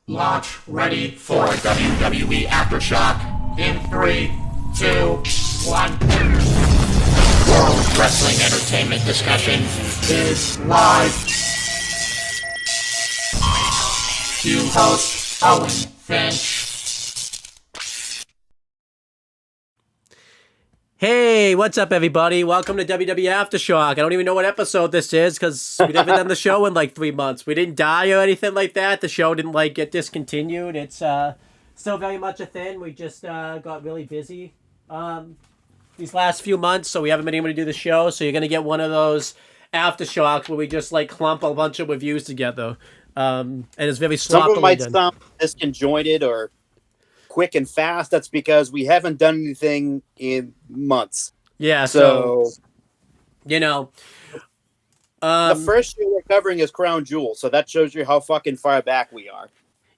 Launch ready for WWE Aftershock in 3, 2, 1. World Wrestling Entertainment Discussion is live. Cue host Owen Finch. Hey, what's up, everybody? Welcome to WWE Aftershock. I don't even know what episode this is because we haven't done the show in like 3 months. We didn't die or anything like that. The show didn't get discontinued. It's still very much a thing. We just got really busy these last few months, so we haven't been able to do the show. So you're gonna get one of those Aftershocks where we just clump a bunch of reviews together, and it's very sloppily Some of them might done. sound disconjointed or quick and fast. That's because we haven't done anything in months. Yeah, so you know, the first show we're covering is Crown Jewel, so that shows you how fucking far back we are.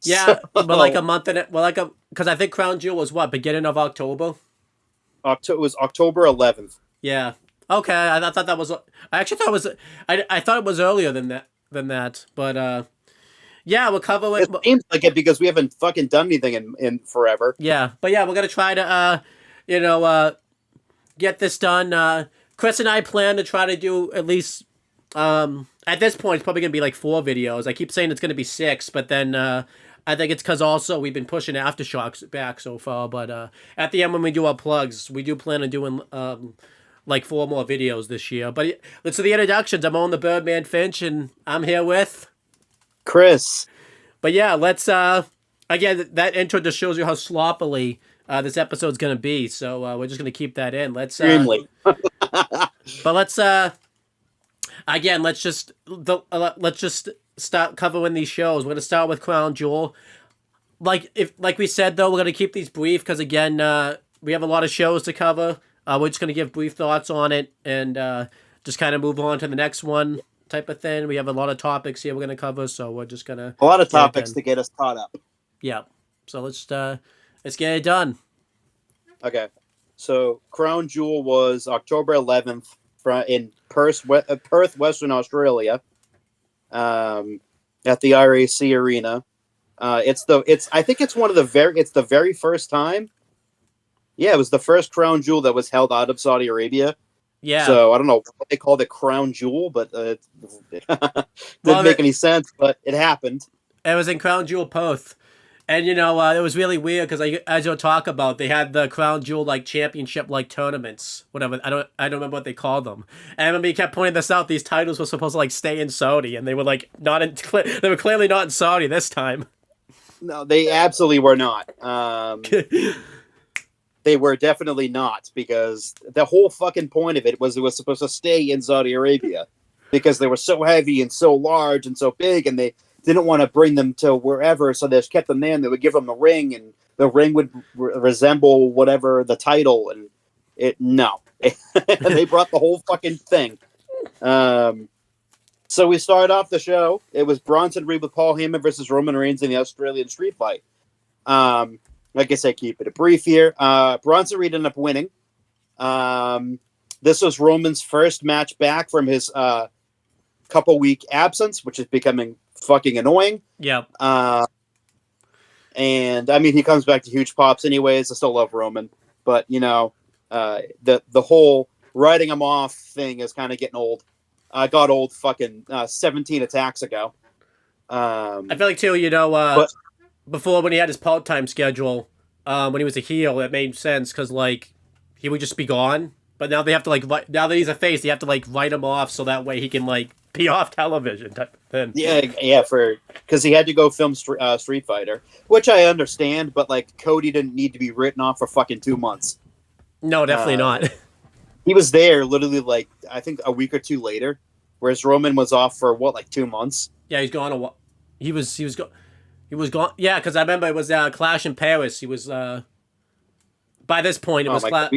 Yeah, but like a month and because I think Crown Jewel was what, beginning of October. It was October 11th. Yeah. Okay. I thought that was. I actually thought it was. I thought it was earlier than that. But yeah, we'll cover it. It seems like it because we haven't fucking done anything in forever. Yeah, but yeah, we're gonna try to get this done. Chris and I plan to try to do at least at this point it's probably gonna be like 4 videos. I keep saying it's gonna be 6, but then I think it's because also we've been pushing Aftershocks back so far. But at the end when we do our plugs, we do plan on doing 4 more videos this year. But let's do the introductions. I'm on the Birdman Finch, and I'm here with Chris. But yeah, let's again, that intro just shows you how sloppily this episode's gonna be. So we're just gonna keep that in. Let's Extremely. but let's again, let's just start covering these shows. We're gonna start with Crown Jewel. Like we said though, we're gonna keep these brief because again, we have a lot of shows to cover. We're just gonna give brief thoughts on it and just kind of move on to the next one type of thing. We have a lot of topics here we're gonna cover, so we're just gonna a lot of topics to get us caught up. Yeah, so let's get it done. Okay, so Crown Jewel was October 11th in Perth, Western Australia, at the RAC Arena. I think it's the very first time. Yeah, it was the first Crown Jewel that was held out of Saudi Arabia. Yeah. So I don't know what they called it, Crown Jewel, but it didn't make any sense. But it happened. It was in Crown Jewel Perth, and it was really weird because as you'll talk about, they had the Crown Jewel championship tournaments, whatever. I don't remember what they called them. And I remember you kept pointing this out. These titles were supposed to stay in Saudi, and they were not in. They were clearly not in Saudi this time. No, they absolutely were not. They were definitely not, because the whole fucking point of it was supposed to stay in Saudi Arabia because they were so heavy and so large and so big, and they didn't want to bring them to wherever, so they just kept them there, and they would give them the ring, and the ring would resemble whatever the title, and they brought the whole fucking thing. So we started off the show. It was Bronson Reed with Paul Heyman versus Roman Reigns in the Australian Street Fight. Like I said, keep it brief here. Bronson Reed ended up winning. This was Roman's first match back from his couple-week absence, which is becoming fucking annoying. Yeah. And, I mean, he comes back to huge pops anyways. I still love Roman. But, the whole writing him off thing is kind of getting old. I got old fucking 17 attacks ago. I feel like, too, before, when he had his part-time schedule, when he was a heel, it made sense because he would just be gone. But now they have to now that he's a face, they have to write him off so that way he can be off television type thing. Yeah, because he had to go film Street Fighter, which I understand. But Cody didn't need to be written off for fucking 2 months. No, definitely not. He was there literally I think a week or 2 later, whereas Roman was off for 2 months. Yeah, he's gone a while. He was gone. He was gone. Yeah, because I remember it was Clash in Paris. He was by this point it was Clash.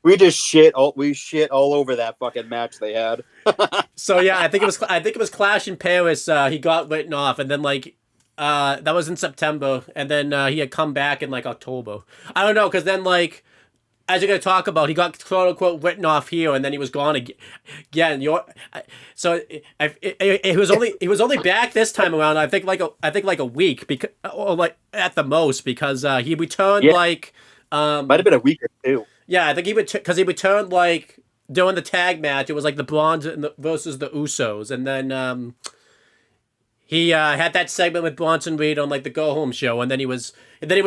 We just shit all over that fucking match they had. So yeah, I think it was Clash in Paris. He got written off, and then that was in September, and then he had come back in October. I don't know, because then as you're going to talk about, he got quote unquote written off here, and then he was gone again. So he was only back this time around. I think like a week, because, or like at the most, because he returned like might have been a week or two. Yeah, I think he returned like during the tag match. It was like the Bronze versus the Usos, and then he had that segment with Bronson Reed on like the Go Home show, and then he was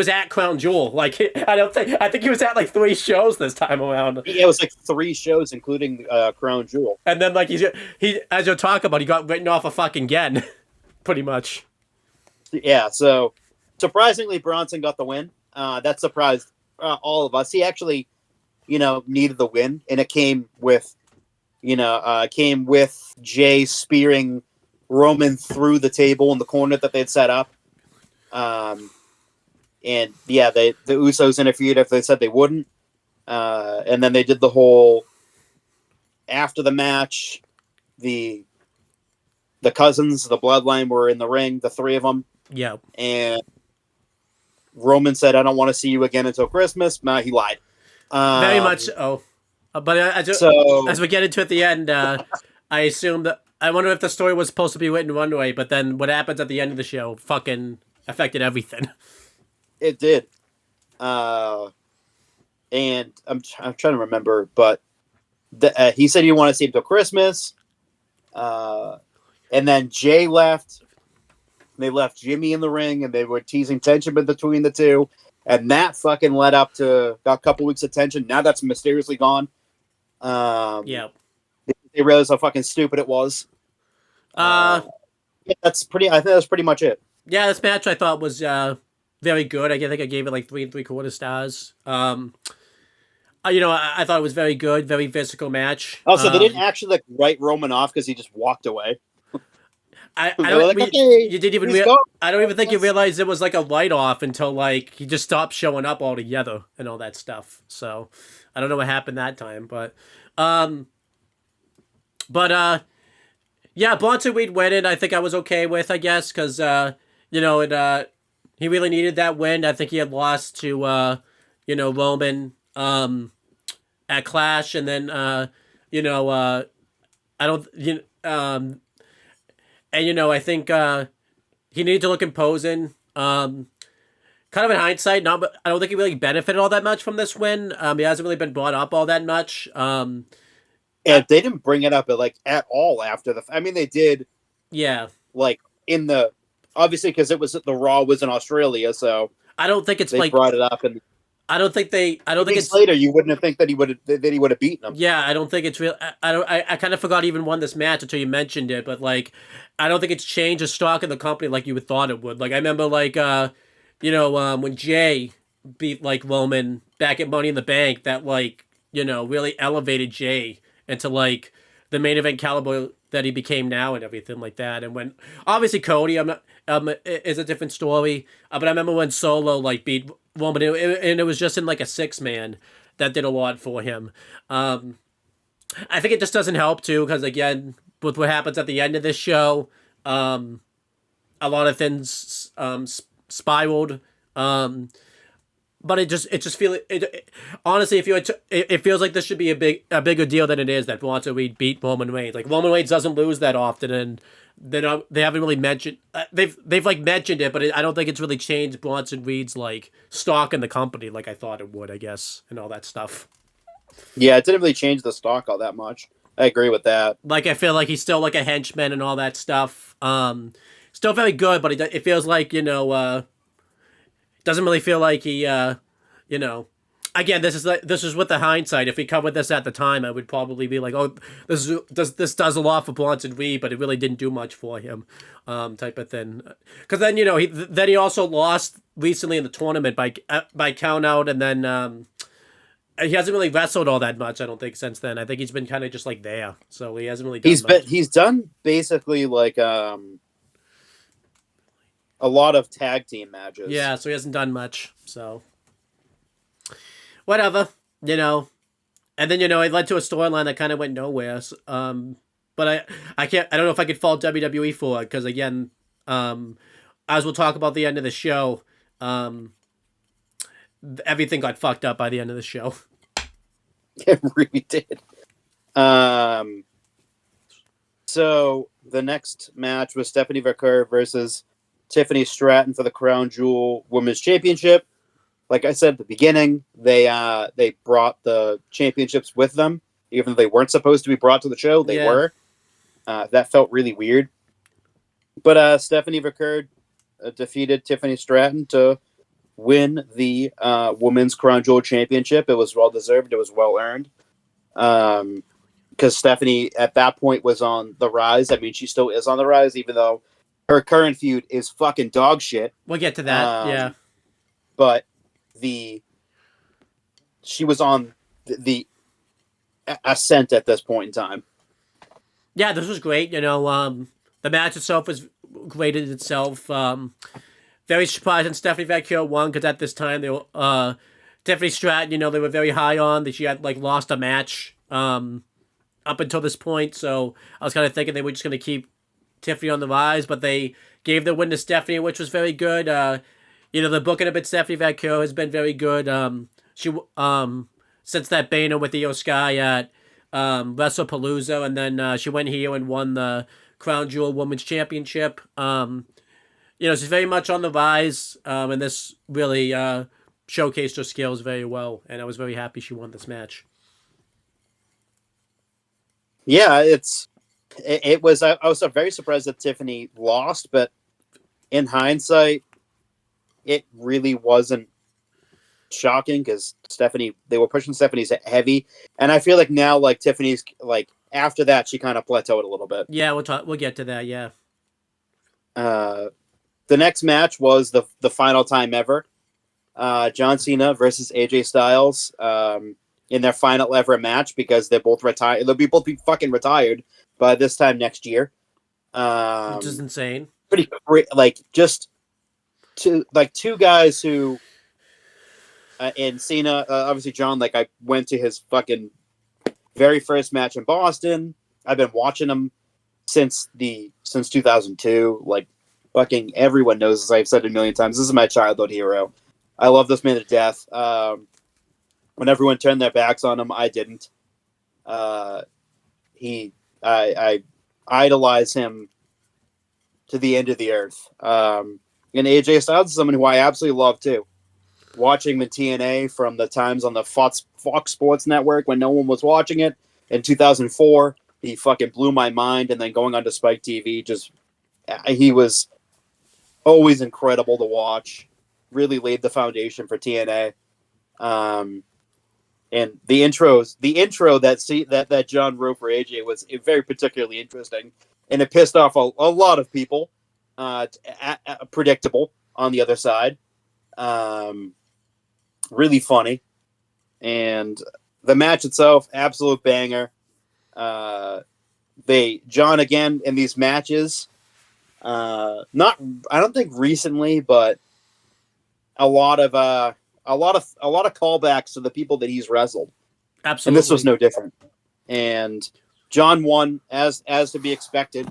at Crown Jewel. Like I think he was at like 3 shows this time around. Yeah, it was like 3 shows, including Crown Jewel. And then like he as you'll talk about, he got written off a fucking again, pretty much. Yeah, so surprisingly, Bronson got the win. That surprised all of us. He actually, needed the win, and it came with Jay spearing Roman through the table in the corner that they'd set up. And yeah, the Usos interfered if they said they wouldn't. And then they did the whole, after the match, the cousins, the bloodline were in the ring, the 3 of them. Yeah. And Roman said, "I don't want to see you again until Christmas." Nah, he lied. Very much so. But as we get into it at the end, I assume that I wonder if the story was supposed to be written one way, but then what happens at the end of the show fucking affected everything. It did. And I'm trying to remember, but he said he didn't want to see him till Christmas. And then Jay left. They left Jimmy in the ring, and they were teasing tension between the two. And that fucking led up to got a couple weeks of tension. Now that's mysteriously gone. Yeah. They realized how fucking stupid it was. Yeah, that's pretty. I think that's pretty much it. Yeah, this match I thought was very good. I think I gave it like 3 3/4 stars. I thought it was very good, very physical match. Oh, so they didn't actually like write Roman off because he just walked away. I don't even think you realized it was like a write off until like he just stopped showing up altogether and all that stuff. So I don't know what happened that time, but yeah, Bronson Reed winning, I think I was okay with, I guess, because he really needed that win. I think he had lost to Roman at Clash, and then I think he needed to look imposing. Kind of in hindsight, I don't think he really benefited all that much from this win. He hasn't really been brought up all that much. And they didn't bring it up at all after I mean, they did. Yeah. Like obviously because the Raw was in Australia, so I don't think it's they brought it up, and I don't think it's later. You wouldn't have think that he would have beaten him. Yeah, I don't think it's real. I kind of forgot he even won this match until you mentioned it, but like, I don't think it's changed the stock in the company like you would thought it would. Like I remember like when Jay beat like Roman back at Money in the Bank, that like really elevated Jay into like the main event caliber that he became now and everything like that. And when obviously Cody, is a different story. But I remember when Solo like beat Roman, and it was just in like a 6-man that did a lot for him. I think it just doesn't help too, because again, with what happens at the end of this show, a lot of things spiraled. But it honestly, it feels like this should be a bigger deal than it is that Bronson Reed beat Roman Reigns. Like Roman Reigns doesn't lose that often, and they haven't really mentioned they've like mentioned it, but I don't think it's really changed Bronson Reed's like stock in the company like I thought it would, I guess, and all that stuff. Yeah, it didn't really change the stock all that much. I agree with that. Like I feel like he's still like a henchman and all that stuff. Still very good, but it feels like doesn't really feel like he, again, this is with the hindsight. If we covered this at the time, I would probably be like, oh, this does a lot for Bronson Reed, but it really didn't do much for him, type of thing. Because then he also lost recently in the tournament by count out, and then he hasn't really wrestled all that much. I don't think since then. I think he's been kind of just like there, so he hasn't really done much. He's done basically like a lot of tag team matches. Yeah, so he hasn't done much. So whatever, And then it led to a storyline that kind of went nowhere. But I don't know if I could fault WWE for it, because again, as we'll talk about the end of the show, everything got fucked up by the end of the show. It really did. So the next match was Stephanie Vaquer versus Tiffany Stratton for the Crown Jewel Women's Championship. Like I said at the beginning, they brought the championships with them, even though they weren't supposed to be brought to the show. They were. That felt really weird. But Stephanie Vaquer defeated Tiffany Stratton to win the Women's Crown Jewel Championship. It was well deserved. It was well earned. Because Stephanie at that point was on the rise. I mean, she still is on the rise, even though her current feud is fucking dog shit. We'll get to that. Yeah. But she was on the ascent at this point in time. Yeah, this was great. The match itself was great in itself. Very surprising Stephanie Vaquer won, because at this time they were Tiffany Stratton. They were very high on that she had lost a match up until this point. So I was kind of thinking they were just going to keep Tiffany on the rise, but they gave the win to Stephanie, which was very good. The booking of it, Stephanie Vaquer has been very good. She since that banner with Io Sky at WrestlePalooza, and then she went here and won the Crown Jewel Women's Championship. She's very much on the rise, and this really showcased her skills very well, and I was very happy she won this match. Yeah, it was. I was very surprised that Tiffany lost, but in hindsight, it really wasn't shocking, because they were pushing Stephanie's heavy, and I feel like now, Tiffany's after that, she kind of plateaued a little bit. Yeah, we'll get to that. Yeah. The next match was the final time ever. John Cena versus AJ Styles in their final ever match, because they're both retired. They'll both be fucking retired by this time next year. Which is insane. Pretty great. Just two guys who, and Cena, obviously John, I went to his fucking very first match in Boston. I've been watching him since 2002. Fucking everyone knows, as I've said a million times, this is my childhood hero. I love this man to death. When everyone turned their backs on him, I didn't. I idolize him to the end of the earth. And AJ Styles is someone who I absolutely love too. Watching the TNA from the times on the Fox Sports Network when no one was watching it in 2004, he fucking blew my mind. And then going on to Spike TV, he was always incredible to watch. Really laid the foundation for TNA. And the intro that John wrote for AJ was very particularly interesting, and it pissed off a lot of people. Predictable on the other side. Really funny, and the match itself, absolute banger. John again in these matches. I don't think recently, but a lot of callbacks to the people that he's wrestled. Absolutely. And this was no different. And John won as to be expected.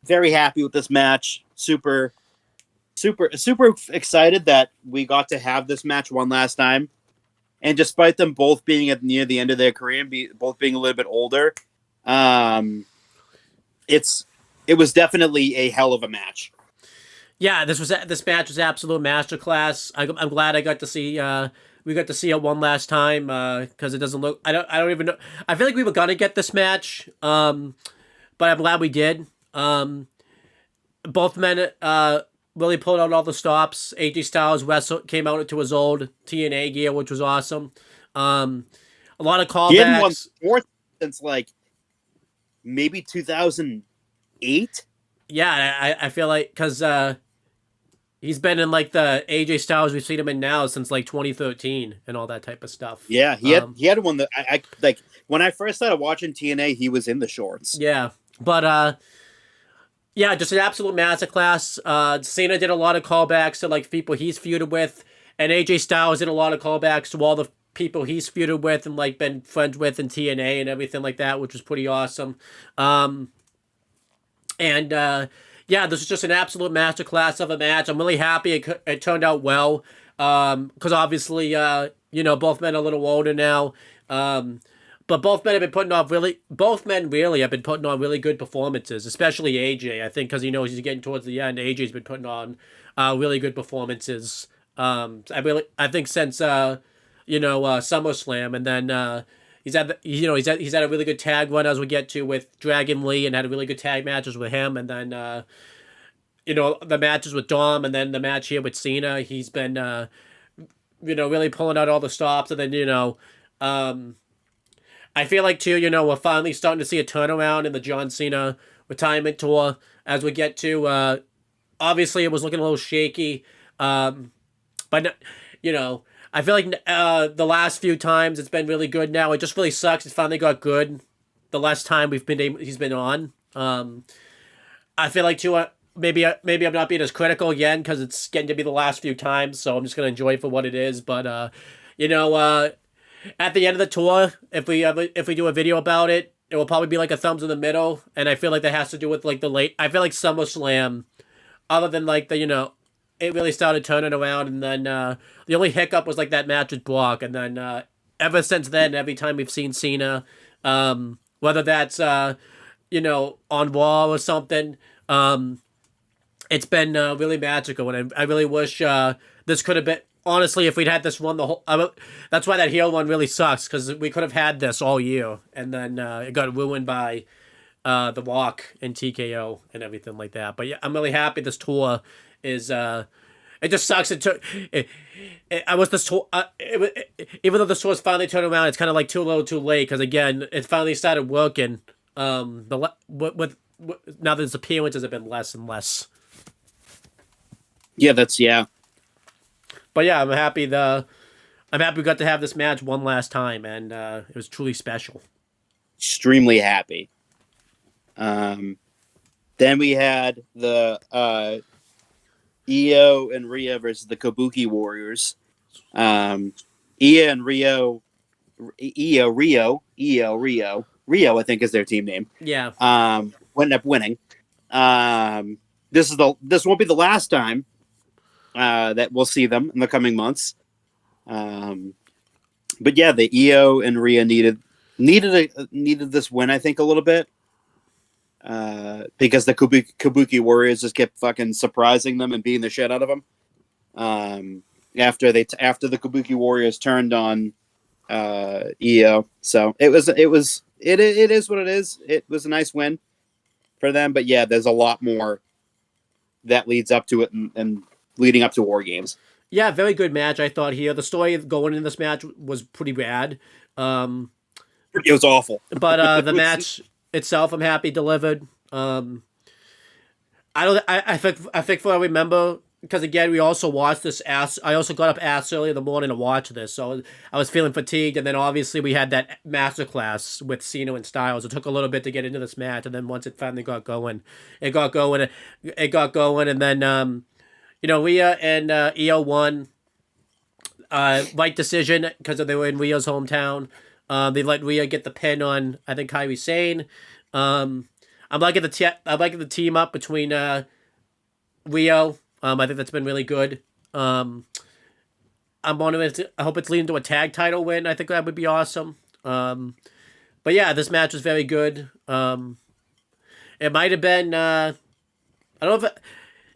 Very happy with this match. Super excited that we got to have this match one last time. And despite them both being near the end of their career and both being a little bit older, it was definitely a hell of a match. Yeah, this match was absolute masterclass. I'm glad I got to see we got to see it one last time, because it doesn't look. I don't even know. I feel like we were gonna get this match, but I'm glad we did. Both men really pulled out all the stops. AJ Styles came out into his old TNA gear, which was awesome. A lot of callbacks. He hadn't won fourth since maybe 2008. Yeah, I feel like because he's been in the AJ Styles we've seen him in now since 2013 and all that type of stuff. Yeah, he had one that I when I first started watching TNA, he was in the shorts. Yeah, but yeah, just an absolute masterclass. Cena did a lot of callbacks to people he's feuded with, and AJ Styles did a lot of callbacks to all the people he's feuded with and been friends with in TNA and everything like that, which was pretty awesome. Yeah, this is just an absolute masterclass of a match. I'm really happy it turned out well, because obviously both men are a little older now. But both men really have been putting on really good performances, especially AJ. I think because he's getting towards the end. AJ's been putting on really good performances. I think since SummerSlam, and then he's had a really good tag run as we get to with Dragon Lee, and had a really good tag matches with him, and then the matches with Dom, and then the match here with Cena. He's been really pulling out all the stops, and then I feel like too, we're finally starting to see a turnaround in the John Cena retirement tour as we get to. Obviously, it was looking a little shaky, but I feel like the last few times it's been really good. Now it just really sucks. It's finally got good. The last time he's been on. I feel like too. Maybe I'm not being as critical again because it's getting to be the last few times, so I'm just gonna enjoy it for what it is. But at the end of the tour, if we do a video about it, it will probably be like a thumbs in the middle, and I feel like that has to do with like the late. I feel like SummerSlam, other than like it really started turning around, and then the only hiccup was like that match with Brock, and then ever since then, every time we've seen Cena, whether that's on Raw or something, it's been really magical, and I really wish this could have been. Honestly, if we'd had this one that's why that heel one really sucks, because we could have had this all year, and then it got ruined by The Rock and TKO and everything like that. But yeah, I'm really happy this tour is. It just sucks. I was this tour. Even though the tour's finally turned around, it's kind of like too little, too late. Because again, it finally started working. With now that his appearances have been less and less. Yeah. But yeah, I'm happy we got to have this match one last time, and it was truly special. Extremely happy. Then we had the Io and Rhea versus the Kabuki Warriors. Io and Rio, I think is their team name. Yeah. Ended up winning. This won't be the last time that we'll see them in the coming months. But yeah, the Io and Rhea needed this win, I think, a little bit. Because the Kabuki Warriors just kept fucking surprising them and beating the shit out of them. After the Kabuki Warriors turned on Io, so it is what it is. It was a nice win for them, but yeah, there's a lot more that leads up to it and leading up to War Games. Yeah, very good match, I thought here. The story going in this match was pretty bad. It was awful. But the match itself, I'm happy delivered. I think for I remember, because again, we also watched this I also got up ass early in the morning to watch this, so I was feeling fatigued, and then obviously we had that masterclass with Cena and Styles. It took a little bit to get into this match, and then once it finally got going, and then Rhea and Io won. Right decision because they were in Rhea's hometown. They let Rhea get the pin on, I think, Kairi Sane. I'm liking the team up between Rio. I think that's been really good. I hope it's leading to a tag title win. I think that would be awesome. But yeah, this match was very good. It might have been. I don't know if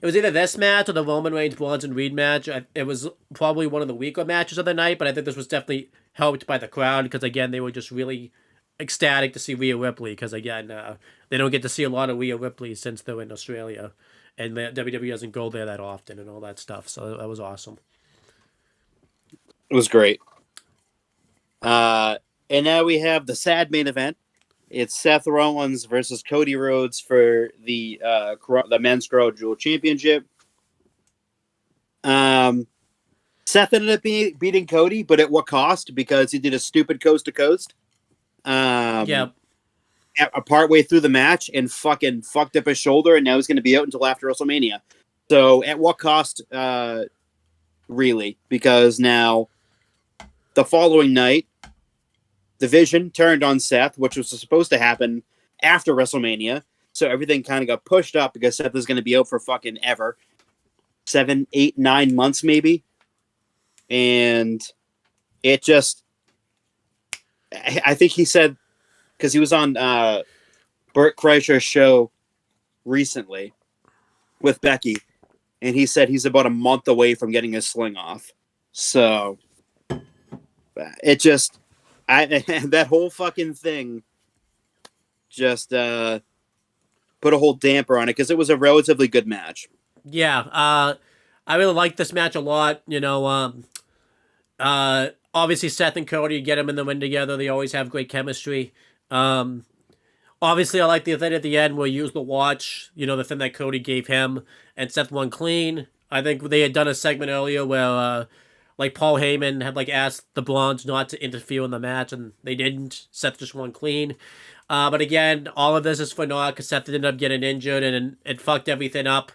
it was either this match or the Roman Reigns Bronson Reed match. It was probably one of the weaker matches of the night, but I think this was definitely helped by the crowd because, again, they were just really ecstatic to see Rhea Ripley because, again, they don't get to see a lot of Rhea Ripley since they're in Australia, and the WWE doesn't go there that often and all that stuff, so that was awesome. It was great. And now we have the sad main event. It's Seth Rollins versus Cody Rhodes for the Men's Raw Jewel Championship. Seth ended up beating Cody, but at what cost? Because he did a stupid coast to coast. Yeah. Partway through the match and fucking fucked up his shoulder, and now he's going to be out until after WrestleMania. So at what cost? Really? Because now the following night, the Vision turned on Seth, which was supposed to happen after WrestleMania. So everything kind of got pushed up because Seth is going to be out for fucking ever. 7, 8, 9 months maybe. And it just, I think he said, because he was on Burt Kreischer's show recently with Becky, and he said he's about a month away from getting his sling off. So it just, that whole fucking thing just put a whole damper on it, because it was a relatively good match. Yeah, I really like this match a lot. Obviously Seth and Cody, get them in the ring together. They always have great chemistry. Obviously I like the thing at the end where you use the watch, the thing that Cody gave him, and Seth won clean. I think they had done a segment earlier where like Paul Heyman had like asked the Blondes not to interfere in the match, and they didn't. Seth just won clean. But again, all of this is for naught because Seth ended up getting injured, and it fucked everything up.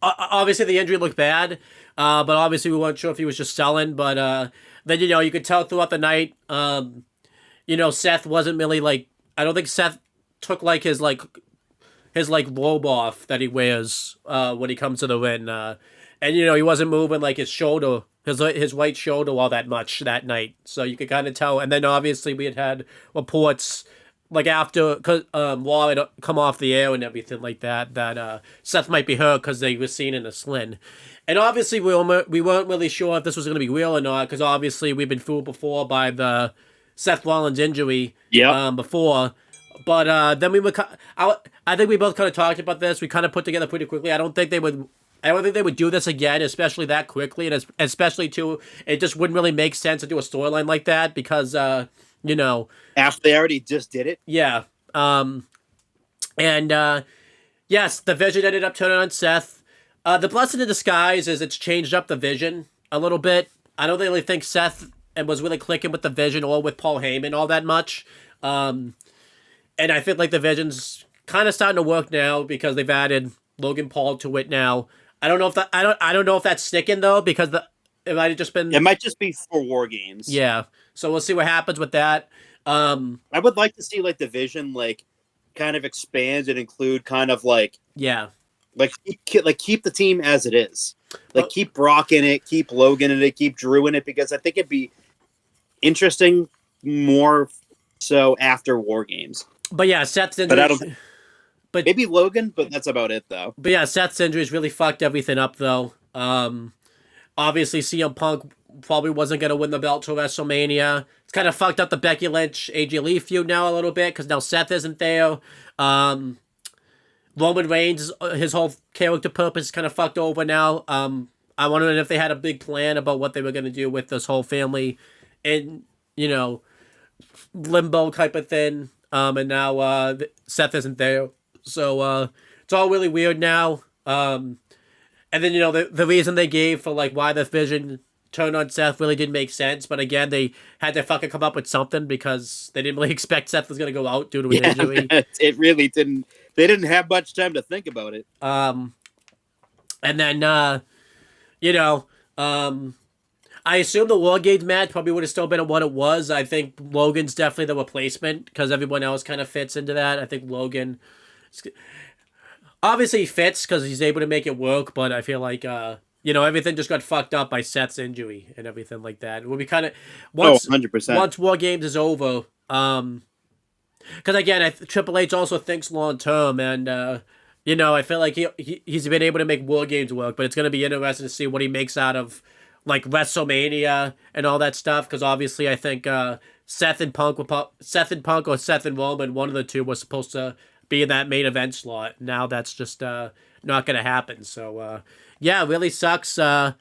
Obviously the injury looked bad, but obviously we weren't sure if he was just selling. But then you could tell throughout the night, Seth wasn't really like, I don't think Seth took like his robe off that he wears when he comes to the ring, and he wasn't moving like his shoulder, his right shoulder all that much that night. So you could kind of tell. And then obviously we had reports like after, cause Wall had come off the air and everything like that Seth might be hurt because they were seen in a sling. And obviously we weren't really sure if this was going to be real or not, because obviously we've been fooled before by the Seth Rollins injury before. But then I think we both kind of talked about this. We kind of put together pretty quickly. I don't think they would do this again, especially that quickly, and especially too, it just wouldn't really make sense to do a storyline like that because after they already just did it. Yeah. Yes, the Vision ended up turning on Seth. The blessing in disguise is it's changed up the Vision a little bit. I don't really think Seth was really clicking with the Vision or with Paul Heyman all that much. And I feel like the Vision's kind of starting to work now because they've added Logan Paul to it now. I don't know if that I don't know if that's sticking though, because it might have just been. It might just be for War Games. Yeah. So we'll see what happens with that. I would like to see like the Vision like kind of expand and include kind of like keep the team as it is. Like keep Brock in it, keep Logan in it, keep Drew in it, because I think it'd be interesting more so after War Games. But yeah, Seth's injury. But maybe Logan, but that's about it though. But yeah, Seth's injuries really fucked everything up though. Obviously CM Punk probably wasn't going to win the belt till WrestleMania. It's kind of fucked up the Becky Lynch, AJ Lee feud now a little bit because now Seth isn't there. Roman Reigns, his whole character purpose is kind of fucked over now. I wondered if they had a big plan about what they were going to do with this whole family in, limbo type of thing. And now Seth isn't there. So it's all really weird now. And then, the reason they gave for, like, why the Vision turned on Seth really didn't make sense. But again, they had to fucking come up with something because they didn't really expect Seth was going to go out due to an injury. It really didn't. They didn't have much time to think about it. And then, I assume the War Games match probably would have still been what it was. I think Logan's definitely the replacement because everyone else kind of fits into that. I think Logan obviously fits because he's able to make it work, but I feel like everything just got fucked up by Seth's injury and everything like that. We'll be kind of 100%. Once War Games is over, because again, Triple H also thinks long term, and I feel like he's been able to make War Games work, but it's gonna be interesting to see what he makes out of like WrestleMania and all that stuff. Because obviously, I think Seth and Punk or Seth and Roman, one of the two, was supposed to be in that main event slot. Now that's just not gonna happen. So yeah, it really sucks. This was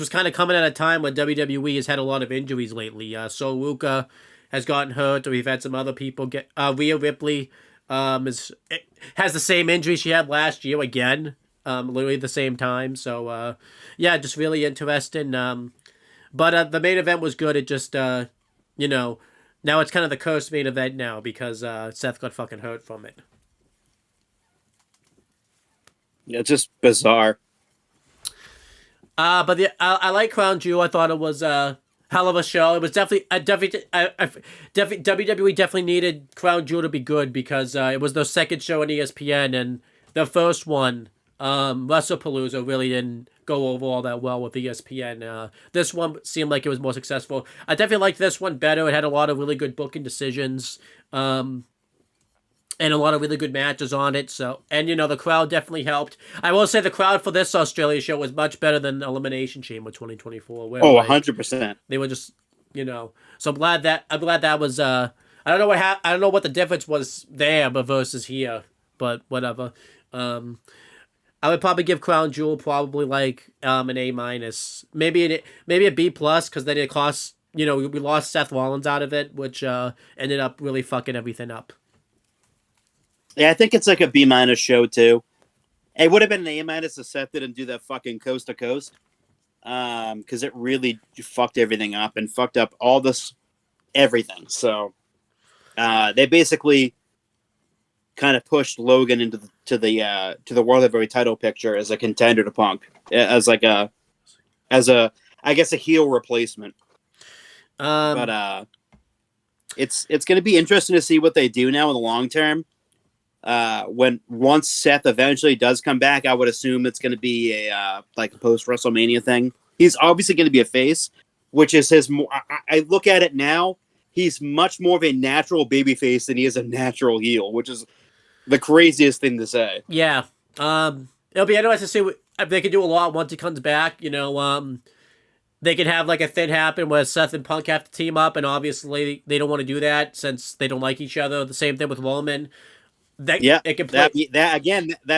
kind of coming at a time when WWE has had a lot of injuries lately. So Luka has gotten hurt, or we've had some other people get. Rhea Ripley has the same injury she had last year again, literally the same time. So yeah, just really interesting. But the main event was good. It just now it's kind of the cursed main event now because Seth got fucking hurt from it. Yeah, it's just bizarre. But I like Crown Jewel. I thought it was a hell of a show. It was definitely WWE definitely needed Crown Jewel to be good because it was their second show on ESPN, and the first one WrestlePalooza really didn't go over all that well with ESPN. This one seemed like it was more successful. I definitely liked this one better. It had a lot of really good booking decisions. And a lot of really good matches on it. So, and the crowd definitely helped. I will say the crowd for this Australia show was much better than Elimination Chamber 2024. Where, 100%. They were just, So I'm glad that was. I don't know I don't know what the difference was there, but versus here. But whatever. I would probably give Crown Jewel probably like an A minus, maybe a B plus, because then it cost. We lost Seth Rollins out of it, which ended up really fucking everything up. Yeah, I think it's like a B minus show too. It would have been an A minus if Seth didn't do that fucking coast to coast, because it really fucked everything up and fucked up everything. So they basically kind of pushed Logan into the World Heavyweight title picture as a contender to Punk, as I guess a heel replacement. But it's going to be interesting to see what they do now in the long term. Once Seth eventually does come back, I would assume it's going to be a post WrestleMania thing. He's obviously going to be a face, which is his more. I look at it now. He's much more of a natural babyface than he is a natural heel, which is the craziest thing to say. Yeah. It'll be interesting to see if they can do a lot once he comes back. They could have like a thing happen where Seth and Punk have to team up, and obviously they don't want to do that since they don't like each other. The same thing with Roman. That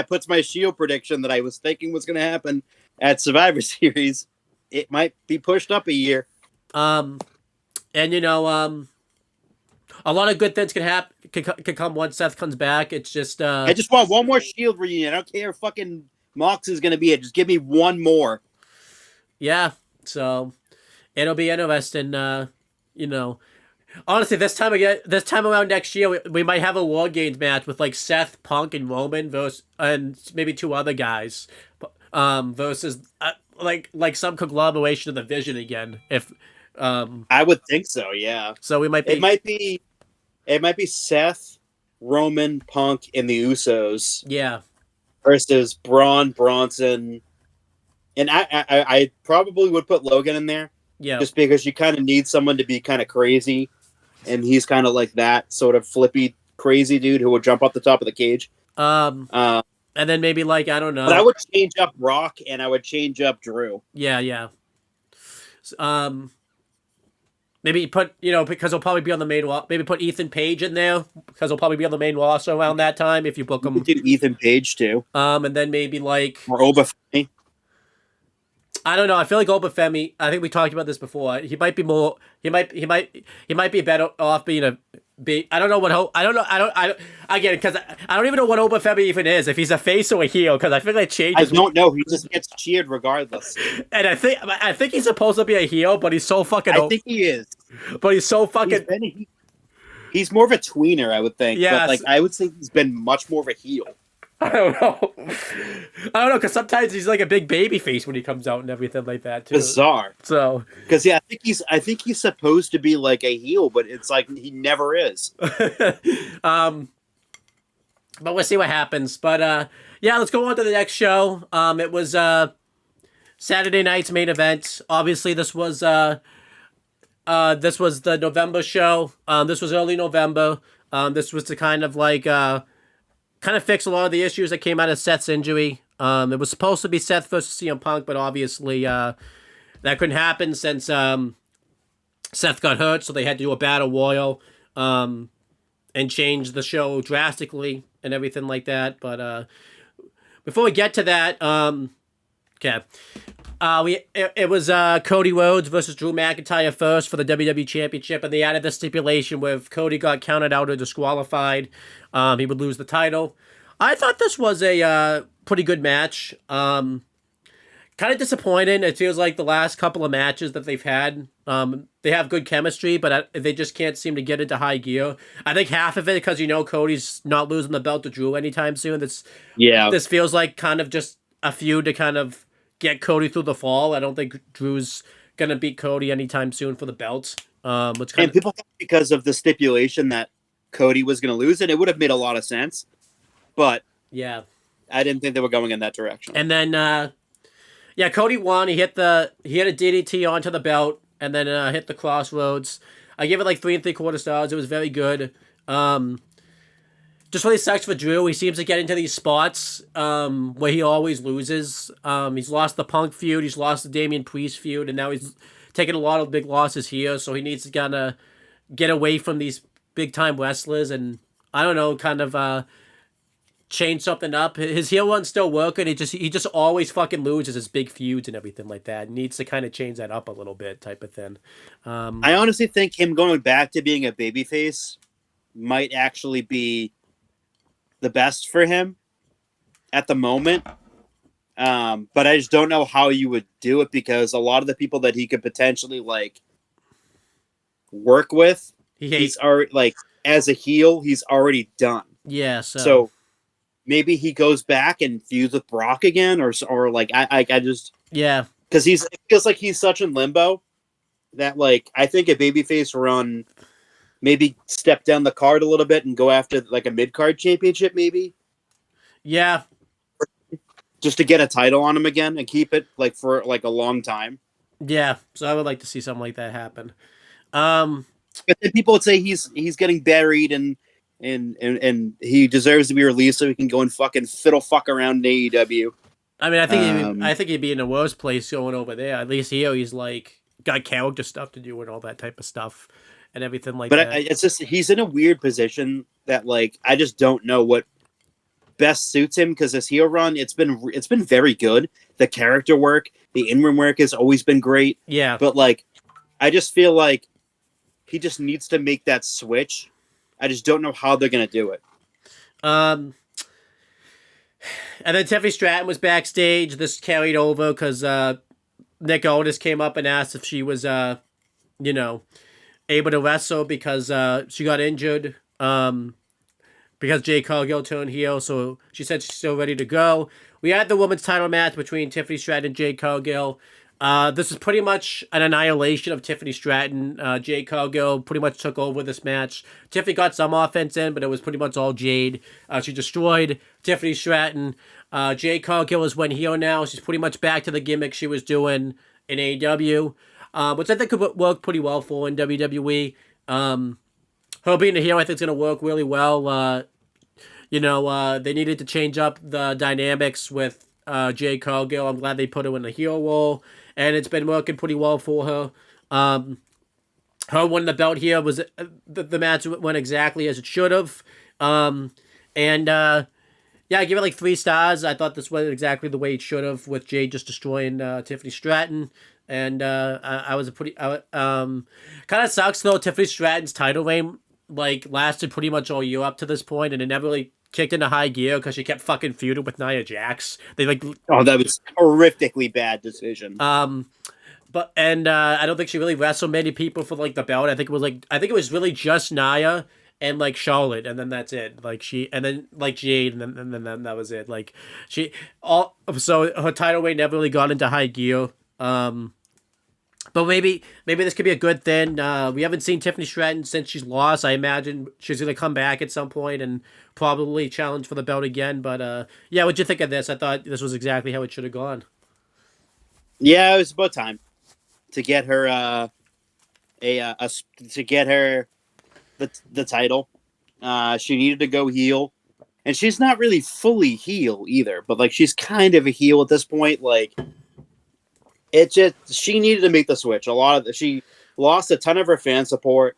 puts my Shield prediction that I was thinking was going to happen at Survivor Series. It might be pushed up a year. A lot of good things could come once Seth comes back. It's just I just want one more Shield reunion. I don't care if fucking Mox is going to be it. Just give me one more. Yeah, so it'll be interesting. Honestly, this time around next year, we might have a War Games match with like Seth, Punk, and Roman and maybe two other guys, versus like some conglomeration of the Vision again. If I would think so, yeah. So we might be. It might be Seth, Roman, Punk, and the Usos. Yeah. Versus Braun, Bronson, and I probably would put Logan in there. Yeah. Just because you kind of need someone to be kind of crazy. And he's kind of like that sort of flippy, crazy dude who will jump off the top of the cage. And then maybe I don't know. But I would change up Rock and I would change up Drew. Yeah. Maybe put because he'll probably be on the main roster. Maybe put Ethan Page in there because he'll probably be on the main roster around that time if you book him. You could do Ethan Page too. And then maybe or Obafemi. I don't know. I feel like Obafemi. I think we talked about this before. He might be more. He might be better off being a. I don't know what. I don't know. Again, because I don't even know what Obafemi even is. If he's a face or a heel, because I feel like changes. I don't know. He just gets cheered regardless. And I think he's supposed to be a heel, but he's so fucking. I think he is. But he's so fucking. He's more of a tweener, I would think. Yeah. But I would say he's been much more of a heel. I don't know, because sometimes he's like a big baby face when he comes out and everything like that too. Bizarre. So, because I think he's supposed to be like a heel, but it's like he never is. But we'll see what happens. But yeah, let's go on to the next show. It was Saturday night's main event. Obviously, this was the November show. This was early November. This was to kind of fix a lot of the issues that came out of Seth's injury. It was supposed to be Seth versus CM Punk, but obviously that couldn't happen since Seth got hurt, so they had to do a battle royal and change the show drastically and everything like that. But before we get to that, okay. It was Cody Rhodes versus Drew McIntyre first for the WWE Championship, and they added the stipulation where if Cody got counted out or disqualified, he would lose the title. I thought this was a pretty good match. Kind of disappointing. It feels like the last couple of matches that they've had, they have good chemistry, but they just can't seem to get into high gear. I think half of it because Cody's not losing the belt to Drew anytime soon. This feels like kind of just a feud to kind of get Cody through the fall. I don't think Drew's gonna beat Cody anytime soon for the belt. People thought because of the stipulation that Cody was gonna lose, and it would have made a lot of sense. But yeah, I didn't think they were going in that direction. And then, yeah, Cody won. He hit a DDT onto the belt, and then hit the crossroads. I give it like 3 3/4 stars. It was very good. Just really sucks for Drew. He seems to get into these spots where he always loses. He's lost the Punk feud. He's lost the Damian Priest feud, and now he's taking a lot of big losses here. So he needs to kind of get away from these big time wrestlers, and I don't know, kind of change something up. His heel run's still working. He just always fucking loses his big feuds and everything like that. He needs to kind of change that up a little bit, type of thing. I honestly think him going back to being a babyface might actually be the best for him at the moment. But I just don't know how you would do it, because a lot of the people that he could potentially like work with, he's already like, as a heel, he's already done. Yeah. So maybe he goes back and feuds with Brock again, or like I just, yeah, because it feels like he's such in limbo that like I think a babyface run, maybe step down the card a little bit and go after like a mid-card championship, maybe. Yeah. Just to get a title on him again and keep it like for like a long time. Yeah. So I would like to see something like that happen. But then people would say he's getting buried and he deserves to be released so he can go and fucking fiddle fuck around in AEW. I mean, I think he'd be in a worse place going over there. At least here he's like got character stuff to do and all that type of stuff and everything like that. But it's just he's in a weird position that like I just don't know what best suits him, because his heel run it's been very good. The character work, the in-ring work has always been great. Yeah. But like I just feel like he just needs to make that switch. I just don't know how they're gonna do it. And then Tiffany Stratton was backstage. This carried over because Nick Aldis came up and asked if she was, able to wrestle because she got injured. Because Jade Cargill turned heel, so she said she's still ready to go. We had the women's title match between Tiffany Stratton and Jade Cargill. This is pretty much an annihilation of Tiffany Stratton. Jade Cargill pretty much took over this match. Tiffany got some offense in, but it was pretty much all Jade. She destroyed Tiffany Stratton. Jade Cargill is went heel now. She's pretty much back to the gimmick she was doing in AEW, which I think could work pretty well for in WWE. Her being a heel, I think, is going to work really well. They needed to change up the dynamics with Jade Cargill. I'm glad they put her in the heel role, and it's been working pretty well for her. Her winning the belt here was the match went exactly as it should have. I give it like 3 stars. I thought this went exactly the way it should have, with Jade just destroying Tiffany Stratton. And I was kind of sucks though. Tiffany Stratton's title reign like lasted pretty much all year up to this point, and it never really kicked into high gear because she kept fucking feuding with Nia Jax. They like, oh, that was a horrifically bad decision. I don't think she really wrestled many people for like the belt. I think it was really just Nia and like Charlotte, and then that's it. Like and then like Jade, and then that was it. Like so her title reign never really got into high gear. But maybe this could be a good thing. We haven't seen Tiffany Stratton since she's lost. I imagine she's going to come back at some point and probably challenge for the belt again. But what'd you think of this? I thought this was exactly how it should have gone. Yeah, it was about time to get her the title. She needed to go heel, and she's not really fully heel either. But like she's kind of a heel at this point. Like. She needed to make the switch. She lost a ton of her fan support,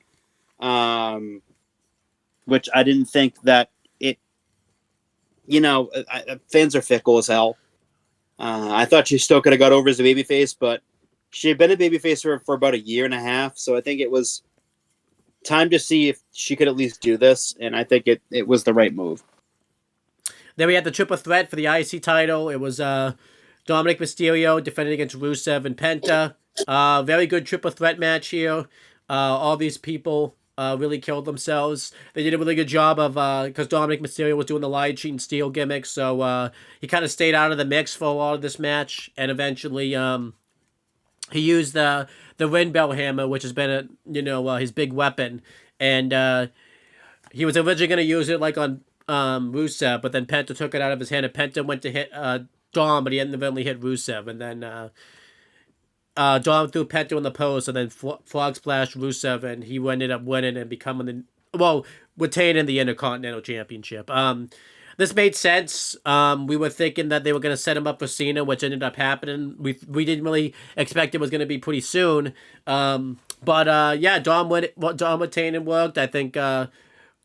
which I didn't think that it. Fans are fickle as hell. I thought she still could have got over as a babyface, but she had been a babyface for about a year and a half. So I think it was time to see if she could at least do this, and I think it was the right move. Then we had the triple threat for the IC title. It was Dominic Mysterio defending against Rusev and Penta. Very good triple threat match here. All these people really killed themselves. They did a really good job of, because Dominic Mysterio was doing the lie, cheat, and steal gimmick, so he kind of stayed out of the mix for a lot of this match, and eventually he used the wind bell hammer, which has been his big weapon, and he was originally going to use it like on Rusev, but then Penta took it out of his hand, and Penta went to hit Dom, but he eventually hit Rusev, and then Dom threw Penta in the post, and then Frog Splash Rusev, and he ended up winning and becoming retaining the Intercontinental Championship. This made sense. We were thinking that they were going to set him up for Cena, which ended up happening. We didn't really expect it was going to be pretty soon. But yeah, Dom retained and worked. I think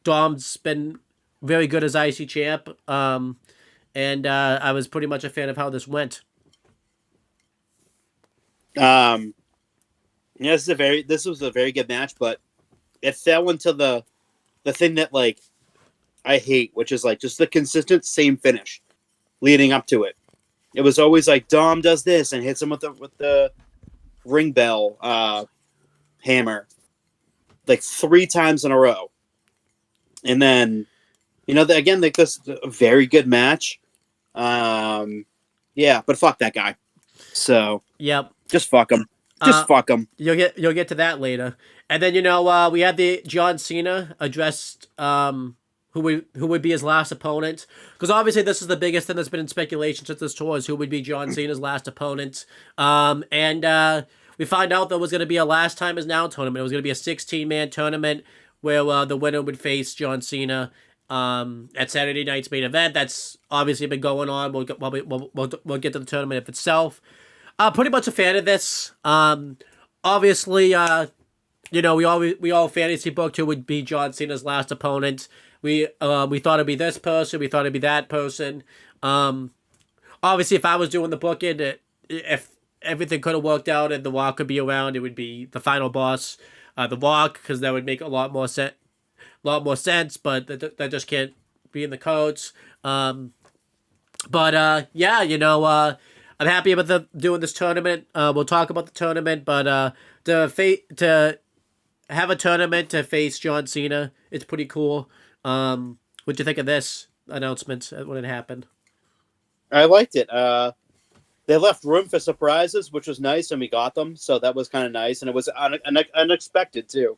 Dom's been very good as IC champ. And I was pretty much a fan of how this went. Yeah, this was a very good match, but it fell into the thing that like I hate, which is like just the consistent same finish leading up to it. It was always like Dom does this and hits him with the ring bell hammer like 3 times in a row, and then again, like this a very good match. Yeah, but fuck that guy. So yep, just fuck him. Just fuck him. You'll get to that later, and then we had the John Cena addressed who would be his last opponent, because obviously this is the biggest thing that's been in speculation since this tour is who would be John Cena's last opponent. And we found out there was going to be a last time is now tournament. It was going to be a 16-man tournament where the winner would face John Cena at Saturday night's main event. That's obviously been going on. We'll get to the tournament itself. Pretty much a fan of this. Obviously, we all fantasy booked who would be John Cena's last opponent. We thought it'd be this person. We thought it'd be that person. Obviously, if I was doing the booking, if everything could have worked out and The Rock could be around, it would be the final boss, The Rock, because that would make a lot more sense. But that just can't be in the codes. Yeah, I'm happy about doing this tournament. We'll talk about the tournament, but to have a tournament to face John Cena, it's pretty cool. What'd you think of this announcement when it happened? I liked it. They left room for surprises, which was nice, and we got them, so that was kind of nice, and it was unexpected too.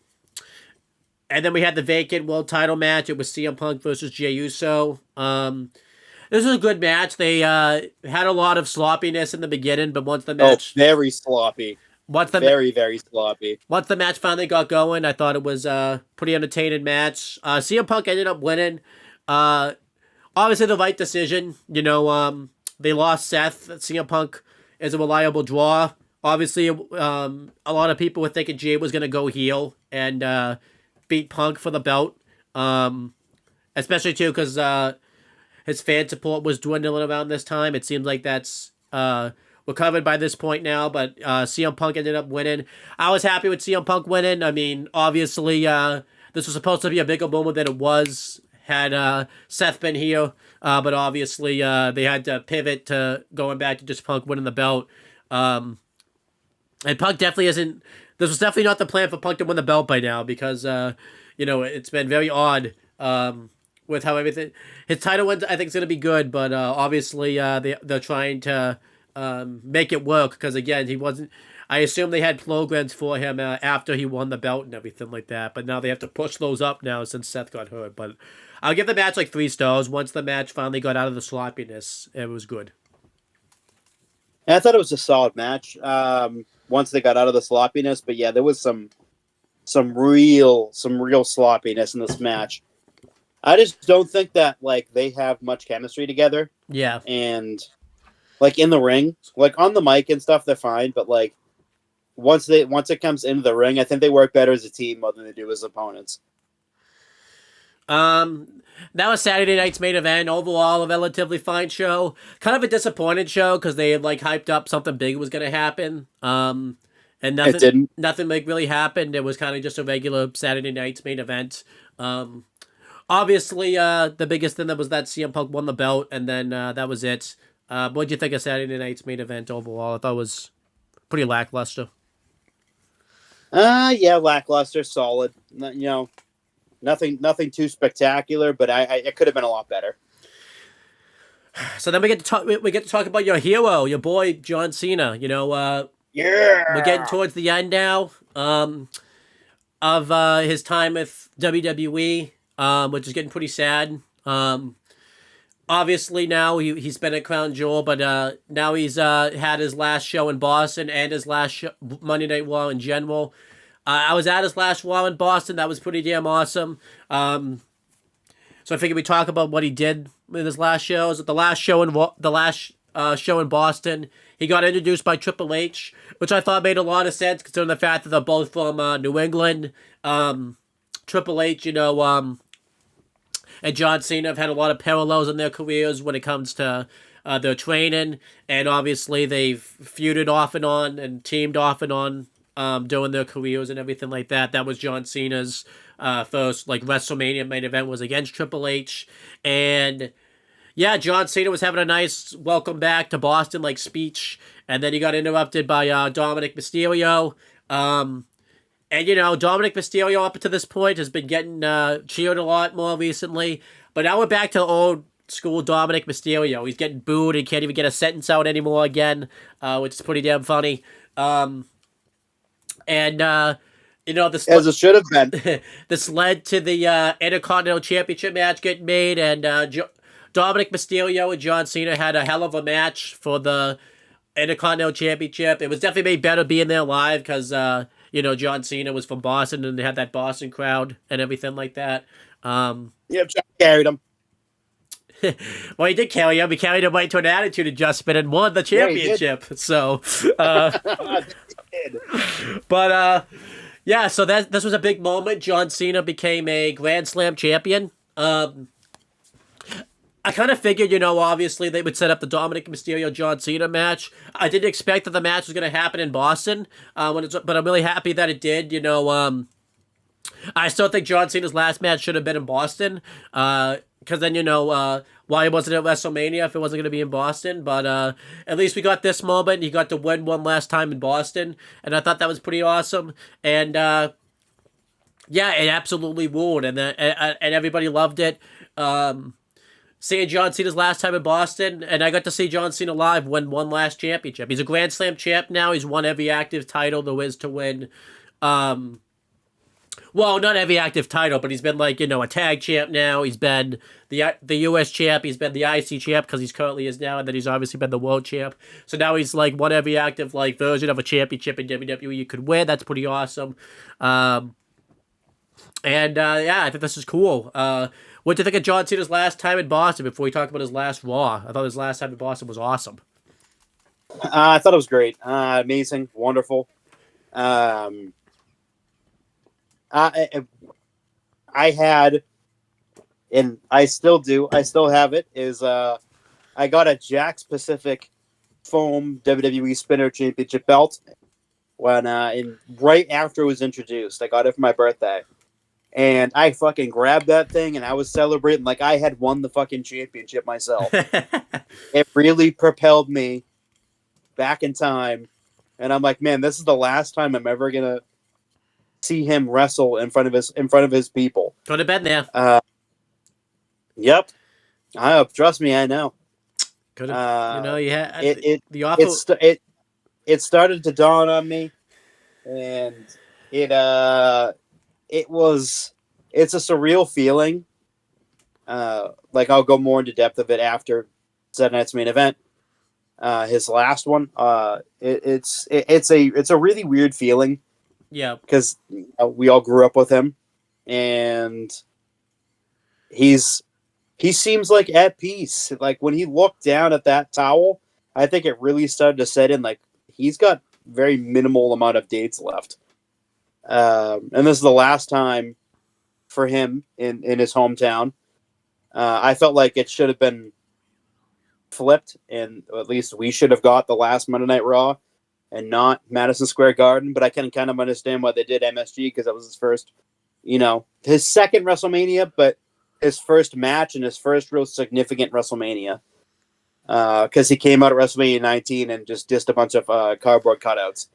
And then we had the vacant world title match. It was CM Punk versus Jey Uso. This was a good match. They had a lot of sloppiness in the beginning, but once the match... very sloppy. Very sloppy. Once the match finally got going, I thought it was a pretty entertaining match. CM Punk ended up winning. Obviously, the right decision. They lost Seth. CM Punk is a reliable draw. Obviously, a lot of people were thinking Jey was going to go heel and beat Punk for the belt. Especially, too, because his fan support was dwindling around this time. It seems like that's recovered by this point now, but CM Punk ended up winning. I was happy with CM Punk winning. I mean, obviously, this was supposed to be a bigger moment than it was had Seth been here, but obviously they had to pivot to going back to just Punk winning the belt. And Punk definitely isn't... This was definitely not the plan for Punk to win the belt by now because, it's been very odd with how everything... His title win, I think, is going to be good, but obviously they're trying to make it work because, again, he wasn't... I assume they had programs for him after he won the belt and everything like that, but now they have to push those up now since Seth got hurt. But I'll give the match like 3 stars. Once the match finally got out of the sloppiness, it was good. And I thought it was a solid match once they got out of the sloppiness, but yeah, there was some real sloppiness in this match. I just don't think that like they have much chemistry together. Yeah. And like in the ring, like on the mic and stuff, they're fine, but like once it comes into the ring, I think they work better as a team more than they do as opponents. That was Saturday night's main event. Overall, a relatively fine show. Kind of a disappointed show because they had like hyped up something big was going to happen. And nothing, it didn't. Nothing like really happened. It was kind of just a regular Saturday night's main event. Obviously, the biggest thing that was that CM Punk won the belt, and then that was it. What do you think of Saturday night's main event overall? I thought it was pretty lackluster. Yeah, lackluster, solid. Nothing too spectacular, but it could have been a lot better. So then we get to talk about your hero, your boy John Cena. Yeah, we're getting towards the end now of his time with WWE, which is getting pretty sad. Obviously now he's been at Crown Jewel, but now he's had his last show in Boston and his last Monday Night Raw in general. I was at his last Raw in Boston. That was pretty damn awesome. So I figured we talk about what he did with his last shows. At the last show in Boston, he got introduced by Triple H, which I thought made a lot of sense considering the fact that they're both from New England. Triple H, and John Cena have had a lot of parallels in their careers when it comes to their training, and obviously they've feuded off and on and teamed off and on during their careers and everything like that. That was John Cena's first WrestleMania main event was against Triple H, and yeah, John Cena was having a nice welcome back to Boston speech, and then he got interrupted by Dominic Mysterio. And, Dominic Mysterio up to this point has been getting cheered a lot more recently. But now we're back to old school Dominic Mysterio. He's getting booed and can't even get a sentence out anymore again, which is pretty damn funny. This As it should have been. This led to the Intercontinental Championship match getting made, and Dominic Mysterio and John Cena had a hell of a match for the Intercontinental Championship. It was definitely made better being there live because, John Cena was from Boston and they had that Boston crowd and everything like that. John carried him. Well, he did carry him. He carried him right to an attitude adjustment and won the championship. So, so this was a big moment. John Cena became a Grand Slam champion. I kind of figured, obviously they would set up the Dominic Mysterio-John Cena match. I didn't expect that the match was going to happen in Boston, but I'm really happy that it did. I still think John Cena's last match should have been in Boston, because then, why wasn't at WrestleMania if it wasn't going to be in Boston? But at least we got this moment. He got to win one last time in Boston, and I thought that was pretty awesome. And, it absolutely ruled, and everybody loved it. Seeing John Cena's last time in Boston, and I got to see John Cena live win one last championship. He's a Grand Slam champ now. He's won every active title there is to win. Well, not every active title, but he's been a tag champ now. He's been the U.S. champ. He's been the IC champ because he's currently is now, and then he's obviously been the world champ. So now he's won every active version of a championship in WWE you could win. That's pretty awesome. I think this is cool. What do you think of John Cena's last time in Boston before we talk about his last Raw? I thought his last time in Boston was awesome. I thought it was great. Amazing. Wonderful. I had, and I still do, I still have it, I got a Jakks Pacific foam WWE Spinner Championship belt when right after it was introduced. I got it for my birthday. And I fucking grabbed that thing and I was celebrating like I had won the fucking championship myself. It really propelled me back in time. And I'm like, man, this is the last time I'm ever going to see him wrestle in front of his people. Could have been there. Yep. Trust me, I know. Could have. You had the offer. It started to dawn on me, and it's a surreal feeling. I'll go more into depth of it after Saturday Night's Main Event. His last one. It's a really weird feeling. Yeah, because we all grew up with him, and he seems like at peace. Like when he looked down at that towel, I think it really started to set in. Like he's got very minimal amount of dates left. And this is the last time for him in his hometown. I felt like it should have been flipped, and at least we should have got the last Monday Night Raw and not Madison Square Garden. But I can kind of understand why they did MSG, because that was his first, his second WrestleMania, but his first match and his first real significant WrestleMania. Because he came out at WrestleMania 19 and just dissed a bunch of cardboard cutouts.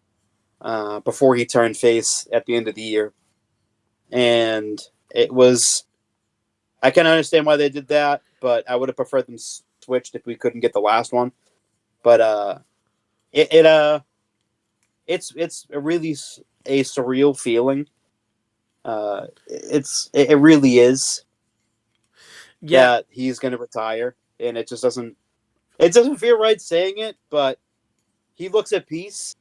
Before he turned face at the end of the year. And it was, I can understand why they did that, but I would have preferred them switched if we couldn't get the last one. But it's really a surreal feeling. It really is. that he's going to retire, and it just doesn't. It doesn't feel right saying it, but he looks at peace,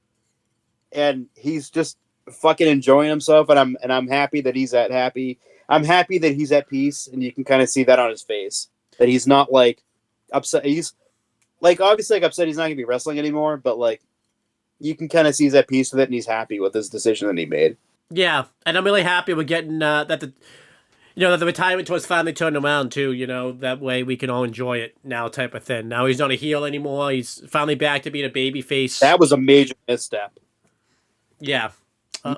and he's just fucking enjoying himself, and I'm happy that he's happy. I'm happy that he's at peace, and you can kind of see that on his face, that he's not like upset. He's like obviously like upset he's not gonna be wrestling anymore, but like you can kind of see he's at peace with it, and he's happy with his decision that he made. Yeah, and I'm really happy we're getting that that the retirement tour's finally turned around too. That way we can all enjoy it now, type of thing. Now he's not a heel anymore. He's finally back to being a baby face. That was a major misstep. Yeah,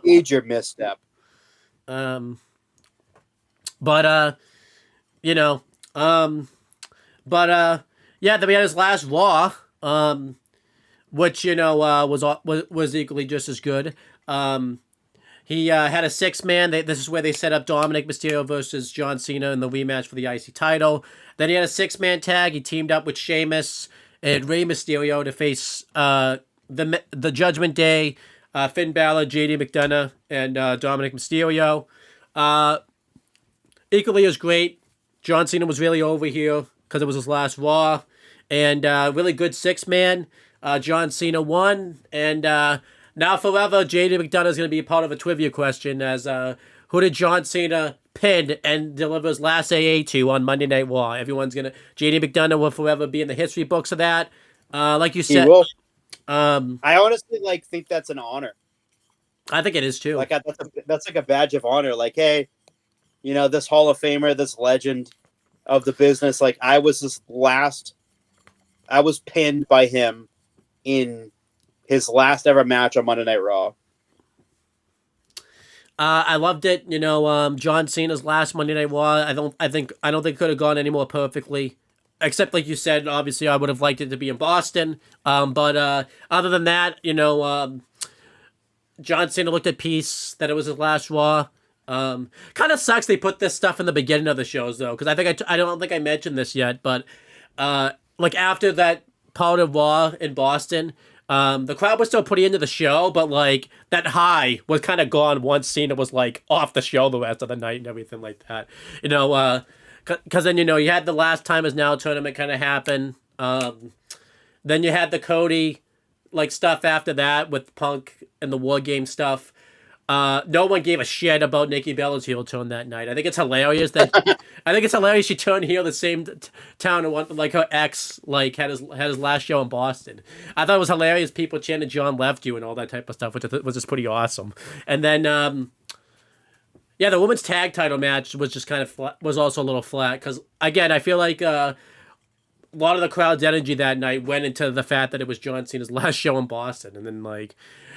major misstep. But yeah, then we had his last Raw, which was equally just as good. He had a 6-man. This is where they set up Dominic Mysterio versus John Cena in the rematch for the IC title. Then he had a 6-man tag. He teamed up with Sheamus and Rey Mysterio to face the Judgment Day, Finn Balor, JD McDonough, and Dominic Mysterio. Equally as great. John Cena was really over here because it was his last Raw. And really good 6-man. John Cena won. And now forever, JD McDonough is going to be a part of a trivia question as who did John Cena pin and deliver his last AA to on Monday Night Raw? JD McDonough will forever be in the history books of that. Like you said. He will. I honestly think that's an honor. I think it is too. Like that's like a badge of honor. Like, hey, this Hall of Famer, this legend of the business. Like, I was pinned by him in his last ever match on Monday Night Raw. I loved it. John Cena's last Monday Night Raw. I don't think it could have gone any more perfectly. Except, like you said, obviously I would have liked it to be in Boston. But other than that, John Cena looked at peace that it was his last Raw. Kind of sucks they put this stuff in the beginning of the shows though, because I don't think I mentioned this yet, but like after that part of Raw in Boston, the crowd was still pretty into the show, but like that high was kind of gone once Cena was like off the show the rest of the night and everything like that. Because then you had the Last Time Is Now tournament kind of happen. Then you had the Cody stuff after that with Punk and the War Game stuff. No one gave a shit about Nikki Bella's heel turn that night. I think it's hilarious she turned heel the same town and her ex had his last show in Boston. I thought it was hilarious. People chanted "John left you" and all that type of stuff, which was just pretty awesome. And then the women's tag title match was just kind of flat, was also a little flat because again I feel like a lot of the crowd's energy that night went into the fact that it was John Cena's last show in Boston, and then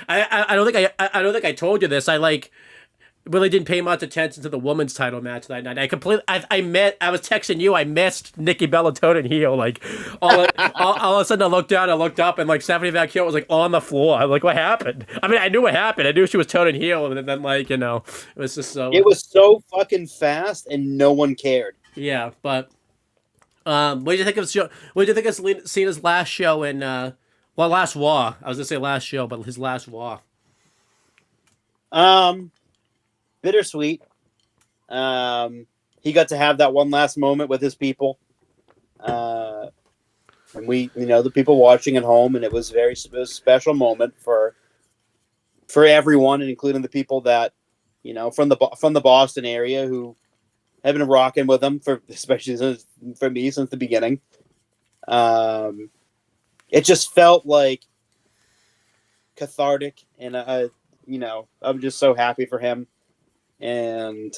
I don't think I told you this. I really didn't pay much attention to the women's title match that night. I was texting you. I missed Nikki Bella turning heel. All of a sudden I looked down, I looked up, and Stephanie Vacchio was on the floor. I was like, what happened? I mean, I knew what happened. I knew she was turning heel, and then it was just so. It was so fucking fast, and no one cared. Yeah, but what did you think of Cena's last show in last Raw? I was gonna say last show, but his last Raw. Bittersweet. He got to have that one last moment with his people, and we, the people watching at home, and it was a special moment for everyone, and including the people that from the Boston area who have been rocking with him especially for me since the beginning. It just felt like cathartic, and I'm just so happy for him. And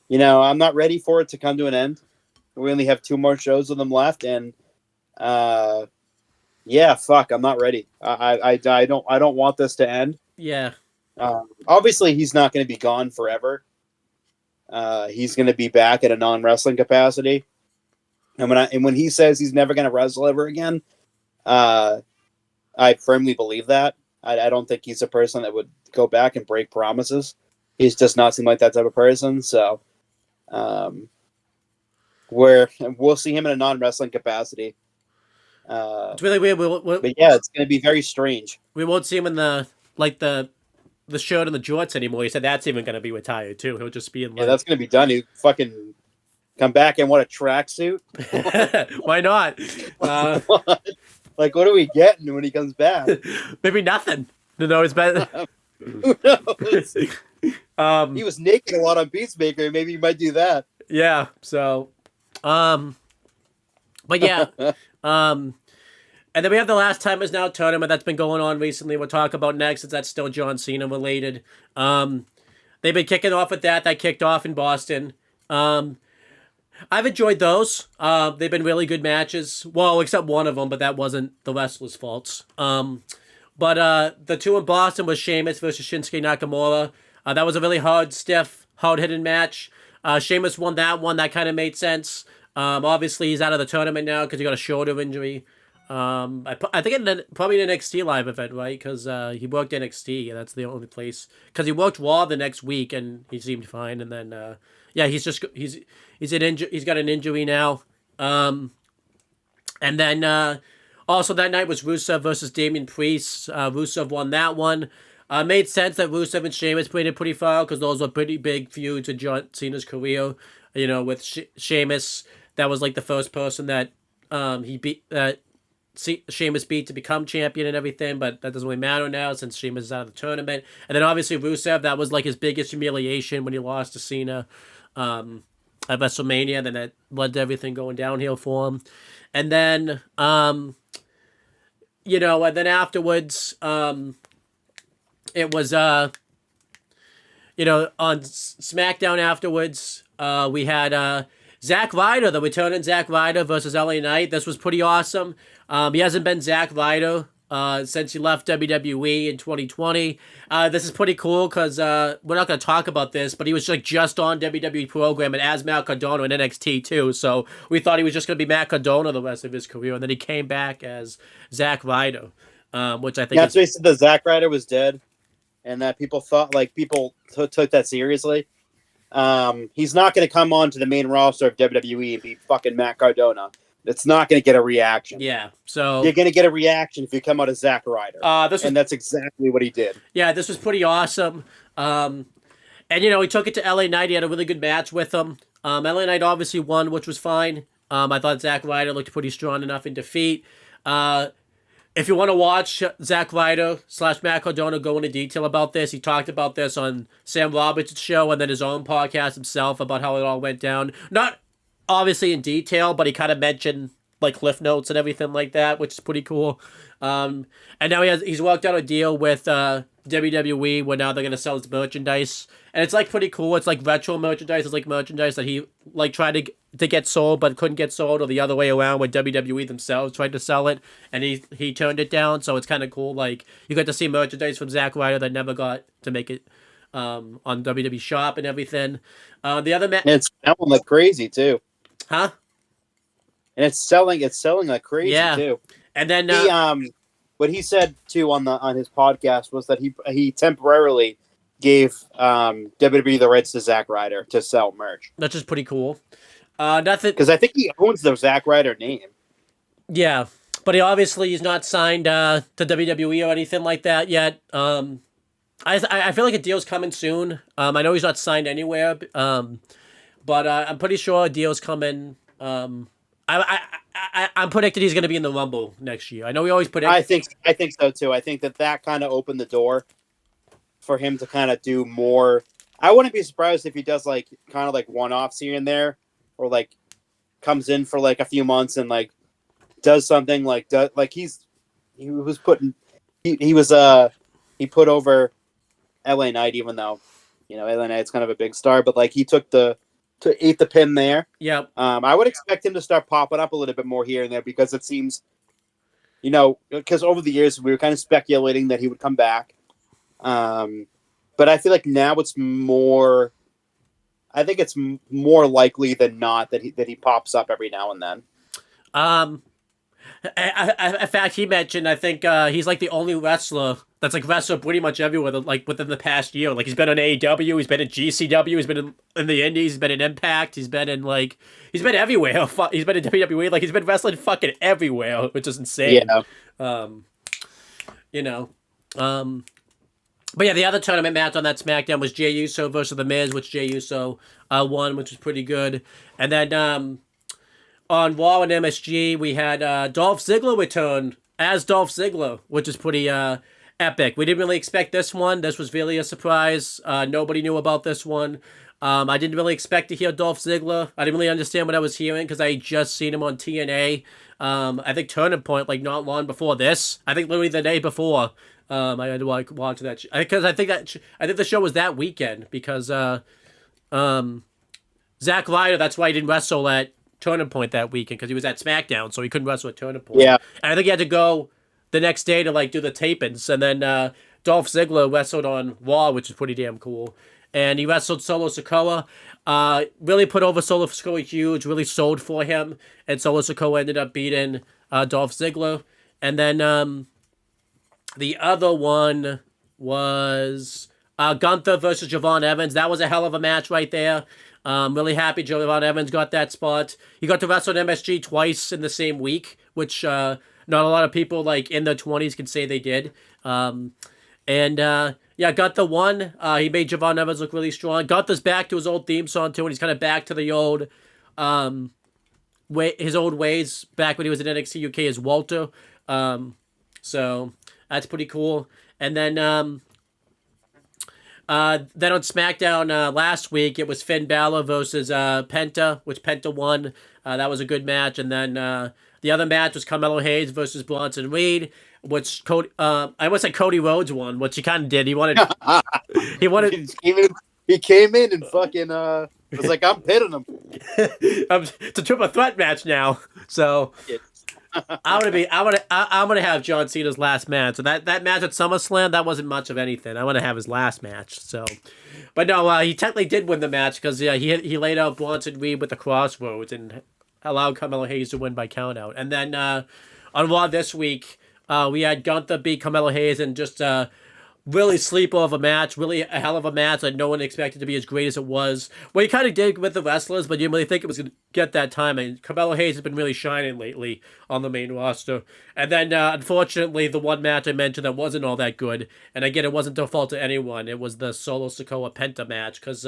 I'm not ready for it to come to an end. We only have 2 more shows of them left, and I'm not ready. I don't want this to end. Yeah. Obviously, he's not going to be gone forever. He's going to be back at a non-wrestling capacity. And when he says he's never going to wrestle ever again, I firmly believe that. I don't think he's a person that would go back and break promises. He's just not seem like that type of person. So, we'll see him in a non-wrestling capacity. It's really weird. But yeah, it's going to be very strange. We won't see him in the shirt and the jorts anymore. He said that's even going to be retired too. He'll just be in. Yeah, that's going to be done. He fucking Come back and what, a tracksuit? Why not? Like, what are we getting when he comes back? Maybe nothing. No, it's better. Who knows? He was naked a lot on Peacemaker. Maybe he might do that. Yeah. So, but yeah. And then we have the Last Time Is Now tournament that's been going on recently. We'll talk about next, since that's still John Cena related. They've been kicking off with that. That kicked off in Boston. I've enjoyed those. They've been really good matches. Well, except one of them, but that wasn't the wrestler's faults. But the two in Boston was Sheamus versus Shinsuke Nakamura. That was a really stiff, hard-hitting match. Sheamus won that one. That kind of made sense. Obviously, he's out of the tournament now because he got a shoulder injury. I think probably an NXT live event, right? Because he worked NXT, and that's the only place. Because he worked Raw the next week, and he seemed fine. And then, he's got an injury now. And then also that night was Rusev versus Damian Priest. Rusev won that one. Made sense that Rusev and Sheamus played it pretty far because those were pretty big feuds in John Cena's career. You know, with Sheamus, that was like the first person that he beat. Sheamus beat to become champion and everything, but that doesn't really matter now since Sheamus is out of the tournament. And then obviously Rusev, that was like his biggest humiliation when he lost to Cena at WrestleMania. Then that led to everything going downhill for him. And then, and then afterwards, it was, on SmackDown afterwards, we had Zack Ryder, the returning Zack Ryder versus LA Knight. This was pretty awesome. He hasn't been Zack Ryder since he left WWE in 2020. This is pretty cool because we're not going to talk about this, but he was like just on WWE program and as Matt Cardona in NXT too. So we thought he was just going to be Matt Cardona the rest of his career, and then he came back as Zack Ryder, which I think that's basically the Zack Ryder was dead, and that people thought people took that seriously. He's not going to come on to the main roster of WWE and be fucking Matt Cardona. It's not going to get a reaction. Yeah, so you're going to get a reaction if you come out as Zack Ryder. And that's exactly what he did. Yeah, this was pretty awesome. And he took it to LA Knight. He had a really good match with him. LA Knight obviously won, which was fine. I thought Zack Ryder looked pretty strong enough in defeat. If you want to watch Zack Ryder / Matt Cardona go into detail about this, he talked about this on Sam Roberts' show and then his own podcast himself about how it all went down. Not obviously in detail, but he kind of mentioned like cliff notes and everything like that, which is pretty cool. And now he's worked out a deal with WWE where now they're going to sell his merchandise. And it's like pretty cool. It's like retro merchandise. It's like merchandise that he like tried to get sold but couldn't get sold, or the other way around when WWE themselves tried to sell it and he turned it down. So it's kind of cool. Like you got to see merchandise from Zack Ryder that never got to make it on WWE Shop and everything. The other and it's selling like crazy too. Huh? And it's selling like crazy too. And then what he said too on his podcast was that he temporarily gave WWE the rights to Zack Ryder to sell merch. That's just pretty cool. Nothing because I think he owns the Zack Ryder name. Yeah, but he's not signed to WWE or anything like that yet. I feel like a deal's coming soon. I know he's not signed anywhere. But I'm pretty sure a deal's coming. I'm predicting he's going to be in the Rumble next year. I know we always predict. I think so too. I think that kind of opened the door for him to kind of do more. I wouldn't be surprised if he does like kind of like one-offs here and there, or like comes in for like a few months and like does something he put over LA Knight, even though LA Knight's kind of a big star, but like he took to eat the pin there. Yeah. I would expect him to start popping up a little bit more here and there because it seems, because over the years we were kind of speculating that he would come back. But I feel like now it's more. I think it's more likely than not that he pops up every now and then. In fact, he mentioned, I think he's like the only wrestler that's like wrestler pretty much everywhere, like within the past year. Like he's been on AEW, he's been in GCW, he's been in the Indies, he's been in Impact, he's been everywhere. He's been in WWE, like he's been wrestling fucking everywhere, which is insane. Yeah. But yeah, the other tournament match on that SmackDown was Jey Uso versus The Miz, which Jey Uso won, which was pretty good. And then on Raw and MSG, we had Dolph Ziggler return as Dolph Ziggler, which is pretty epic. We didn't really expect this one. This was really a surprise. Nobody knew about this one. I didn't really expect to hear Dolph Ziggler. I didn't really understand what I was hearing because I had just seen him on TNA. I think Turning Point, like not long before this. I think literally the day before. I had to watch that because I think the show was that weekend because Zack Ryder. That's why he didn't wrestle at Turning Point that weekend because he was at SmackDown, so he couldn't wrestle at Turning Point. Yeah, and I think he had to go the next day to like do the tapings, and then Dolph Ziggler wrestled on Raw, which is pretty damn cool. And he wrestled Solo Sikoa. Really put over Solo Sikoa huge. Really sold for him, and Solo Sikoa ended up beating Dolph Ziggler. And then the other one was Gunther versus Javon Evans. That was a hell of a match right there. Really happy Javon Evans got that spot. He got to wrestle at MSG twice in the same week, which not a lot of people like in their 20s can say they did. Yeah, Gunther won. He made Javon Evans look really strong. Gunther's back to his old theme song too, and he's kind of back to the old, his old ways back when he was in NXT UK as Walter. So that's pretty cool. And then on SmackDown last week, it was Finn Balor versus Penta, which Penta won. That was a good match. And then the other match was Carmelo Hayes versus Bronson Reed, which I almost said Cody Rhodes won, which he kind of did. He wanted. He came in and fucking was like, I'm pitting him. It's a triple threat match now, so. I'm gonna have John Cena's last match. So that match at SummerSlam, that wasn't much of anything. I want to have his last match. So, but no, he technically did win the match because he laid out Bronson Reed with the crossroads and allowed Carmelo Hayes to win by countout. And then on Raw this week, we had Gunther beat Carmelo Hayes and just really sleepover match, really a hell of a match that no one expected to be as great as it was. Well, he kind of did with the wrestlers, but you didn't really think it was going to get that time. And Carmelo Hayes has been really shining lately on the main roster. And then, unfortunately, the one match I mentioned that wasn't all that good, and again, it wasn't the fault of anyone, it was the Solo Sikoa Penta match, because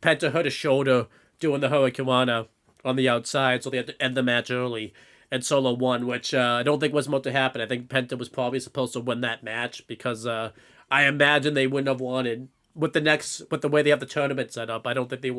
Penta hurt his shoulder doing the Hurricanrana on the outside, so they had to end the match early. And Solo won, which I don't think was meant to happen. I think Penta was probably supposed to win that match because I imagine they wouldn't have wanted with the way they have the tournament set up. I don't think they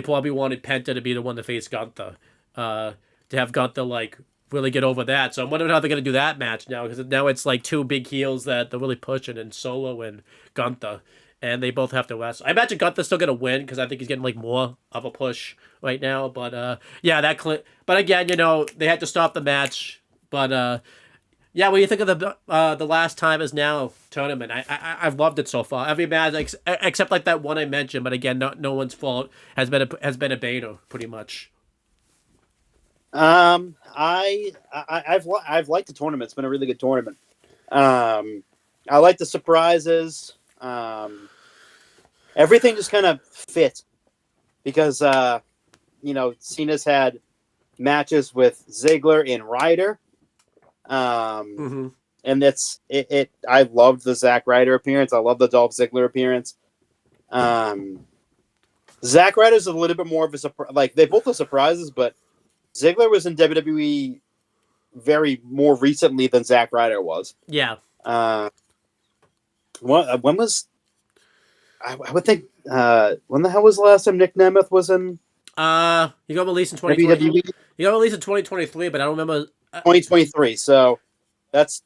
probably wanted Penta to be the one to face Gunther, to have Gunther like really get over that. So I'm wondering how they're gonna do that match now because now it's like two big heels that they're really pushing in Solo and Gunther, and they both have to wrestle. I imagine Gunther's still gonna win because I think he's getting like more of a push right now. But yeah, but again, they had to stop the match. But yeah, what do you think of the Last Time Is Now tournament? I've loved it so far. Every match except like that one I mentioned, but again, no one's fault has been a beta pretty much. I've liked the tournament. It's been a really good tournament. I like the surprises. Everything just kind of fit because Cena's had matches with Ziggler and Ryder. And that's it. I loved the Zack Ryder appearance. I love the Dolph Ziggler appearance. Zack Ryder's a little bit more of a surprise. Like they both are surprises, but Ziggler was in WWE very more recently than Zack Ryder was. Yeah. When was I would think when the hell was the last time Nick Nemeth was in? He got released in 2023. WWE? He got released in 2023, but I don't remember. 2023, so that's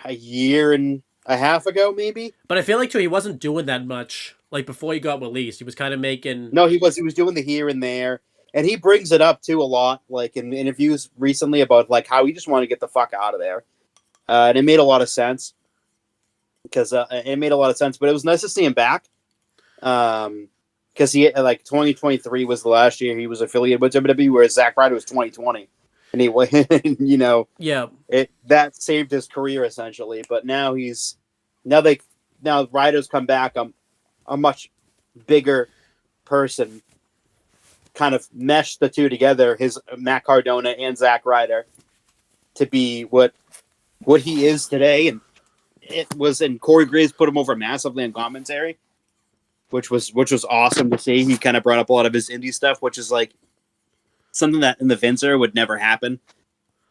a year and a half ago, maybe. But I feel like too he wasn't doing that much. Like before he got released, he was kind of making. No, he was doing the here and there, and he brings it up too a lot, like in interviews recently about like how he just wanted to get the fuck out of there, and it made a lot of sense because it made a lot of sense. But it was nice to see him back, because he like 2023 was the last year he was affiliated with WWE, whereas Zack Ryder was 2020. And he, yeah, that saved his career essentially. But now Ryder's come back. A much bigger person, kind of meshed the two together. His Matt Cardona and Zack Ryder to be what he is today, and it was, and Corey Graves put him over massively on commentary, which was awesome to see. He kind of brought up a lot of his indie stuff, which is like something that in the Vince era would never happen.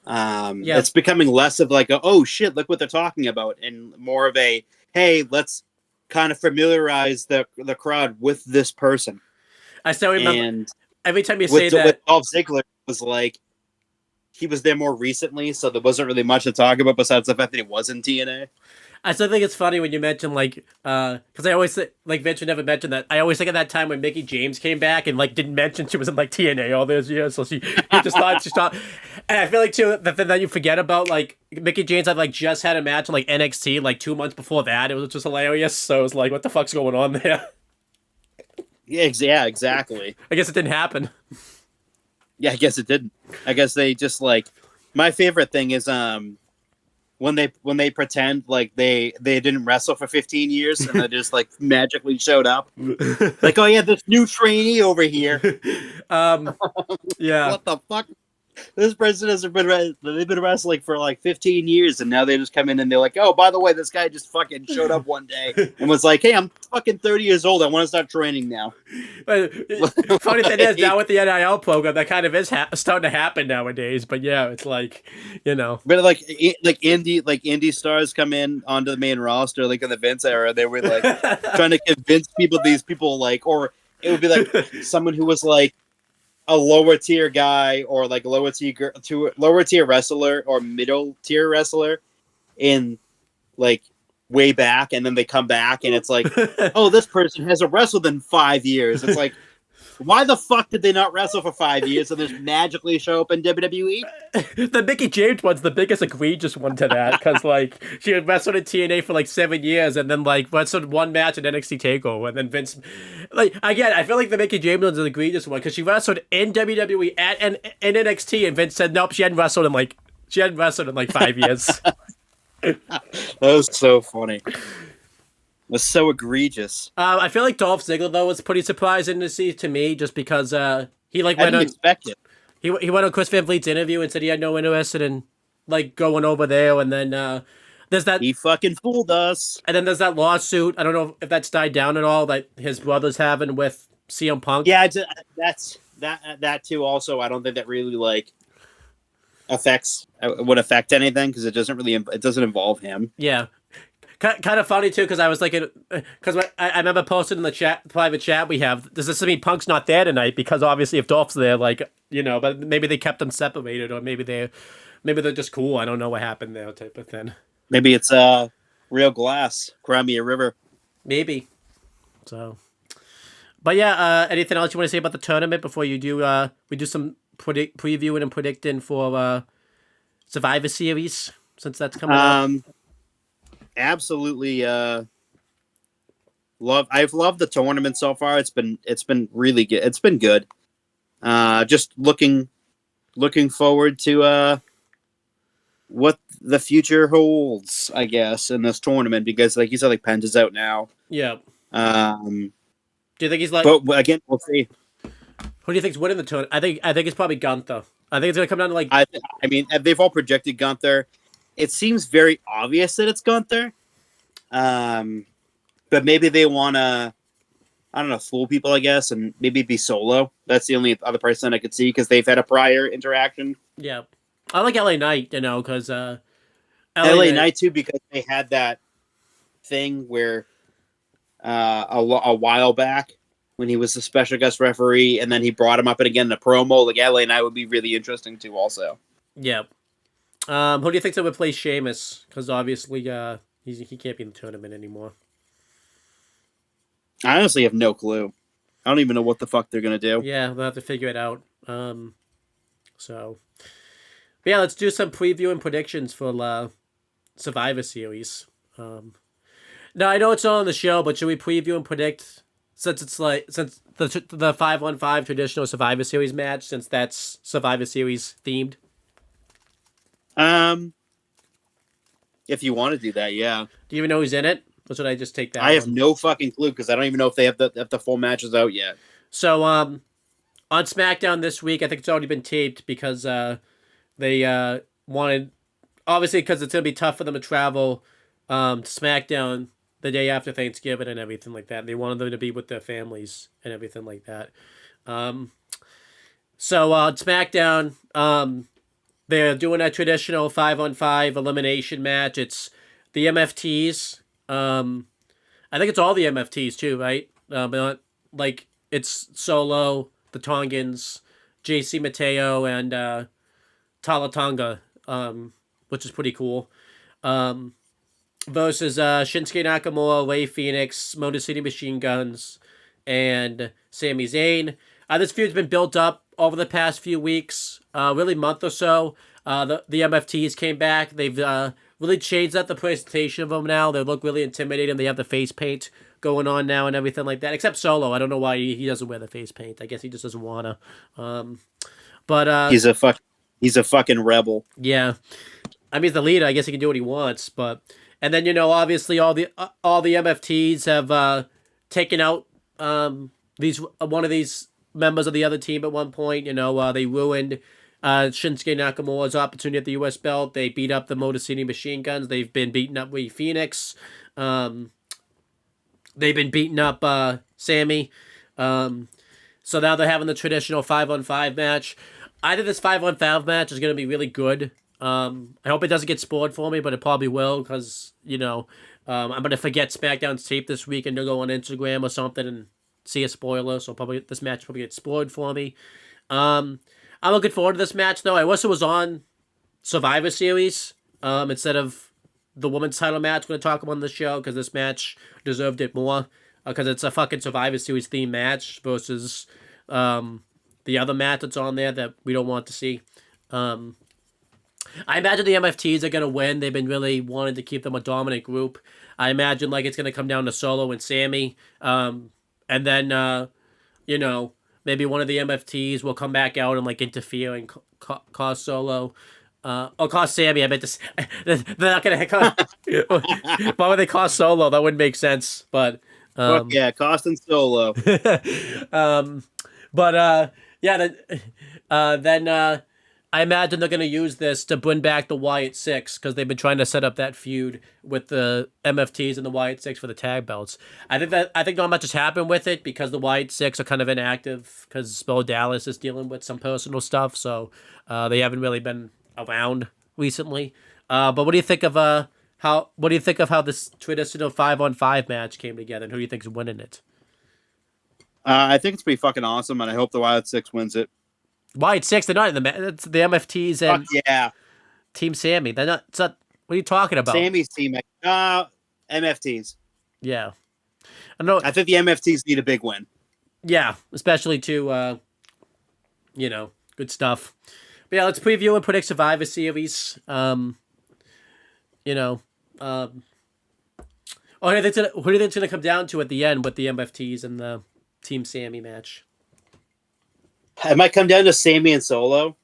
It's becoming less of like, oh shit, look what they're talking about, and more of a, hey, let's kind of familiarize the crowd with this person. I still remember, and every time you say that, with Dolph Ziggler, was like, he was there more recently, so there wasn't really much to talk about besides the fact that he was in TNA. I still think it's funny when you mention, like, because I always think, like, Vince never mentioned that. I always think of that time when Mickie James came back and, like, didn't mention she was in, like, TNA all those years, so he just thought she stopped. And I feel like, too, the thing that you forget about, like, Mickie James had, like, just had a match in, like, NXT, like, 2 months before that. It was just hilarious, so it was like, what the fuck's going on there? Yeah, exactly. I guess it didn't happen. Yeah, I guess it didn't. I guess they just, like, my favorite thing is, when they pretend like they didn't wrestle for 15 years and they just like magically showed up, like, oh yeah, this new trainee over here. Yeah. What the fuck? This person has they've been wrestling for like 15 years, and now they just come in and they're like, oh, by the way, this guy just fucking showed up one day and was like, hey, I'm fucking 30 years old. I want to start training now. Funny thing is, now with the NIL program, that kind of is starting to happen nowadays. But yeah, it's like, you know. But like indie stars come in onto the main roster, like in the Vince era, they were like trying to convince these people, like, or it would be like someone who was like a lower tier guy, or like a lower tier wrestler or middle tier wrestler in like way back, and then they come back and it's like, oh, this person hasn't wrestled in 5 years. It's like, why the fuck did they not wrestle for 5 years and just magically show up in WWE? The Mickie James one's the biggest egregious one to that, because like she had wrestled in TNA for like 7 years and then like wrestled one match in NXT TakeOver, and then Vince, like, again, I feel like the Mickie James one's an egregious one because she wrestled in WWE and in NXT, and Vince said nope, she hadn't wrestled in like 5 years. That was so funny. Was so egregious. I feel like Dolph Ziggler though was pretty surprising to see to me, just because he like I went didn't on expect it. he went on Chris Van Vliet's interview and said he had no interest in like going over there, and then there's that He fucking fooled us. and then there's that lawsuit. I don't know if that's died down at all that his brother's having with CM Punk. Yeah, that too. Also, I don't think that really like would affect anything, because it doesn't involve him. Yeah. Kind of funny too, because I was like, because I remember posting in the private chat we have. Does this mean Punk's not there tonight? Because obviously, if Dolph's there, like, you know, but maybe they kept them separated, or maybe they're just cool. I don't know what happened there, type of thing. Maybe it's real glass, Crimea River. Maybe. So, but yeah, anything else you want to say about the tournament before you do? We do some previewing and predicting for Survivor Series, since that's coming up. Absolutely I've loved the tournament so far. It's been really good. It's been good. Just looking forward to what the future holds, I guess, in this tournament, because like you said, like Penta's out now. Yeah. Do you think he's like? But again, we'll see. Who do you think's winning the tournament? I think it's probably Gunther. I think it's gonna come down to like. I mean, they've all projected Gunther. It seems very obvious that it's Gunther. But maybe they want to, I don't know, fool people, I guess, and maybe be Solo. That's the only other person I could see, because they've had a prior interaction. Yeah. I like LA Knight, you know, because LA Knight too, because they had that thing where a while back when he was the special guest referee, and then he brought him up again in a promo. Like, LA Knight would be really interesting too, also. Yeah. Who do you think's gonna replace Sheamus? Because obviously, he can't be in the tournament anymore. I honestly have no clue. I don't even know what the fuck they're gonna do. Yeah, we'll have to figure it out. But yeah, let's do some preview and predictions for Survivor Series. Now I know it's not on the show, but should we preview and predict, since the 5-on-5 traditional Survivor Series match, since that's Survivor Series themed? If you want to do that, yeah. Do you even know who's in it? Or should I just take that? I have no fucking clue, because I don't even know if they have the full matches out yet. So, on SmackDown this week, I think it's already been taped, because they wanted, obviously, because it's going to be tough for them to travel SmackDown the day after Thanksgiving and everything like that. They wanted them to be with their families and everything like that. So SmackDown, they're doing a traditional 5-on-5 elimination match. It's the MFTs. I think it's all the MFTs too, right? But like it's Solo, the Tongans, JC Mateo, and Talatonga, which is pretty cool. Versus Shinsuke Nakamura, Rey Fenix, Motor City Machine Guns, and Sami Zayn. This feud's been built up over the past few weeks, really month or so. The MFTs came back. They've really changed up the presentation of them now. They look really intimidating. They have the face paint going on now and everything like that. Except Solo. I don't know why he doesn't wear the face paint. I guess he just doesn't want to. But he's a fucking rebel. Yeah. I mean, he's the leader. I guess he can do what he wants. But and then obviously all the MFTs have taken out one of these members of the other team at one point. They ruined Shinsuke Nakamura's opportunity at the U.S. belt. They beat up the Motor City Machine Guns. They've been beating up Rey Fenix. They've been beating up Sammy. So now they're having the traditional 5-on-5 match. I think this 5-on-5 match is going to be really good. I hope it doesn't get spoiled for me, but it probably will because, I'm going to forget SmackDown's tape this week and go on Instagram or something and see a spoiler. So this match probably gets spoiled for me. I'm looking forward to this match, though. I wish it was on Survivor Series instead of the women's title match we're going to talk about on the show because this match deserved it more because it's a fucking Survivor Series themed match versus the other match that's on there that we don't want to see. I imagine the MFTs are going to win. They've been really wanting to keep them a dominant group. I imagine it's going to come down to Solo and Sammy. And then, maybe one of the MFTs will come back out and interfere and cause Solo. Or cause Sammy. I meant to. They're not going to. Why would they cause Solo? That wouldn't make sense. But yeah, costing Solo. Then I imagine they're going to use this to bring back the Wyatt Six because they've been trying to set up that feud with the MFTs and the Wyatt Six for the tag belts. I think not much has happened with it because the Wyatt Six are kind of inactive because Bo Dallas is dealing with some personal stuff, so they haven't really been around recently. But what do you think of how this traditional 5-on-5 match came together, and who do you think is winning it? I think it's pretty fucking awesome, and I hope the Wyatt Six wins it. Wyatt Six, they're not in the match. It's the MFTs and Team Sammy. They're not. It's not. What are you talking about? Sammy's team. MFTs. Yeah, I know. I think the MFTs need a big win. Yeah, especially to, good stuff. But yeah, let's preview and predict Survivor Series. Who do you think's gonna come down to at the end with the MFTs and the Team Sammy match? It might come down to Sammy and Solo.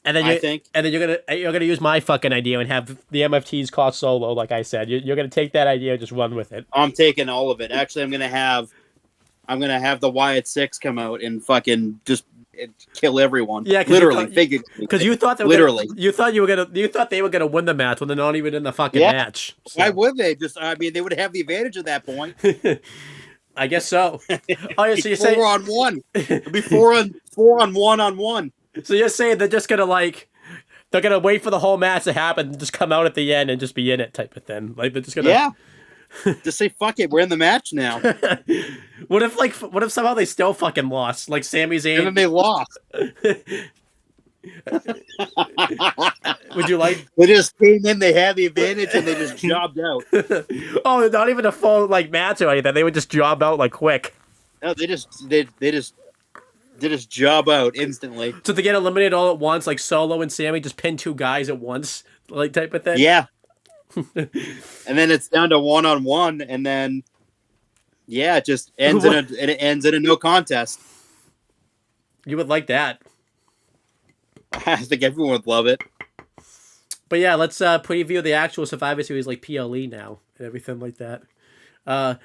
And then you're gonna use my fucking idea and have the MFTs call Solo, like I said. You're gonna take that idea and just run with it. I'm taking all of it. Actually, I'm gonna have the Wyatt Six come out and fucking just kill everyone. Yeah, literally, figuratively. Because you thought they were gonna win the match when they're not even in the fucking match. So. Why would they? They would have the advantage at that point. I guess so. Oh yeah, so you're saying 4-on-1. It'll be 4-on-1-on-1. So you're saying they're just gonna they're gonna wait for the whole match to happen and just come out at the end and just be in it type of thing. They're just gonna just say fuck it, we're in the match now. What if somehow they still fucking lost? Like Sami Zayn. And then they lost. Would you like? They just came in, they had the advantage, and they just jobbed out. Oh, not even a full match or anything. They would just job out quick. No, they just job out instantly. So they get eliminated all at once, like Solo and Sammy just pin two guys at once, type of thing. Yeah. And then it's down to 1-on-1, and then it just ends in a no contest. You would like that. I think everyone would love it. But yeah, let's preview the actual Survivor Series like PLE now and everything like that. You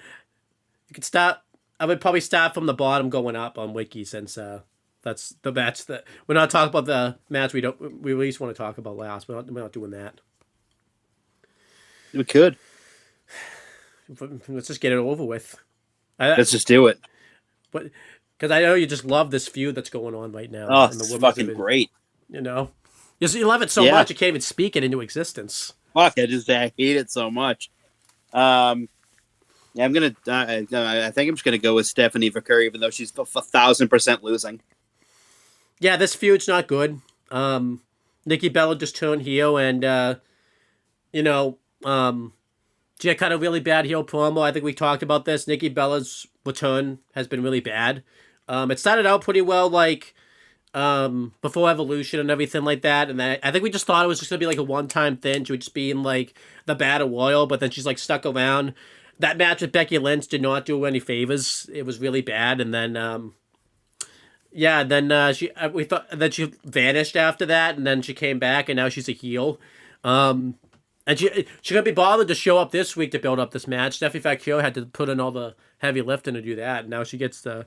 could start. I would probably start from the bottom going up on Wiki since that's the match that we're not talking about. The match we at least want to talk about last. We're not doing that. We could. Let's just get it over with. Let's just do it. But because I know you just love this feud that's going on right now. Oh, in the it's women's fucking division, great. You know, you love it so Yeah. much you can't even speak it into existence. Fuck, I hate it so much. Yeah, I'm gonna. I think I'm just gonna go with Stephanie Vaquer, even though she's 1,000% losing. Yeah, this feud's not good. Nikki Bella just turned heel, and you know, she had kind of really bad heel promo. I think we talked about this. Nikki Bella's return has been really bad. It started out pretty well, like before Evolution and everything like that, and I think we just thought it was just gonna be like a one-time thing. She would just be in like the Battle Royal, but then she's like stuck around. That match with Becky Lynch did not do her any favors. It was really bad, and then yeah, then we thought that she vanished after that, and then she came back, and now she's a heel. And she couldn't be bothered to show up this week to build up this match. Stephanie Vaquer had to put in all the heavy lifting to do that, and now she gets the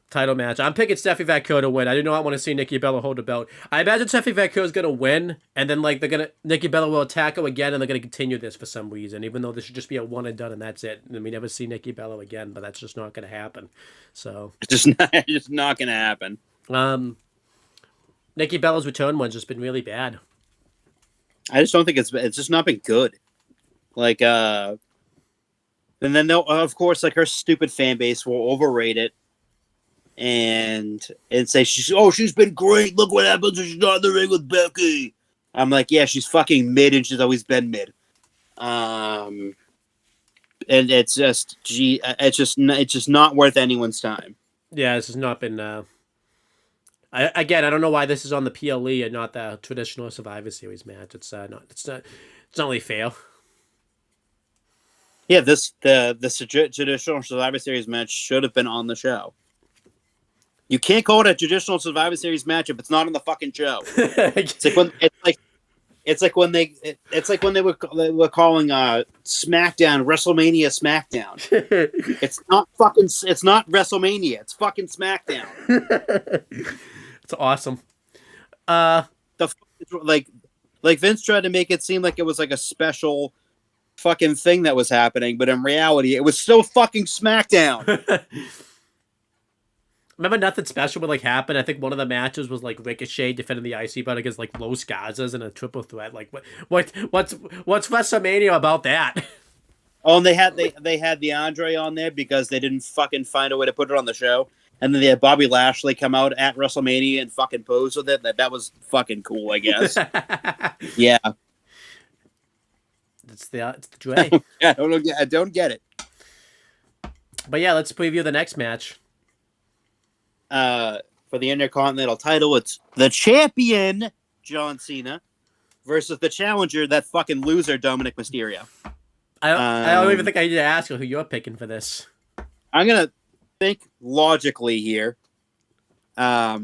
title match. I'm picking Stephanie Vaquer to win. I do not want to see Nikki Bella hold the belt. I imagine Stephanie Vaquer is gonna win, and then like Nikki Bella will attack her again, and they're gonna continue this for some reason, even though this should just be a one and done, and that's it. And we never see Nikki Bella again, but that's just not gonna happen. So It's just not gonna happen. Nikki Bella's return one's just been really bad. I just don't think it's just not been good. Like, and then they'll, of course, like her stupid fan base will overrate it and say she's been great. Look what happens when she's not in the ring with Becky. I'm like, yeah, she's fucking mid, and she's always been mid. And it's just not worth anyone's time. Yeah, this has not been. I don't know why this is on the PLE and not the traditional Survivor Series match. It's not really fair. Yeah, the traditional Survivor Series match should have been on the show. You can't call it a traditional Survivor Series match if it's not on the fucking show. It's like when they were calling SmackDown WrestleMania SmackDown. It's not WrestleMania. It's fucking SmackDown. It's awesome. Like Vince tried to make it seem like it was like a special fucking thing that was happening, but in reality, it was still fucking SmackDown. Remember, nothing special would like happen. I think one of the matches was like Ricochet defending the IC belt against like Los Gazas in a triple threat. Like what's WrestleMania about that? Oh, and they had the Andre on there because they didn't fucking find a way to put it on the show. And then they had Bobby Lashley come out at WrestleMania and fucking pose with it. That was fucking cool, I guess. Yeah. It's the Dre. I don't get it. But yeah, let's preview the next match. For the Intercontinental title, it's the champion, John Cena, versus the challenger, that fucking loser, Dominic Mysterio. I don't even think I need to ask you who you're picking for this. I'm going to think logically here. Fuck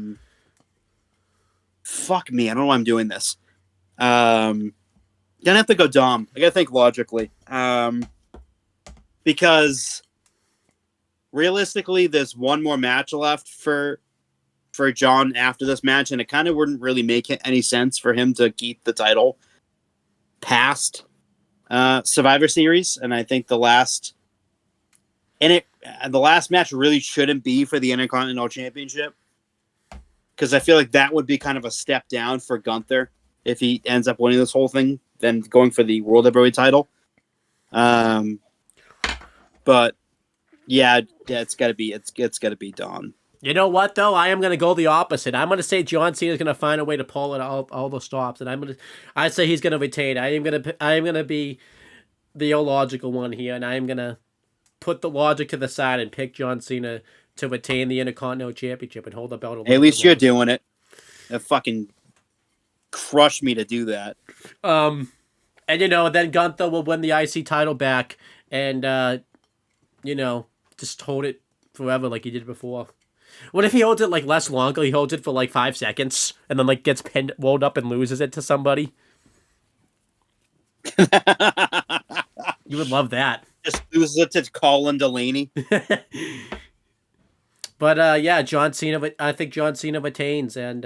me, I don't know why I'm doing this. Gonna have to go Dom. I gotta think logically. Because realistically, there's one more match left for John after this match, and it kind of wouldn't really make any sense for him to keep the title past Survivor Series. And I think the last match really shouldn't be for the Intercontinental Championship, because I feel like that would be kind of a step down for Gunther if he ends up winning this whole thing, then going for the World Heavyweight title. But yeah, it's gotta be Don. You know what though? I am gonna go the opposite. I'm gonna say John Cena is gonna find a way to pull it all the stops, and I say he's gonna retain. I am gonna be the illogical one here, and I am gonna put the logic to the side and pick John Cena to retain the Intercontinental Championship and hold the belt. At least you're doing it. That fucking crushed me to do that. And then Gunther will win the IC title back, and just hold it forever like he did before. What if he holds it like less longer? He holds it for like 5 seconds, and then like gets pinned, rolled up, and loses it to somebody. You would love that. Just loses it to Colin Delaney. But yeah, John Cena. I think John Cena retains, and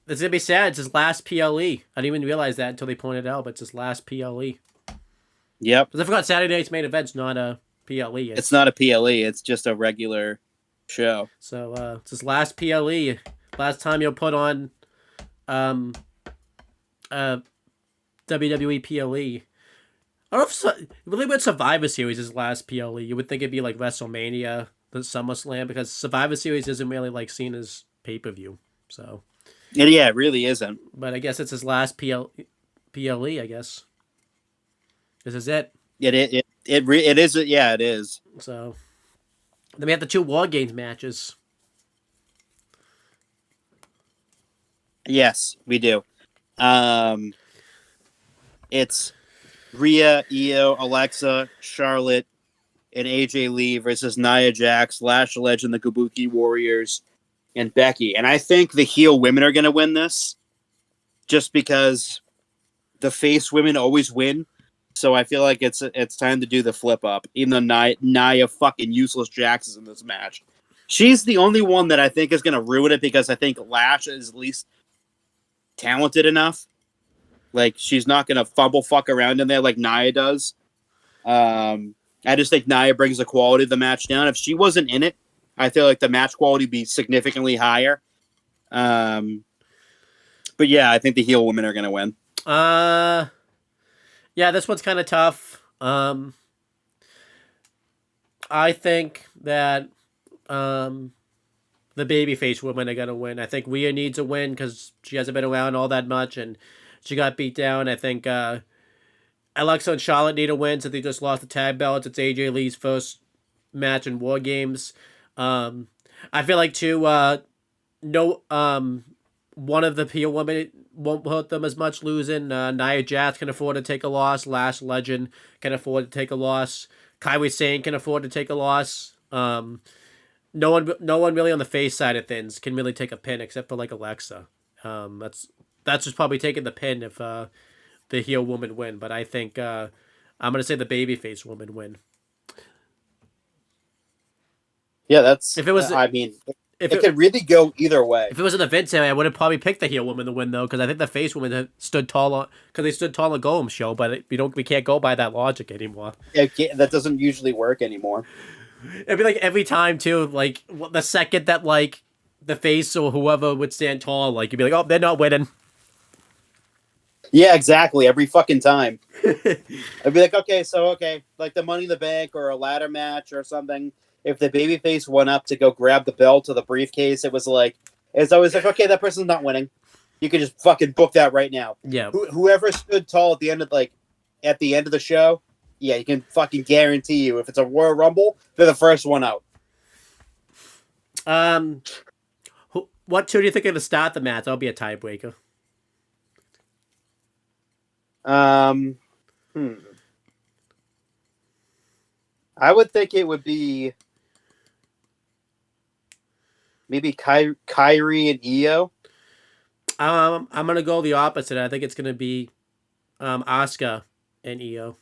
it's gonna be sad. It's his last PLE. I didn't even realize that until they pointed it out, but it's his last PLE. Yep. Because I forgot Saturday night's main event's not a PLE. It's not a PLE. It's just a regular show. So it's his last PLE. Last time you'll put on WWE PLE. I don't know if really with Survivor Series his last PLE. You would think it'd be like WrestleMania, the SummerSlam, because Survivor Series isn't really like seen as pay-per-view. So Yeah, it really isn't. but I guess it's his last PLE, I guess. This is it. It is. Yeah, it is. So then we have the 2 War Games matches. Yes, we do. It's Rhea, Io, Alexa, Charlotte, and AJ Lee versus Nia Jax, Lash Legend, the Kabuki Warriors, and Becky. And I think the heel women are going to win this just because the face women always win. So I feel like it's time to do the flip up. Even though Nia fucking useless Jax is in this match. She's the only one that I think is going to ruin it because I think Lash is at least talented enough. Like, she's not going to fuck around in there like Nia does. I just think Nia brings the quality of the match down. If she wasn't in it, I feel like the match quality would be significantly higher. But yeah, I think the heel women are going to win. Yeah, this one's kind of tough. I think that the babyface women are going to win. I think Rhea needs a win because she hasn't been around all that much and she got beat down. I think Alexa and Charlotte need a win since they just lost the tag belts. It's AJ Lee's first match in War Games. I feel like, too, one of the heel women won't hurt them as much losing. Nia Jax can afford to take a loss. Lash Legend can afford to take a loss. Kairi Sane can afford to take a loss. No one really on the face side of things can really take a pin except for like Alexa. That's just probably taking the pin if the heel woman win. But I think I'm gonna say the babyface woman win. Yeah, that's. If it was, I mean, it could really go either way. If it was in the Vince area, I would have probably picked the heel woman to win though, because I think the face woman have stood tall on because they stood tall on Golem's show. But we can't go by that logic anymore. That doesn't usually work anymore. It'd be like every time too, like the second that like the face or whoever would stand tall, like you'd be like, oh, they're not winning. Yeah, exactly. Every fucking time. I'd be like, okay, like the Money in the Bank or a ladder match or something. If the babyface went up to go grab the belt or the briefcase, it's always like, okay, that person's not winning. You can just fucking book that right now. Yeah. Whoever stood tall at the end of the show, yeah, you can fucking guarantee you if it's a Royal Rumble, they're the first one out. What two do you think are going to start the match? That'll be a tiebreaker. I would think it would be maybe Kyrie and Io. I'm gonna go the opposite. I think it's gonna be Asuka and Io.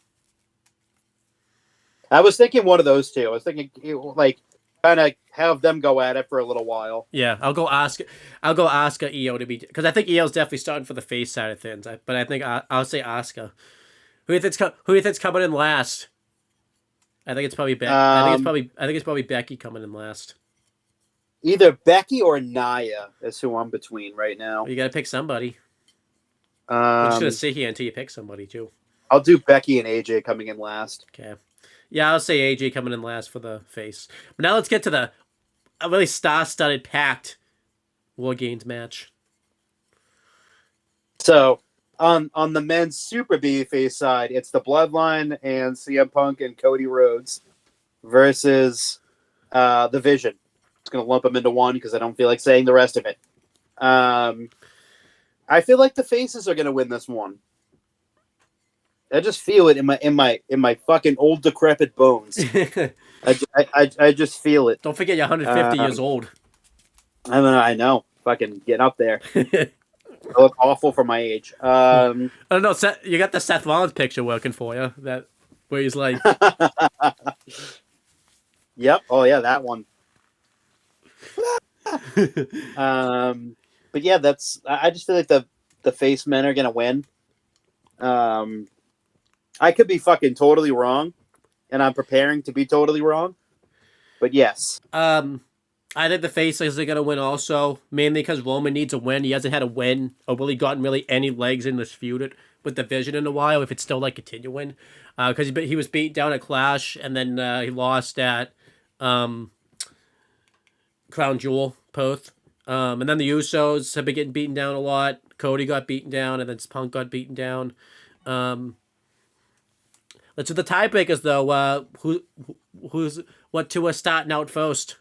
I was thinking one of those two. I was thinking like kind of have them go at it for a little while. Yeah, I'll go Asuka Io to be because I think Io's definitely starting for the face side of things. But I think I'll say Asuka. Who do you think's coming in last? I think it's probably Becky. I think it's probably Becky coming in last. Either Becky or Nia is who I'm between right now. You got to pick somebody. I'm just gonna sit here until you pick somebody too. I'll do Becky and AJ coming in last. Okay. Yeah, I'll say AJ coming in last for the face. But now let's get to the really star-studded, packed War Games match. So on the men's super babyface side, it's the Bloodline and CM Punk and Cody Rhodes versus the Vision. Just gonna lump them into one because I don't feel like saying the rest of it. I feel like the faces are gonna win this one. I just feel it in my fucking old decrepit bones. I just feel it. Don't forget you're 150 years old. I know. Fucking getting up there. I look awful for my age. I don't know. You got the Seth Rollins picture working for you. That where he's like. Yep. Oh yeah, that one. But yeah, I just feel like the face men are gonna win. I could be fucking totally wrong, and I'm preparing to be totally wrong. But yes. I think the faces are going to win also, mainly because Roman needs a win. He hasn't had a win or really gotten any legs in this feud with the Vision in a while, if it's still like continuing. Because he was beat down at Clash, and then he lost at Crown Jewel, both. And then the Usos have been getting beaten down a lot. Cody got beaten down, and then Punk got beaten down. Let's do the tiebreakers, though. What two are starting out first?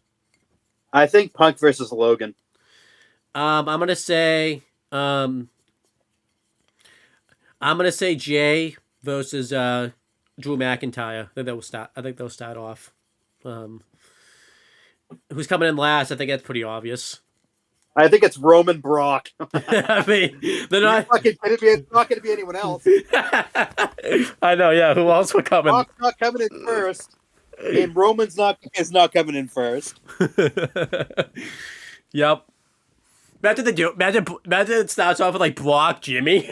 I think Punk versus Logan. I'm gonna say Jay versus Drew McIntyre. I think they'll start off. Who's coming in last? I think that's pretty obvious. I think it's Roman Brock. I mean, they're not. It's not going to be anyone else. I know. Yeah. Who else would come in? Brock's not coming in first, and Roman's is not coming in first. Yep. Imagine it starts off with like Brock, Jimmy.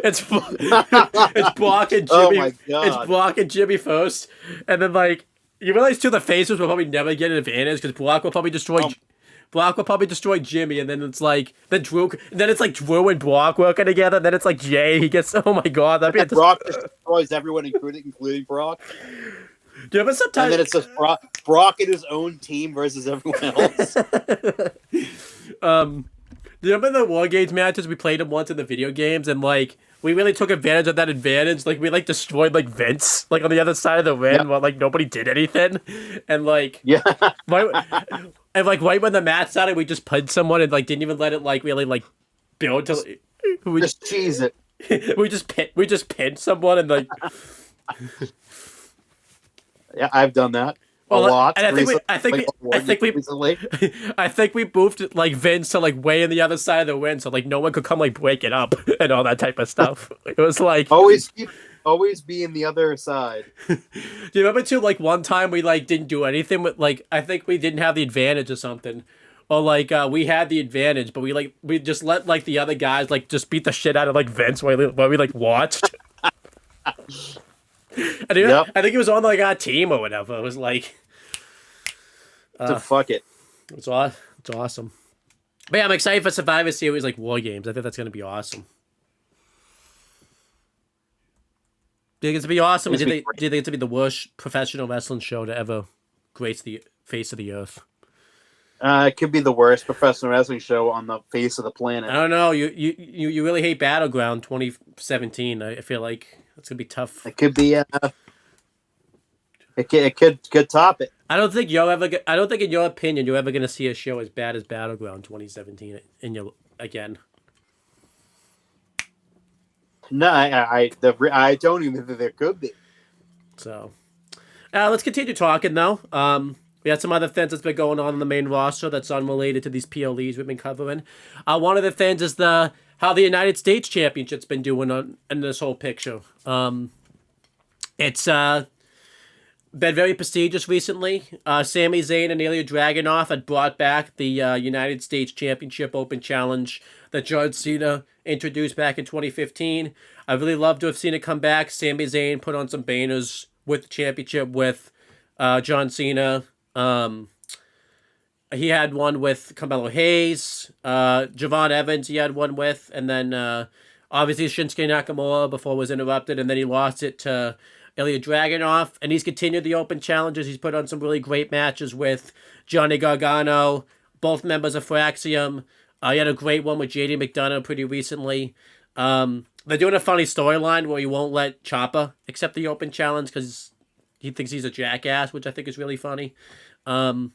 it's Brock and Jimmy. Oh my God. It's Brock and Jimmy first, and then like you realize too, the faces will probably never get an advantage because Brock will probably destroy Jimmy, and then it's like Drew and Brock working together. Then it's like Jay. He gets oh my God, that'd be Brock destroys everyone, including Brock. Do you ever sometimes? And then it's just Brock and his own team versus everyone else. Do you remember the War Games matches? We played them once in the video games, and like we really took advantage of that advantage. Like we like destroyed like Vince like on the other side of the ring while like nobody did anything, and like right when the match started, we just punched someone and like didn't even let it like really like build to. We just cheese it. we just pinned someone and like. Yeah, I've done that a lot. And I think we moved like Vince to like way in the other side of the ring, so like no one could come like break it up and all that type of stuff. It was like always be in the other side. Do you remember too? Like one time we like didn't do anything with like I think we didn't have the advantage or something. Or like we had the advantage, but we just let like the other guys like just beat the shit out of like Vince while we like watched. I think it was on like our team or whatever. It was like, so fuck it. It's awesome. But yeah, I'm excited for Survivor Series like War Games. I think that's gonna be awesome. Do you think it's gonna be awesome? Do you think it's gonna be the worst professional wrestling show to ever grace the face of the earth? It could be the worst professional wrestling show on the face of the planet. I don't know. You really hate Battleground 2017. I feel like it's gonna be tough. It could be. It could top it. I don't think in your opinion you're ever gonna see a show as bad as Battleground 2017 again. No, I don't even think there could be. So, let's continue talking though. We had some other things that's been going on in the main roster that's unrelated to these PLEs we've been covering. One of the things is how the United States Championship's been doing in this whole picture. It's been very prestigious recently. Sami Zayn and Ilya Dragunov had brought back the United States Championship Open Challenge that John Cena introduced back in 2015. I really love to have seen it come back. Sami Zayn put on some banners with the championship with John Cena. He had one with Carmelo Hayes, Javon Evans he had one with, and then obviously Shinsuke Nakamura before it was interrupted, and then he lost it to Ilya Dragunov, and he's continued the open challenges. He's put on some really great matches with Johnny Gargano, both members of Fraxium. He had a great one with JD McDonough pretty recently. They're doing a funny storyline where he won't let Ciampa accept the open challenge because he thinks he's a jackass, which I think is really funny. I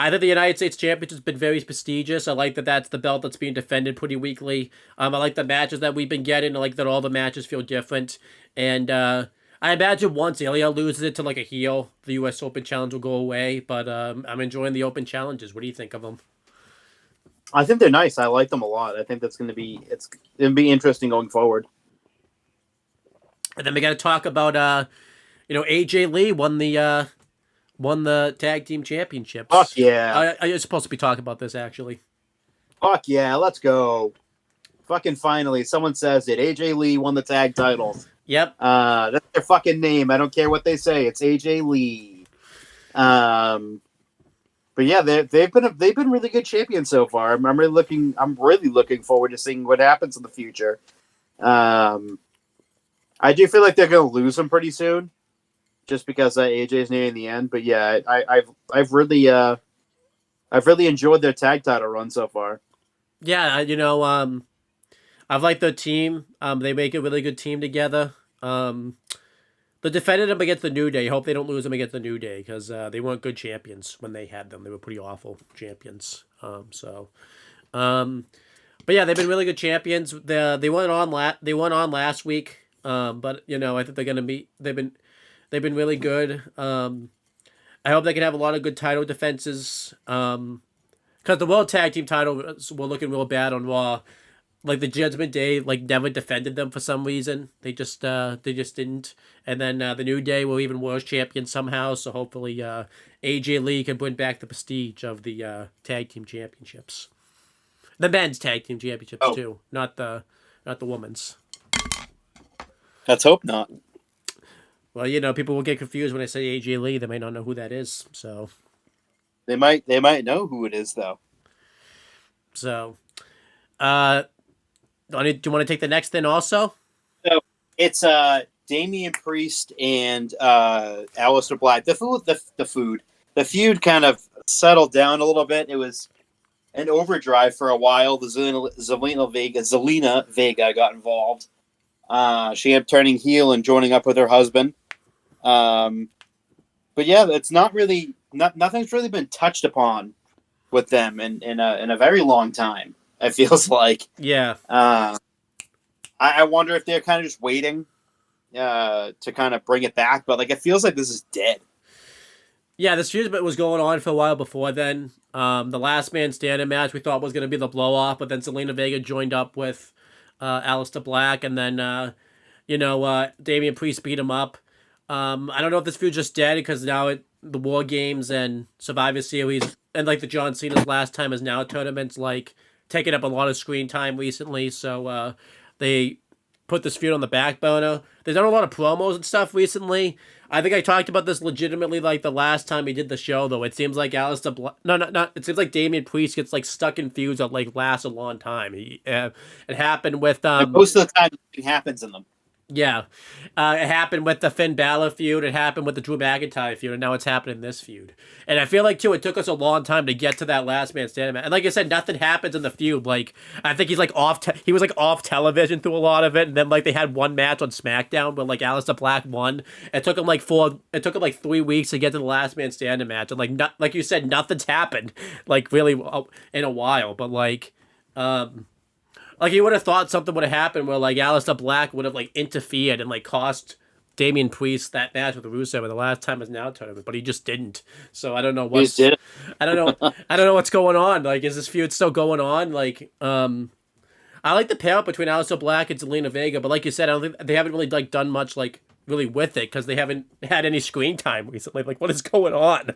think the United States Championship has been very prestigious. I like that that's the belt that's being defended pretty weekly. I like the matches that we've been getting. I like that all the matches feel different. And I imagine once Ilya loses it to like a heel, the U.S. Open Challenge will go away. But I'm enjoying the Open Challenges. What do you think of them? I think they're nice. I like them a lot. I think it's going to be interesting going forward. And then we got to talk about AJ Lee won the tag team championships. Oh yeah, I was supposed to be talking about this actually. Fuck yeah, let's go. Fucking finally, someone says it. AJ Lee won the tag titles. Yep. That's their fucking name. I don't care what they say. It's AJ Lee. But yeah, they've been really good champions so far. I'm really looking forward to seeing what happens in the future. I do feel like they're gonna lose them pretty soon, just because AJ's nearing the end. But yeah, I've really enjoyed their tag title run so far. Yeah, I've liked their team. They make a really good team together. They defended them against the New Day. Hope they don't lose them against the New Day because they weren't good champions when they had them. They were pretty awful champions. But yeah, they've been really good champions. They went on last week. But I think they're gonna be. They've been really good. I hope they can have a lot of good title defenses. Because the World Tag Team titles were looking real bad on Raw. Like the Judgment Day, never defended them for some reason. They just didn't. And then the New Day were even worse champions somehow. So hopefully, AJ Lee can bring back the prestige of the tag team championships, the men's tag team championships too, not the women's. Let's hope not. Well, people will get confused when I say AJ Lee. They may not know who that is. So they might know who it is though. So, do you want to take the next thing also? So it's Damian Priest and Aleister Black. The feud kind of settled down a little bit. It was an overdrive for a while. The Zelina Vega got involved. She ended up turning heel and joining up with her husband. But yeah, it's nothing's really been touched upon with them in a very long time. It feels like. Yeah. I wonder if they're kind of just waiting to kind of bring it back, but it feels like this is dead. Yeah, this feud was going on for a while before then. The last man standing match we thought was going to be the blow off, but then Zelina Vega joined up with Aleister Black, and then Damian Priest beat him up. I don't know if this feud's just dead because now the War Games and Survivor Series and the John Cena's last time is now tournaments taking up a lot of screen time recently, so they put this feud on the back burner. They've done a lot of promos and stuff recently. I think I talked about this legitimately the last time we did the show, though. It seems like it seems like Damian Priest gets stuck in feuds that last a long time. It happened with most of the time nothing happens in them. Yeah. It happened with the Finn Balor feud. It happened with the Drew McIntyre feud, and now it's happening in this feud. And I feel too, it took us a long time to get to that last man standing match. And like I said, nothing happens in the feud. I think he's he was off television through a lot of it, and then they had one match on SmackDown where Aleister Black won. It took him 3 weeks to get to the last man standing match, and like you said, nothing's happened really in a while. But you would have thought something would have happened where Aleister Black would have interfered and cost Damian Priest that match with Rusev, but the last time is now tournament, but he just didn't. So I don't know what's I don't know what's going on. Is this feud still going on? I like the pair up between Aleister Black and Zelina Vega, but like you said, I don't think they haven't really done much really with it because they haven't had any screen time recently. What is going on?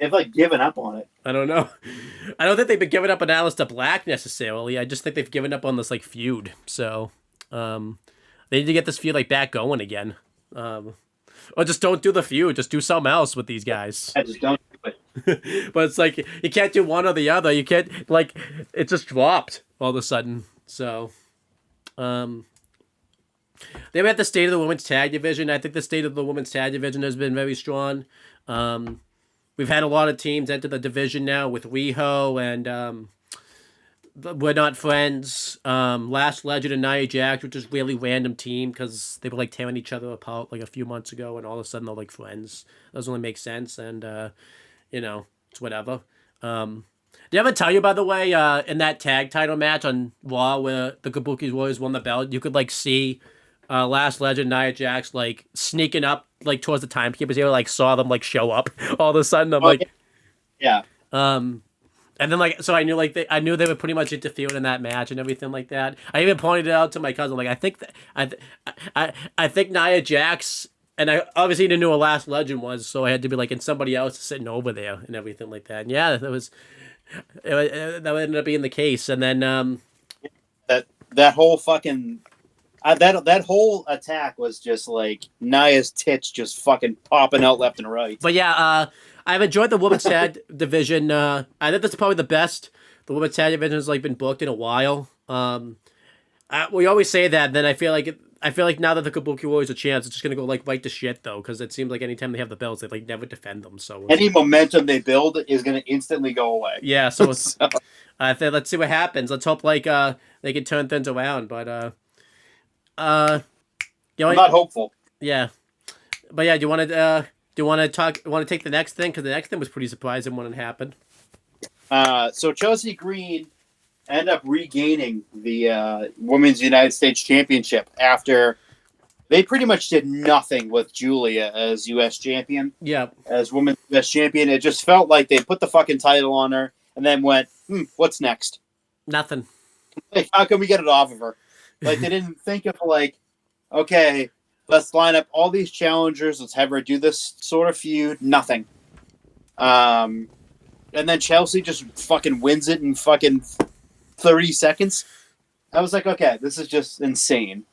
They've given up on it. I don't know. I don't think they've been giving up on Aleister Black necessarily. I just think they've given up on this feud. So they need to get this feud back going again. Or just don't do the feud. Just do something else with these guys. I just don't do it. But it's you can't do one or the other. You can't it just dropped all of a sudden. So they were at the state of the women's tag division. I think the state of the women's tag division has been very strong. We've had a lot of teams enter the division now with Riho and We're Not Friends, Last Legend and Nia Jax, which is a really random team because they were tearing each other apart a few months ago, and all of a sudden they're friends. Doesn't really make sense, and it's whatever. Did I ever tell you, by the way, in that tag title match on Raw where the Kabuki Warriors won the belt, you could see Last Legend, Nia Jax, sneaking up towards the timekeepers. They saw them show up all of a sudden. I'm yeah. And then so I knew I knew they were pretty much interfering in that match and everything like that. I even pointed it out to my cousin. I think Nia Jax and I obviously didn't know who Last Legend was, so I had to be like, and somebody else is sitting over there and everything like that. And yeah, that ended up being the case. And then that whole fucking that whole attack was just like Naya's tits just fucking popping out left and right. But yeah, I've enjoyed the women's tag division. I think that's probably the best the women's tag division has like been booked in a while. We always say that. Then I feel like now that the Kabuki Warriors a chance, it's just gonna go like right to shit though, because it seems like anytime they have the belts, they like never defend them. So any momentum they build is gonna instantly go away. yeah. So it's, let's see what happens. Let's hope like they can turn things around. But I'm not hopeful. Yeah, but yeah, do you want to take the next thing? Because the next thing was pretty surprising when it happened. So Chelsea Green ended up regaining the Women's United States Championship after they pretty much did nothing with Julia as U.S. champion. Yeah, as Women's U.S. champion, it just felt like they put the fucking title on her and then went, "What's next?" Nothing. Like, how can we get it off of her? Like, they didn't think of like, okay, let's line up all these challengers. Let's have her do this sort of feud. Nothing. And then Chelsea just fucking wins it in fucking 30 seconds. I was like, okay, this is just insane.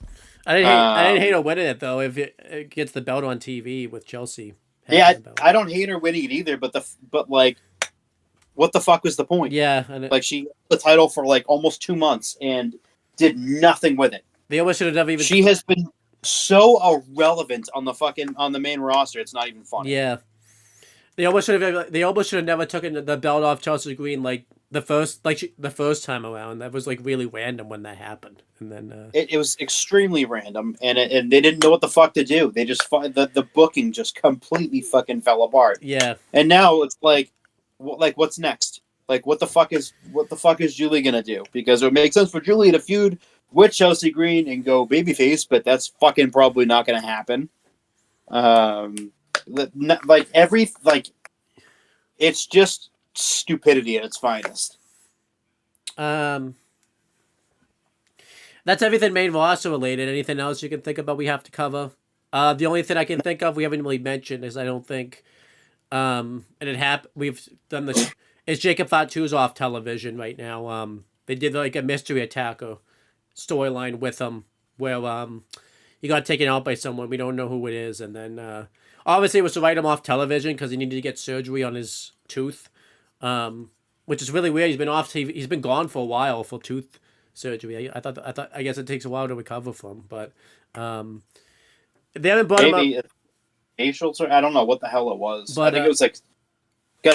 I didn't hate her winning it though. If it gets the belt on TV with Chelsea. Yeah, I don't hate her winning it either. But like, what the fuck was the point? Yeah, like she got the title for like almost 2 months and did nothing with it. They almost should have never even. She has been so irrelevant on the main roster. It's not even funny. Yeah, they almost should have never taken the belt off Chelsea Green like the first time around. That was like really random when that happened, and then it was extremely random, and they didn't know what the fuck to do. They just the booking just completely fucking fell apart. Yeah, and now it's like what's next? Like what the fuck is Julie gonna do? Because it would make sense for Julie to feud with Chelsea Green and go babyface, but that's fucking probably not gonna happen. It's just stupidity at its finest. That's everything main roster related. Anything else you can think about we have to cover? The only thing I can think of we haven't really mentioned is I don't think and it happened. We've done this. It's Jacob Fatu's off television right now. They did like a mystery attacker storyline with him where he got taken out by someone. We don't know who it is, and then obviously it was to write him off television because he needed to get surgery on his tooth, which is really weird. He's been off TV. He's been gone for a while for tooth surgery. I guess it takes a while to recover from, but they haven't brought him up. Facial surgery? I don't know what the hell it was. But, I think it was like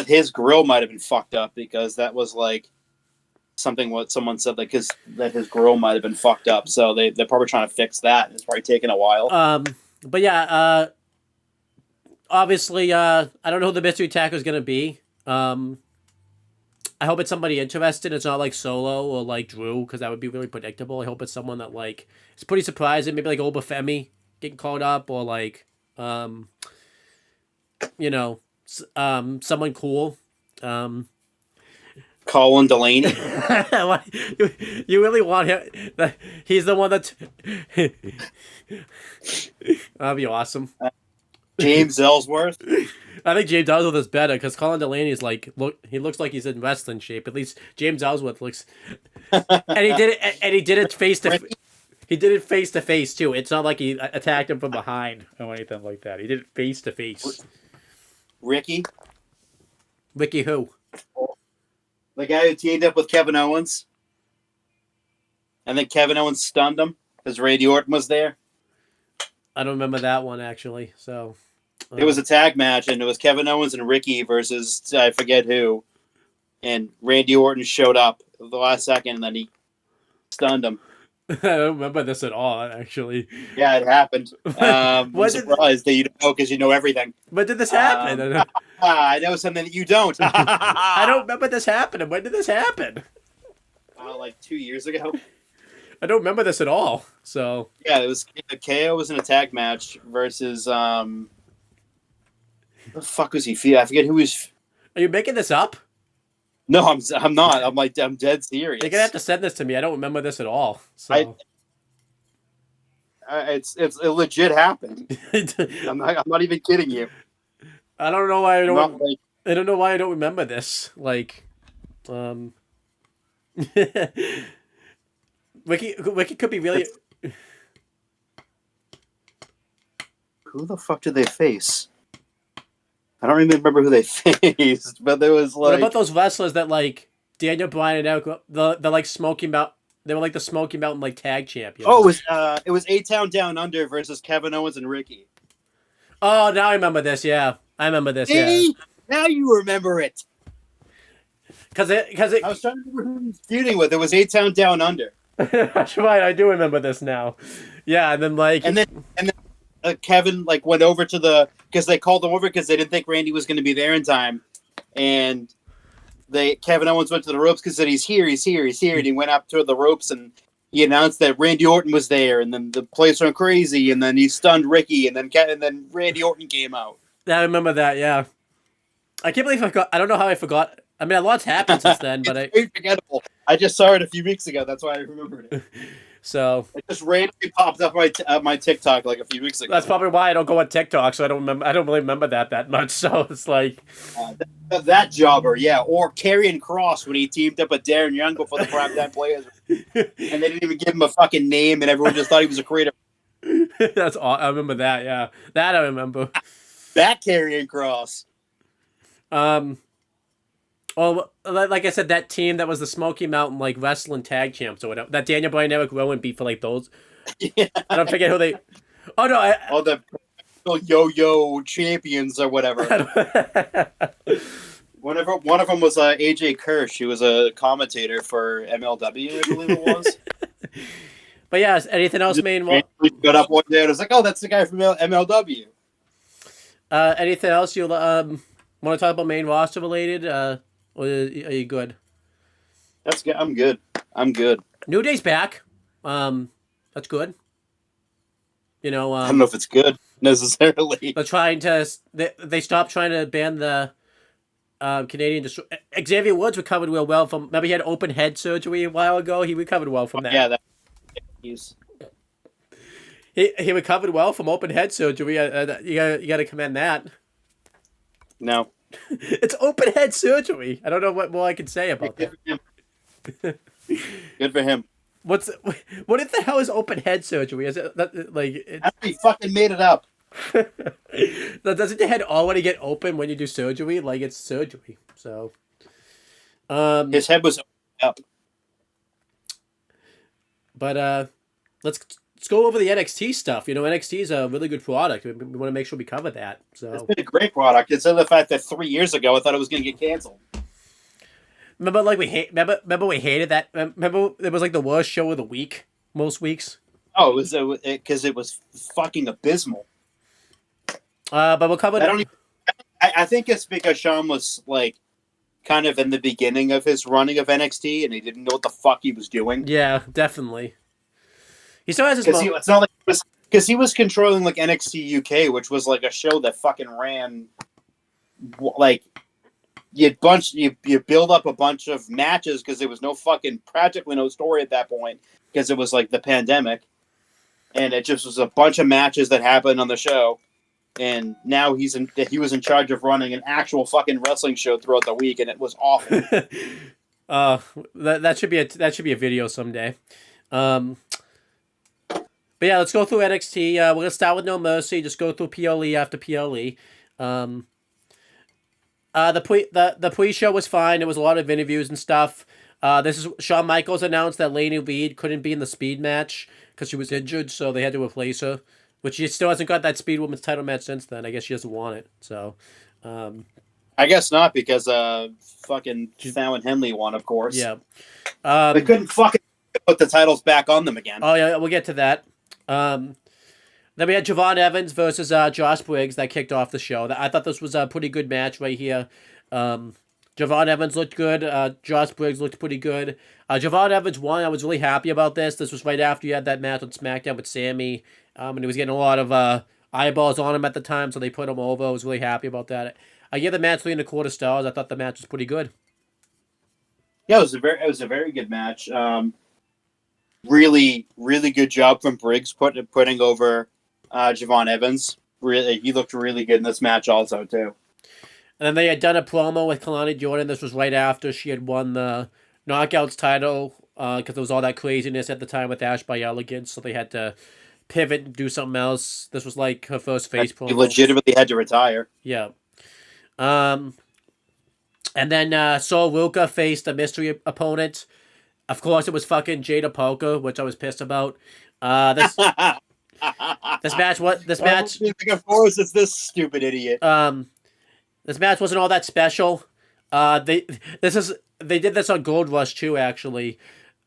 his grill might have been fucked up because that was like something what someone said like that his grill might have been fucked up. So they're probably trying to fix that. And it's probably taking a while. But yeah, obviously, I don't know who the mystery attacker is gonna be. I hope it's somebody interested. It's not like Solo or like Drew because that would be really predictable. I hope it's someone that like it's pretty surprising. Maybe like Obafemi getting called up or like someone cool. Colin Delaney. You really want him? He's the one that's. That'd be awesome. James Ellsworth. I think James Ellsworth is better because Colin Delaney is like he looks like he's in wrestling shape. At least James Ellsworth looks, and he did it face to. He did it face to face too. It's not like he attacked him from behind or anything like that. He did it face to face. Ricky who? The guy who teamed up with Kevin Owens. And then Kevin Owens stunned him because Randy Orton was there. I don't remember that one actually. So it was a tag match, and it was Kevin Owens and Ricky versus I forget who. And Randy Orton showed up at the last second, and then he stunned him. I don't remember this at all, actually. Yeah, it happened. I'm surprised that you don't know because you know everything. When did this happen? I know something that you don't. I don't remember this happening. When did this happen? Like 2 years ago. I don't remember this at all. So yeah, it was KO was in a tag match versus the fuck was he? I forget who was. Are you making this up? No, I'm not. I'm dead serious. You're gonna have to send this to me. I don't remember this at all. So It legit happened. I'm not even kidding you. I don't know why I Not don't. like, I don't know why I don't remember this. Like, Wiki could be really. who the fuck did they face? I don't even remember who they faced, but there was What like, about those wrestlers that like Daniel Bryan and Eric? The like Smoky Mountain. They were like the Smoky Mountain like tag champions. oh, it was A-Town Down Under versus Kevin Owens and Ricky. Oh, now I remember this. Yeah, I remember this. See? Yeah, Now you remember it. because I was trying to remember who he was feuding with. It was A-Town Down Under. That's right. I do remember this now. Yeah, and then like And then Kevin like went over to because they called him over because they didn't think Randy was going to be there in time, and Kevin Owens went to the ropes because said he's here, and he went up to the ropes and he announced that Randy Orton was there, and then the place went crazy, and then he stunned Ricky, and then Randy Orton came out. I remember that. Yeah, I can't believe I forgot. I don't know how I forgot. I mean, a lot's happened since then, but It's very forgettable. I just saw it a few weeks ago. That's why I remembered it. So it just randomly popped up my TikTok like a few weeks ago. That's probably why I don't go on TikTok. So I don't remember. I don't really remember that much. So it's like that jobber, yeah, or Karrion Kross when he teamed up with Darren Young before the Primetime Players, and they didn't even give him a fucking name, and everyone just thought he was a creator. That's all. I remember that. Yeah, that I remember. That Karrion Kross. Well, like I said, that team that was the Smoky Mountain like wrestling tag champs or whatever. That Daniel Bryan, Eric Rowan beat for like those. Yeah. I don't forget who they. Oh no! The yo-yo champions or whatever. One of them was AJ Kirsch. He was a commentator for MLW, I believe it was. But yeah, anything else main? We got up one day and it was like, oh, that's the guy from MLW. Anything else you want to talk about main roster related? Or are you good? That's good. I'm good. New Day's back. That's good. You know, I don't know if it's good necessarily. They're trying to. They stopped trying to ban the Canadian. Xavier Woods recovered real well from. Remember he had open head surgery a while ago. He recovered well from that. Yeah, he recovered well from open head surgery. You got to commend that. No. It's open head surgery. I don't know what more I can say about that. Good for him. What the hell is open head surgery? Is it like he fucking made it up? Doesn't your head already get open when you do surgery? Like it's surgery. So his head was up. But let's go over the NXT stuff. You know, NXT is a really good product. We want to make sure we cover that. So it's been a great product. It's the fact that 3 years ago I thought it was going to get canceled. Remember, like remember we hated that. Remember, it was like the worst show of the week most weeks. Oh, it was because it was fucking abysmal. But we'll cover. I think it's because Sean was like kind of in the beginning of his running of NXT, and he didn't know what the fuck he was doing. Yeah, definitely. He still has his. It's not like because he was controlling like NXT UK, which was like a show that fucking ran like you build up a bunch of matches because there was practically no story at that point because it was like the pandemic, and it just was a bunch of matches that happened on the show. And now he was in charge of running an actual fucking wrestling show throughout the week, and it was awful. That should be a video someday. But yeah, let's go through NXT. We're gonna start with No Mercy. Just go through PLE after PLE. The pre-show was fine. There was a lot of interviews and stuff. This is Shawn Michaels announced that Lainey Reed couldn't be in the Speed match because she was injured, so they had to replace her. Which she still hasn't got that Speed Women's title match since then. I guess she doesn't want it. So, I guess not because fucking Fallon Henley won, of course. Yeah, they couldn't fucking put the titles back on them again. Oh yeah, we'll get to that. Then we had Javon Evans versus Josh Briggs that kicked off the show. I thought this was a pretty good match right here. Javon Evans looked good. Josh Briggs looked pretty good. Javon Evans won. I was really happy about this. This was right after you had that match on SmackDown with Sammy. And he was getting a lot of eyeballs on him at the time, so they put him over. I was really happy about that. I gave the match 3.25 stars. I thought the match was pretty good. Yeah, it was a very good match. really, really good job from Briggs putting over Javon Evans. Really, he looked really good in this match also too. And then they had done a promo with Kalani Jordan. This was right after she had won the Knockouts title because there was all that craziness at the time with Ash by Elegance, so they had to pivot and do something else. This was like her first face promo. He legitimately had to retire. Yeah. And then Sol Ruka faced a mystery opponent. Of course, it was fucking Jada Polka, which I was pissed about. This match. Of course, it's this stupid idiot. This match wasn't all that special. They did this on Gold Rush too. Actually,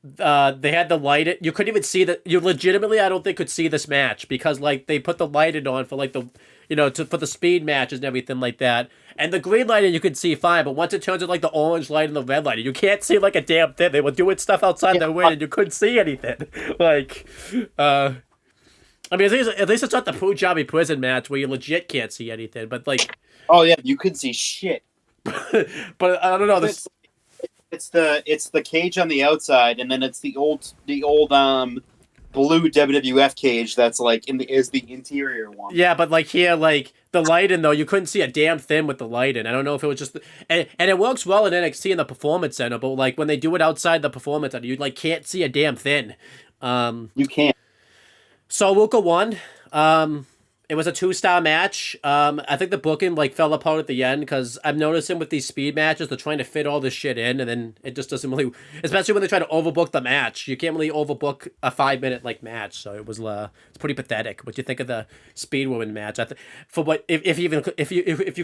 they had the light. You couldn't even see that. You legitimately, I don't think, could see this match because like they put the lighting on for like the, for the speed matches and everything like that. And the green lighting you could see fine, but once it turns into like the orange light and the red lighting, you can't see like a damn thing. They were doing stuff outside their ring and you couldn't see anything. Like, I mean, at least it's not the Punjabi prison match where you legit can't see anything. But like, oh yeah, you couldn't see shit. But I don't know. It's the cage on the outside, and then it's the old blue WWF cage that's like is the interior one. Yeah, but like here, like the lighting though, you couldn't see a damn thing with the lighting. I don't know if it was just, and it works well in NXT in the Performance Center, but like when they do it outside the Performance Center, you like can't see a damn thing. You can't. So Ruka won. It was a 2-star match. I think the booking like fell apart at the end because I'm noticing with these speed matches, they're trying to fit all this shit in, and then it just doesn't really. Especially when they try to overbook the match, you can't really overbook a 5-minute like match. So it was it's pretty pathetic. What do you think of the Speed Woman match? For what if you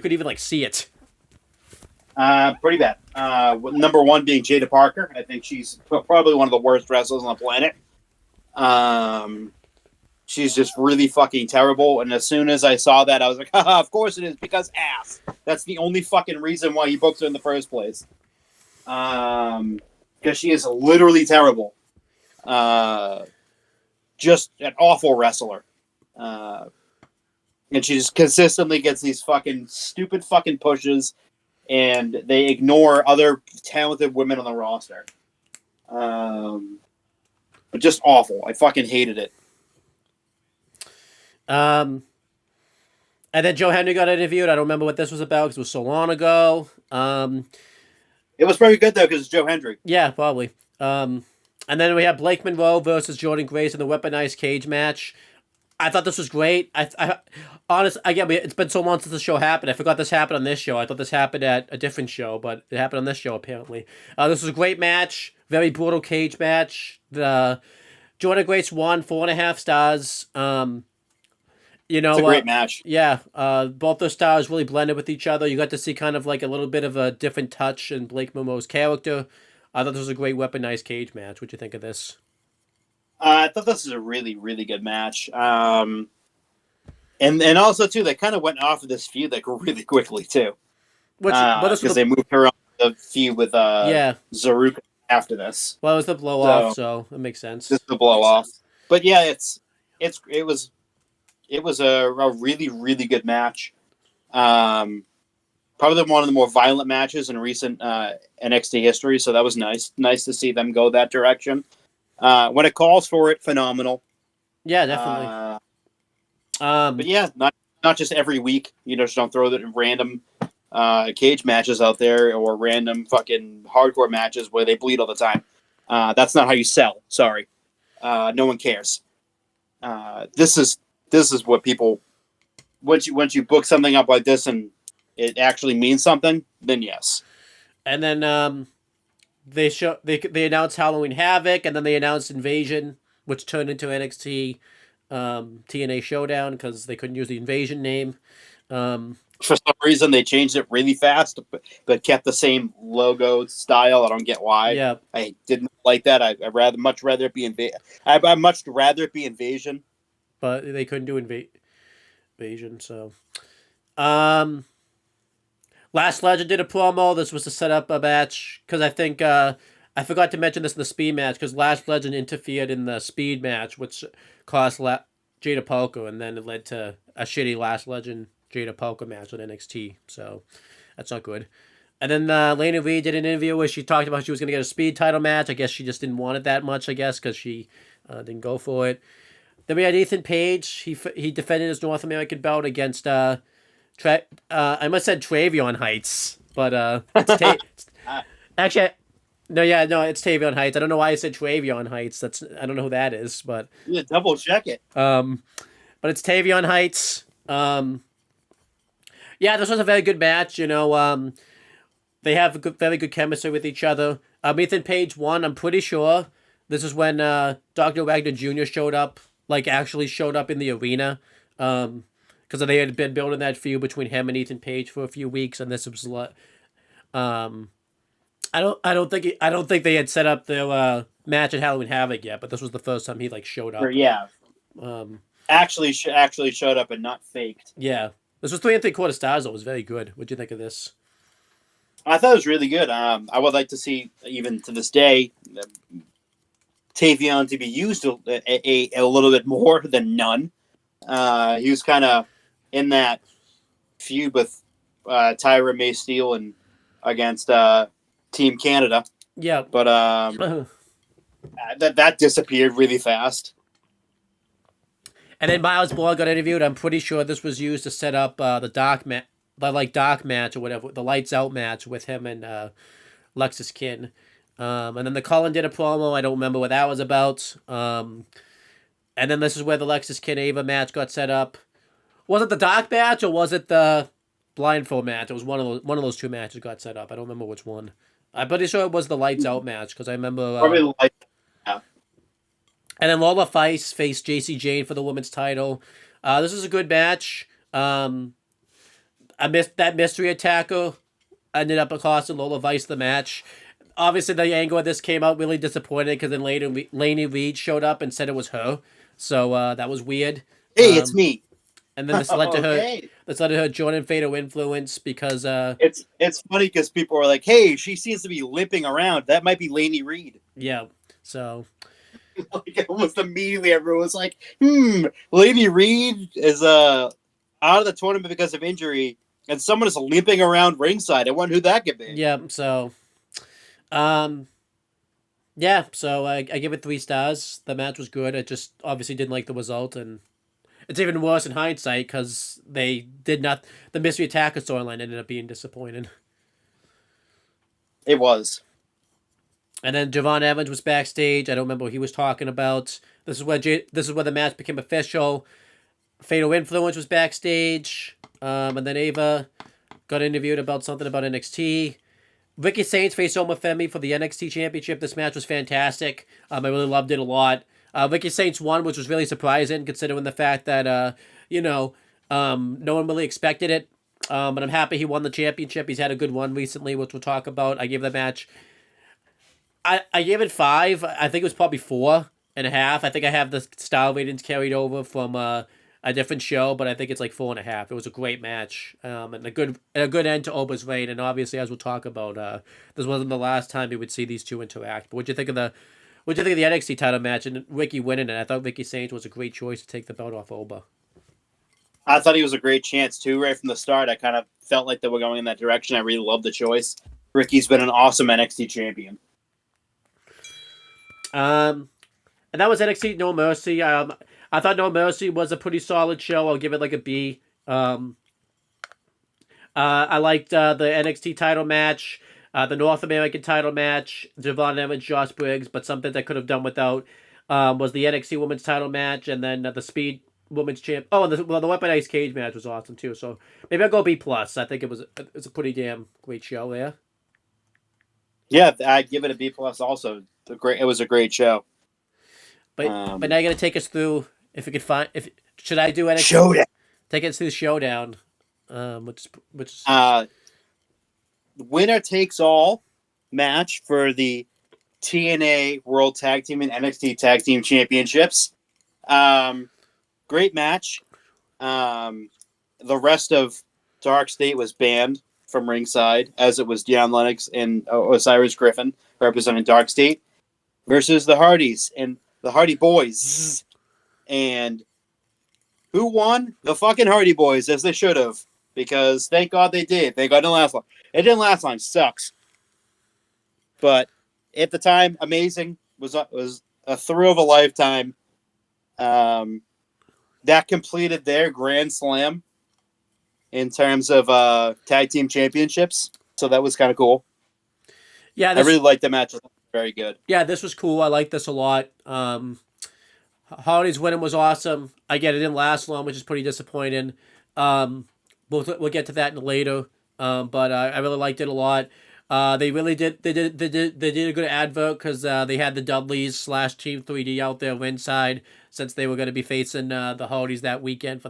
could even like see it. Pretty bad. Number one being Jada Parker. I think she's probably one of the worst wrestlers on the planet. She's just really fucking terrible. And as soon as I saw that, I was like, haha, of course it is, because ass. That's the only fucking reason why you booked her in the first place. Because she is literally terrible. Just an awful wrestler. And she just consistently gets these fucking stupid fucking pushes, and they ignore other talented women on the roster. But just awful. I fucking hated it. And then Joe Henry got interviewed. I don't remember what this was about because it was so long ago. It was pretty good though because it's Joe Hendry. Yeah, probably. And then we have Blake Monroe versus Jordan Grace in the weaponized cage match. I thought this was great. Honestly, again, it's been so long since the show happened. I forgot this happened on this show. I thought this happened at a different show, but it happened on this show apparently. This was a great match, very brutal cage match. Jordan Grace won 4.5 stars. It's a great match. Yeah, both the stars really blended with each other. You got to see kind of like a little bit of a different touch in Blake Monroe's character. I thought this was a great weaponized cage match. What'd you think of this? I thought this was a really, really good match. And also too, they kind of went off of this feud like really quickly too. Because they moved her on the feud with Zaruka after this. Well, it was the blow off, so it makes sense. Just the blow off. But yeah, it was a really, really good match. Probably one of the more violent matches in recent NXT history, so that was nice. Nice to see them go that direction. When it calls for it, phenomenal. Yeah, definitely. But yeah, not just every week. Just don't throw the random cage matches out there or random fucking hardcore matches where they bleed all the time. That's not how you sell. Sorry. No one cares. This is what people, once you book something up like this and it actually means something, then yes. And then they announced Halloween Havoc, and then they announced Invasion, which turned into NXT TNA Showdown because they couldn't use the Invasion name. For some reason, they changed it really fast, but kept the same logo style. I don't get why. Yeah, I didn't like that. I'd much rather it be Invasion. But they couldn't do Invasion, so. Last Legend did a promo. This was to set up a match, because I think, I forgot to mention this in the Speed match, because Last Legend interfered in the Speed match, which cost Jada Polka, and then it led to a shitty Last Legend Jada Polka match on NXT, so that's not good. And then Lena Reed did an interview where she talked about she was going to get a speed title match. I guess she just didn't want it that much, I guess, because she didn't go for it. Then we had Ethan Page. He defended his North American belt against, I must have said Travion Heights, but actually, it's Tavion Heights. I don't know why I said Travion Heights. I don't know who that is, but Yeah, double check it. but it's Tavion Heights. Yeah, this was a very good match. They have very good chemistry with each other. Ethan Page won. I'm pretty sure this is when Dr. Wagner Jr. showed up, actually showed up in the arena, because they had been building that feud between him and Ethan Page for a few weeks, and this was I don't think they had set up their match at Halloween Havoc yet, but this was the first time he showed up. Yeah. Actually showed up and not faked. Yeah, this was 3 3/4 stars. It was very good. What'd you think of this? I thought it was really good. I would like to see, even to this day, Tavion to be used a little bit more than none. He was kind of in that feud with Tyra May Steele and against Team Canada. Yeah, but that disappeared really fast. And then Miles Borg got interviewed. I'm pretty sure this was used to set up the dark match or whatever, the lights out match with him and Lexis Kin. And then the Cullen did a promo. I don't remember what that was about. And then this is where the Lexis Kin Ava match got set up. Was it the dark match or was it the blindfold match? It was one of those two matches got set up. I don't remember which one. I'm pretty sure it was the lights out match because I remember. Probably the lights. Yeah. And then Lola Fice faced JC Jane for the women's title. This is a good match. I missed that mystery attacker. Ended up costing Lola Vice the match. Obviously, the angle of this came out really disappointed because then later Laney Reed showed up and said it was her. So that was weird. Hey, it's me. And then this led to her. This led to her Jordan Fatal influence because it's funny because people are like, "Hey, she seems to be limping around. That might be Laney Reed." Yeah. So. Almost immediately, everyone was like, Laney Reed is out of the tournament because of injury, and someone is limping around ringside. I wonder who that could be. Yeah, so I give it 3 stars. The match was good. I just obviously didn't like the result, and it's even worse in hindsight because they did not. The mystery attacker storyline ended up being disappointing. It was. And then Javon Evans was backstage. I don't remember what he was talking about. This is where the match became official. Fatal Influence was backstage. And then Ava got interviewed about something about NXT. Ricky Saints faced Oma Femi for the NXT Championship. This match was fantastic. I really loved it a lot. Ricky Saints won, which was really surprising considering the fact that, no one really expected it. But I'm happy he won the championship. He's had a good one recently, which we'll talk about. I gave the match... I gave it 5. I think it was probably 4.5. I think I have the style ratings carried over from a different show, but I think it's 4.5. It was a great match, and a good end to Oba's reign. And obviously, as we'll talk about, this wasn't the last time we would see these two interact. But what'd you think of the NXT title match and Ricky winning it? I thought Ricky Saints was a great choice to take the belt off Oba. I thought he was a great chance too. Right from the start, I kind of felt like they were going in that direction. I really loved the choice. Ricky's been an awesome NXT champion. And that was NXT No Mercy. I thought No Mercy was a pretty solid show. I'll give it a B. I liked the NXT title match, the North American title match, Javon Evans, Josh Briggs, but something I could have done without was the NXT Women's title match and then the Speed Women's Champ. Oh, and the Weaponized Cage match was awesome too. So maybe I'll go B+. I think it's a pretty damn great show there. Yeah, I'd give it a B+ also. It was a great show. But now you're gonna take us through should I do NXT Showdown? Take us through Showdown, which winner takes all match for the TNA World Tag Team and NXT Tag Team Championships. Great match. The rest of Dark State was banned from ringside, as it was Deion Lennox and Osiris Griffin representing Dark State versus the Hardys and the Hardy Boys. And who won? The fucking Hardy Boys, as they should have, because thank God they did. Thank God it didn't last long. It didn't last long. Sucks. But at the time, amazing. Was a thrill of a lifetime. That completed their Grand Slam in terms of tag team championships. So that was kind of cool. Yeah, I really liked the match. Very good. Yeah, this was cool. I like this a lot. Hardy's winning was awesome. Again, it didn't last long, which is pretty disappointing. We'll get to that later. But I really liked it a lot. They really did. They did a good advert because they had the Dudleys / Team 3D out there ringside since they were going to be facing the Hardys that weekend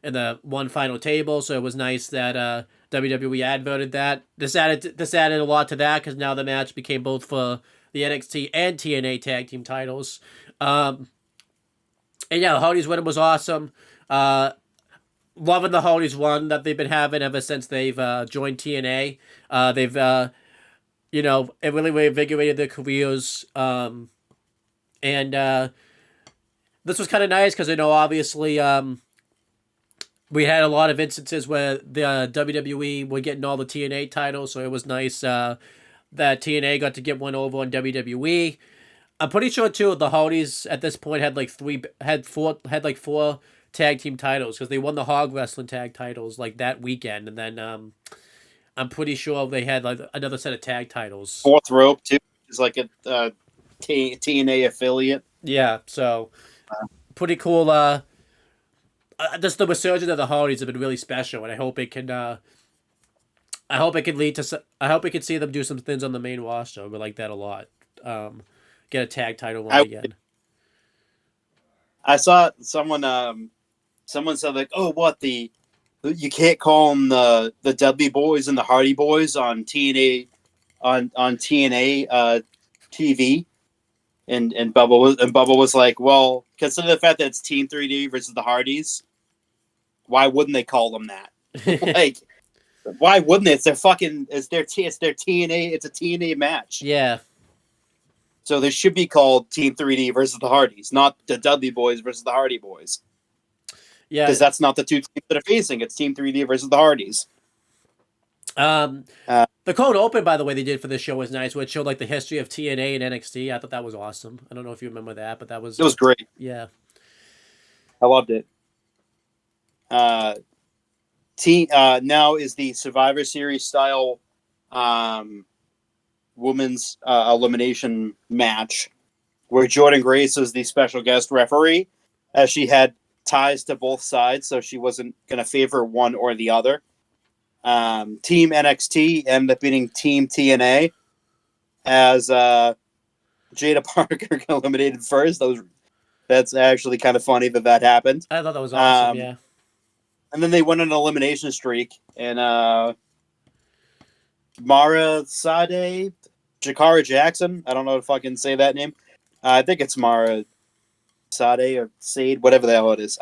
in the one final table. So it was nice that WWE adverted that. This added a lot to that because now the match became both for the NXT and TNA tag team titles. And yeah, the Hardys winning was awesome. Loving the Hardys run that they've been having ever since they've joined TNA. They've it really reinvigorated their careers. And this was kind of nice because obviously we had a lot of instances where the WWE were getting all the TNA titles, so it was nice that TNA got to get one over on WWE. I'm pretty sure too the Hardys at this point had four tag team titles because they won the Hog Wrestling tag titles like that weekend, and then I'm pretty sure they had like another set of tag titles. Fourth Rope too is like a TNA affiliate. Yeah, so pretty cool. Just the resurgence of the Hardys have been really special, and I hope it can. I hope it can lead to. I hope we can see them do some things on the main roster. We like that a lot. Get a tag title one again. I saw someone. Someone said like, "Oh, what you can't call them the Dudley Boys and the Hardy Boys on TNA on TNA TV." And Bubba was like, "Well, consider the fact that it's Team 3D versus the Hardys. Why wouldn't they call them that? Like, why wouldn't they? It's their TNA. It's a TNA match. Yeah. So they should be called Team 3D versus the Hardys, not the Dudley Boys versus the Hardy Boys. Yeah, because that's not the two teams that are facing. It's Team 3D versus the Hardys." The cold open, by the way, they did for this show was nice, which showed like the history of TNA and NXT. I thought that was awesome. I don't know if you remember that, but it was great. Yeah, I loved it. Now is the Survivor Series style women's elimination match where Jordan Grace is the special guest referee, as she had ties to both sides, so she wasn't going to favor one or the other. Team NXT ended up beating Team TNA as Jada Parker got eliminated first. That's actually kind of funny that happened. I thought that was awesome. Yeah. And then they went on an elimination streak, and Mara Sade, Jakara Jackson. I don't know if I can say that name. I think it's Mara Sade or Sade, whatever the hell it is.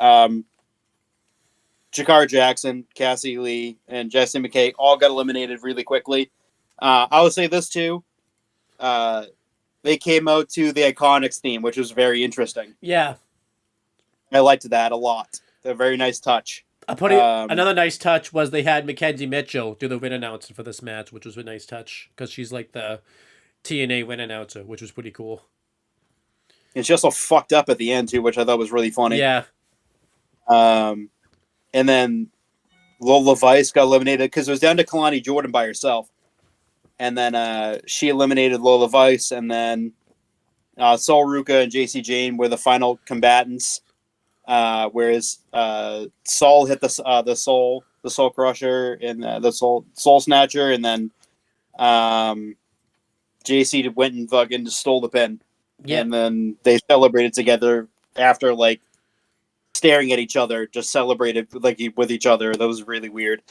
Jakara Jackson, Cassie Lee, and Jessie McKay all got eliminated really quickly. I would say this too. They came out to the Iconics theme, which was very interesting. Yeah. I liked that a lot. A very nice touch. Another nice touch was they had Mackenzie Mitchell do the ring announcer for this match, which was a nice touch because she's like the TNA ring announcer, which was pretty cool. And she also fucked up at the end too, which I thought was really funny. Yeah. And then Lola Vice got eliminated because it was down to Kalani Jordan by herself. And then she eliminated Lola Vice, and then Sol Ruka and JC Jane were the final combatants. Whereas Sol hit the Soul Crusher and the Soul Snatcher, and then JC went and fucking just stole the pin. Yeah. And then they celebrated together after like staring at each other, just celebrated like with each other. That was really weird.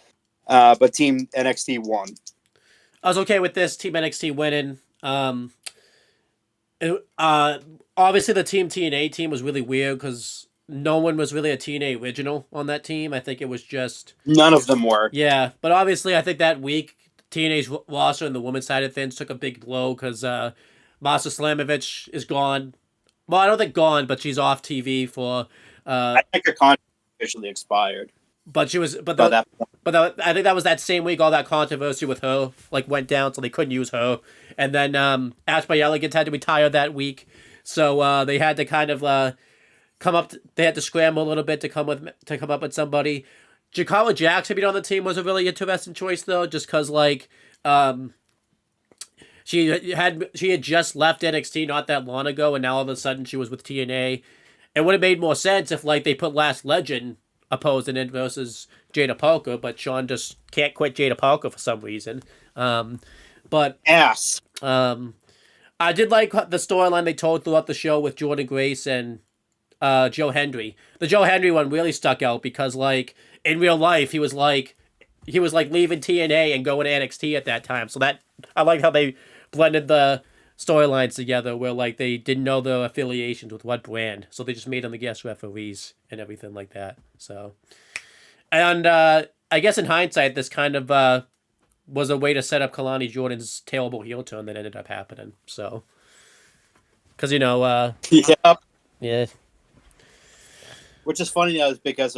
But Team NXT won. I was okay with this Team NXT winning. Obviously the Team TNA team was really weird because no one was really a TNA original on that team. I think it was just... None of them were. Yeah, but obviously I think that week TNA's roster and the women's side of things took a big blow because Masha Slamovich is gone. Well, I don't think gone, but she's off TV for... I think her contract officially expired. But she was, by that point. I think that was that same week all that controversy with her like went down, so they couldn't use her. And then Ashley Elegance had to retire that week, so they had to kind of they had to scramble a little bit to come up with somebody. Jakara Jackson being on the team was a really interesting choice though, just because like she had just left NXT not that long ago, and now all of a sudden she was with TNA. It would have made more sense if like they put Last Legend opposing it versus Jada Parker, but Sean just can't quit Jada Parker for some reason. But Ass. I did like the storyline they told throughout the show with Jordan Grace and Joe Hendry. The Joe Hendry one really stuck out because like in real life he was like leaving TNA and going to NXT at that time. So that I like how they blended the storylines together where like they didn't know the affiliations with what brand, so they just made them the guest referees and everything like that. So, and I guess in hindsight, this kind of was a way to set up Kalani Jordan's terrible heel turn that ended up happening. So, because Yep. yeah. Which is funny now, is because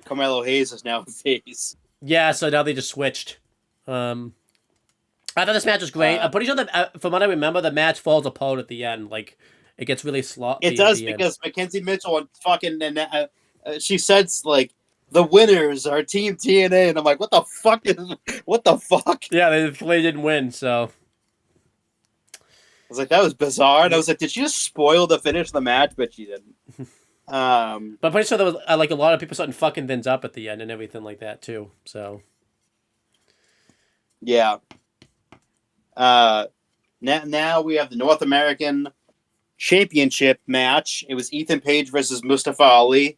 Carmelo Hayes is now a face. Yeah, so now they just switched. I thought this match was great. I'm pretty sure that, from what I remember, the match falls apart at the end. Like, it gets really sloppy. It does, because Mackenzie Mitchell and fucking she says like the winners are Team TNA, and I'm like, what the fuck? Yeah, they didn't win, so I was like, that was bizarre, and I was like, did she just spoil the finish of the match? But she didn't. But I'm pretty sure there was like a lot of people starting fucking things up at the end and everything like that too. So yeah. Now we have the North American Championship match. It was Ethan Page versus Mustafa Ali.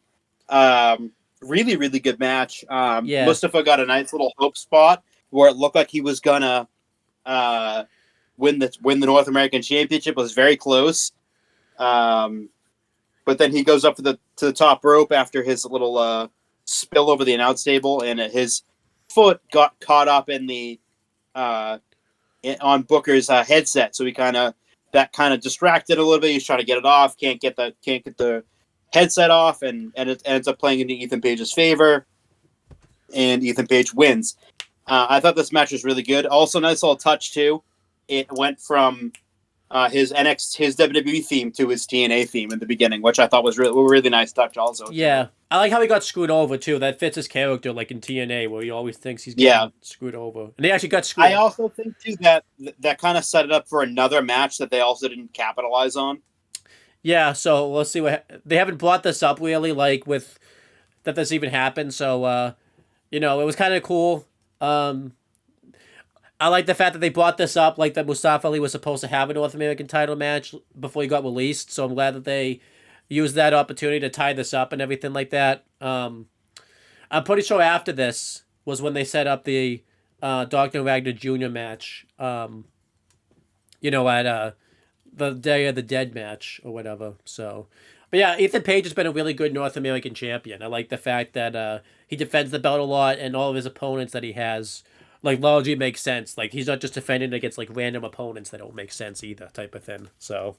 Really, really good match. Yeah. Mustafa got a nice little hope spot where it looked like he was gonna win the North American Championship. It was very close. But then he goes up to the top rope after his little spill over the announce table, and his foot got caught up in the on Booker's headset, so that kind of distracted a little bit. He's trying to get it off, can't get the headset off, and it ends up playing into Ethan Page's favor, and Ethan Page wins. I thought this match was really good. Also, nice little touch too. It went from his WWE theme to his TNA theme in the beginning, which I thought was a really nice touch. Also, yeah, I like how he got screwed over too. That fits his character, like in TNA, where he always thinks he's getting screwed over, and he actually got screwed. I also think too that kind of set it up for another match that they also didn't capitalize on. Yeah, so let's see they haven't brought this up really, like with that this even happened. So it was kind of cool. I like the fact that they brought this up, like that Mustafa Ali was supposed to have a North American title match before he got released. So I'm glad that they used that opportunity to tie this up and everything like that. I'm pretty sure after this was when they set up the Dr. Wagner Jr. match, at the Day of the Dead match or whatever. So, but yeah, Ethan Page has been a really good North American champion. I like the fact that he defends the belt a lot, and all of his opponents that he has, like, largely makes sense. Like, he's not just defending against, like, random opponents that don't make sense either, type of thing. So,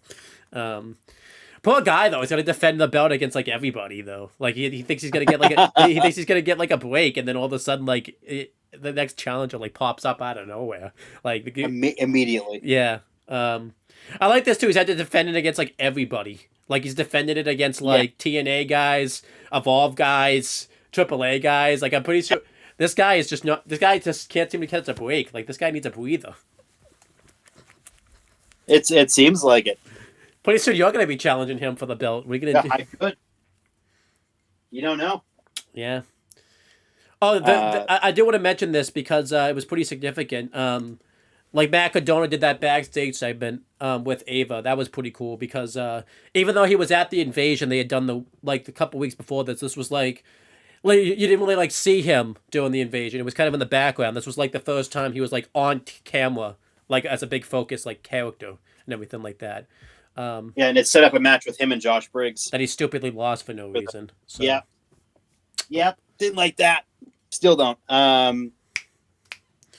poor guy, though. He's got to defend the belt against, like, everybody, though. Like, he thinks he's going to get, like, he thinks he's going to get, like, a break, and then all of a sudden, like, the next challenger, like, pops up out of nowhere. Like, immediately. Yeah. I like this, too. He's had to defend it against, like, everybody. Like, he's defended it against, like, TNA guys, Evolve guys, AAA guys. Like, I'm pretty sure... This guy just can't seem to catch a break. Like, this guy needs a breather. It seems like it. Pretty soon you're going to be challenging him for the belt. We're gonna I could. You don't know. Yeah. Oh, I do want to mention this because it was pretty significant. Like, Matt Cardona did that backstage segment with Ava. That was pretty cool because even though he was at the Invasion, they had done a couple weeks before this. This was like you didn't really, like, see him during the Invasion. It was kind of in the background. This was, like, the first time he was, like, on camera, like, as a big focus, like, character and everything like that. And it set up a match with him and Josh Briggs. That he stupidly lost for no reason. So. Yeah. Yep. Didn't like that. Still don't.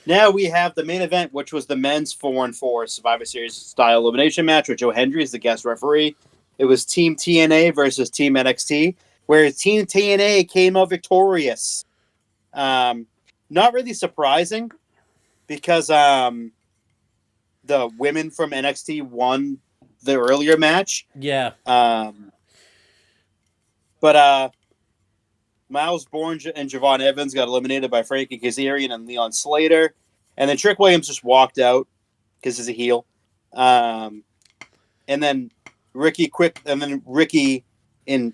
Now we have the main event, which was the men's 4-on-4 Survivor Series style elimination match with Joe Hendry as the guest referee. It was Team TNA versus Team NXT, where Team TNA came out victorious Not really surprising because the women from NXT won the earlier match. Yeah. But Miles Bourne and Javon Evans got eliminated by Frankie Kazarian and Leon Slater. And then Trick Williams just walked out because he's a heel. And then Ricky in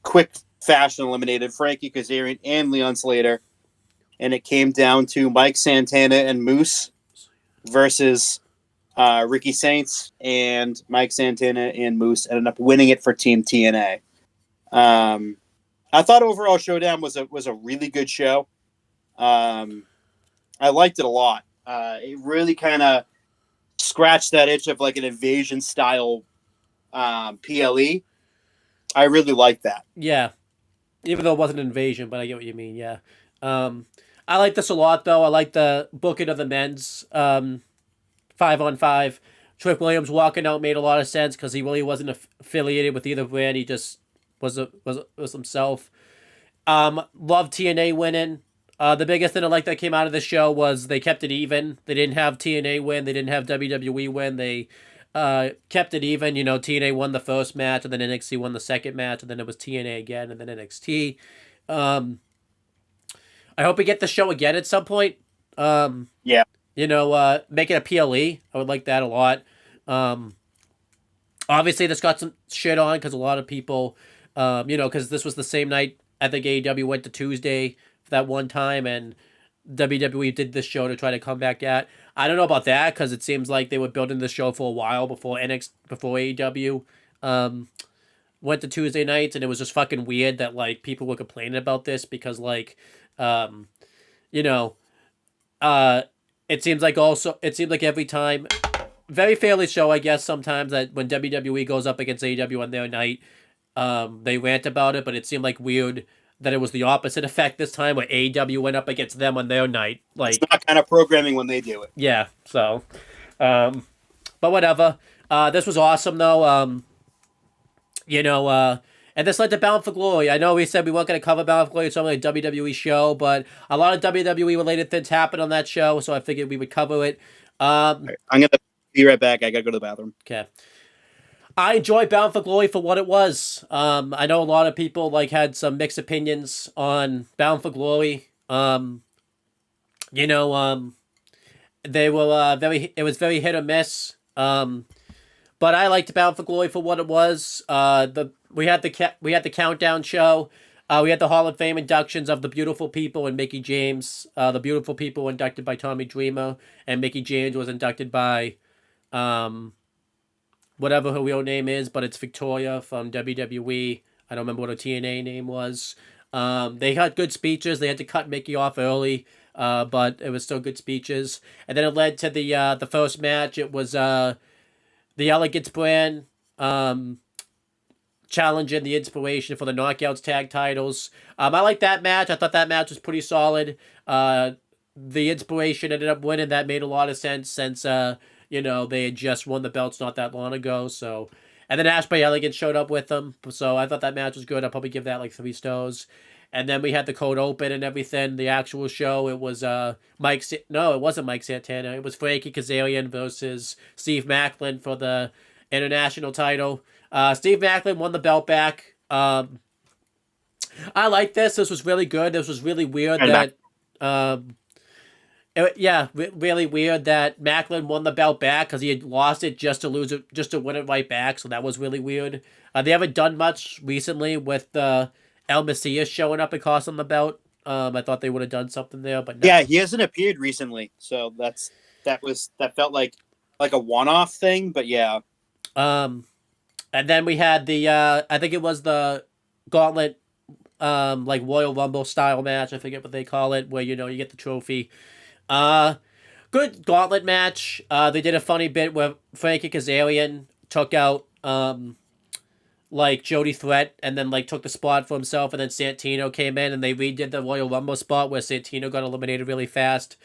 quick fashion eliminated Frankie Kazarian and Leon Slater. And it came down to Mike Santana and Moose versus Ricky Saints, and Mike Santana and Moose ended up winning it for Team TNA. I thought overall Showdown was a really good show. I liked it a lot. It really kind of scratched that itch of like an invasion style PLE. I really liked that. Yeah. Even though it wasn't an invasion, but I get what you mean, yeah. I like this a lot, though. I like the booking of the men's 5-on-5. Trick Williams walking out made a lot of sense because he really wasn't affiliated with either brand. He just was himself. Love TNA winning. The biggest thing I like that came out of the show was they kept it even. They didn't have TNA win. They didn't have WWE win. They kept it even. You know, TNA won the first match, and then NXT won the second match, and then it was TNA again, and then NXT. I hope we get the show again at some point. Yeah. You know, make it a PLE. I would like that a lot. Obviously, this got some shit on because a lot of people, you know, because this was the same night I think AEW went to Tuesday for that one time, and WWE did this show to try to come back at. I don't know about that because it seems like they were building this show for a while before AEW went to Tuesday nights, and it was just fucking weird that like people were complaining about this because like, you know, it seems like every time, very fairly show, I guess, sometimes that when WWE goes up against AEW on their night, they rant about it, but it seemed like weird that it was the opposite effect this time, where AEW went up against them on their night. Like, it's not kind of programming when they do it. Yeah, so, but whatever. This was awesome, though. You know, and this led to Bound for Glory. I know we said we weren't going to cover Bound for Glory. It's only a WWE show, but a lot of WWE-related things happened on that show, so I figured we would cover it. I'm going to be right back. I got to go to the bathroom. Okay. I enjoyed Bound for Glory for what it was. I know a lot of people like had some mixed opinions on Bound for Glory. You know, they were it was very hit or miss. But I liked Bound for Glory for what it was. We had the countdown show. We had the Hall of Fame inductions of the Beautiful People and Mickey James. The Beautiful People were inducted by Tommy Dreamer, and Mickey James was inducted by whatever her real name is, but it's Victoria from WWE. I don't remember what her TNA name was. They had good speeches. They had to cut Mickey off early, but it was still good speeches. And then it led to the first match. It was the Elegance brand challenging the Inspiration for the Knockouts tag titles. I like that match. I thought that match was pretty solid. The Inspiration ended up winning. That made a lot of sense since you know, they had just won the belts not that long ago. So, and then Ash by Elegance showed up with them. So I thought that match was good. I'll probably give that like 3 stars. And then we had the cold open and everything. The actual show, it was it wasn't Mike Santana. It was Frankie Kazarian versus Steve Macklin for the international title. Steve Macklin won the belt back. I like this. This was really good. This was really weird really weird that Macklin won the belt back because he had lost it just to lose it, just to win it right back. So that was really weird. They haven't done much recently with El Messias showing up and costing the belt. I thought they would have done something there, but no. Yeah, he hasn't appeared recently, so that felt like a one-off thing. But yeah. And then we had the I think it was the Gauntlet, like Royal Rumble style match. I forget what they call it, where you get the trophy. Good Gauntlet match. They did a funny bit where Frankie Kazarian took out like Jody Threat and then like took the spot for himself, and then Santino came in and they redid the Royal Rumble spot where Santino got eliminated really fast.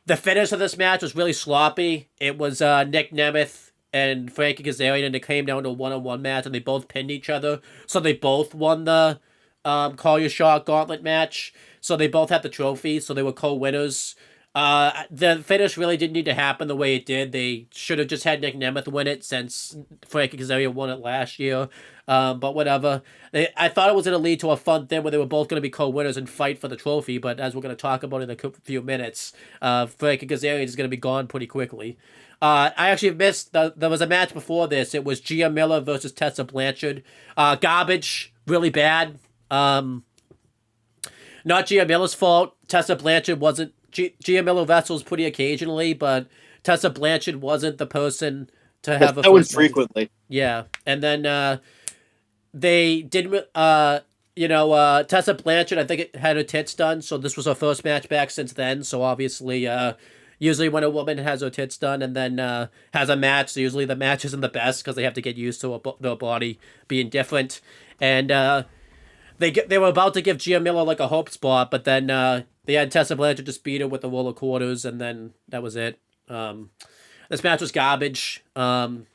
The finish of this match was really sloppy. It was Nick Nemeth and Frankie Kazarian, and it came down to a one-on-one match, and they both pinned each other, so they both won the Call Your Shot Gauntlet match. So they both had the trophy, so they were co-winners. The finish really didn't need to happen the way it did. They should have just had Nick Nemeth win it since Frankie Kazarian won it last year. But whatever. I thought it was going to lead to a fun thing where they were both going to be co-winners and fight for the trophy. But as we're going to talk about in a few minutes, Frankie Kazarian is going to be gone pretty quickly. I actually missed. There was a match before this. It was Gia Miller versus Tessa Blanchard. Garbage, really bad. Not Gia Miller's fault. Tessa Blanchard wasn't. Gia Miller wrestles pretty occasionally, but Tessa Blanchard wasn't the person to have a first frequently. Yeah, and then they didn't. Tessa Blanchard, I think it had her tits done, so this was her first match back since then. So obviously, usually when a woman has her tits done and then has a match, so usually the match isn't the best because they have to get used to their body being different. And they were about to give Gia Miller like a hope spot, but then they had Tessa Blanchard just beat her with the roll of quarters, and then that was it. This match was garbage, and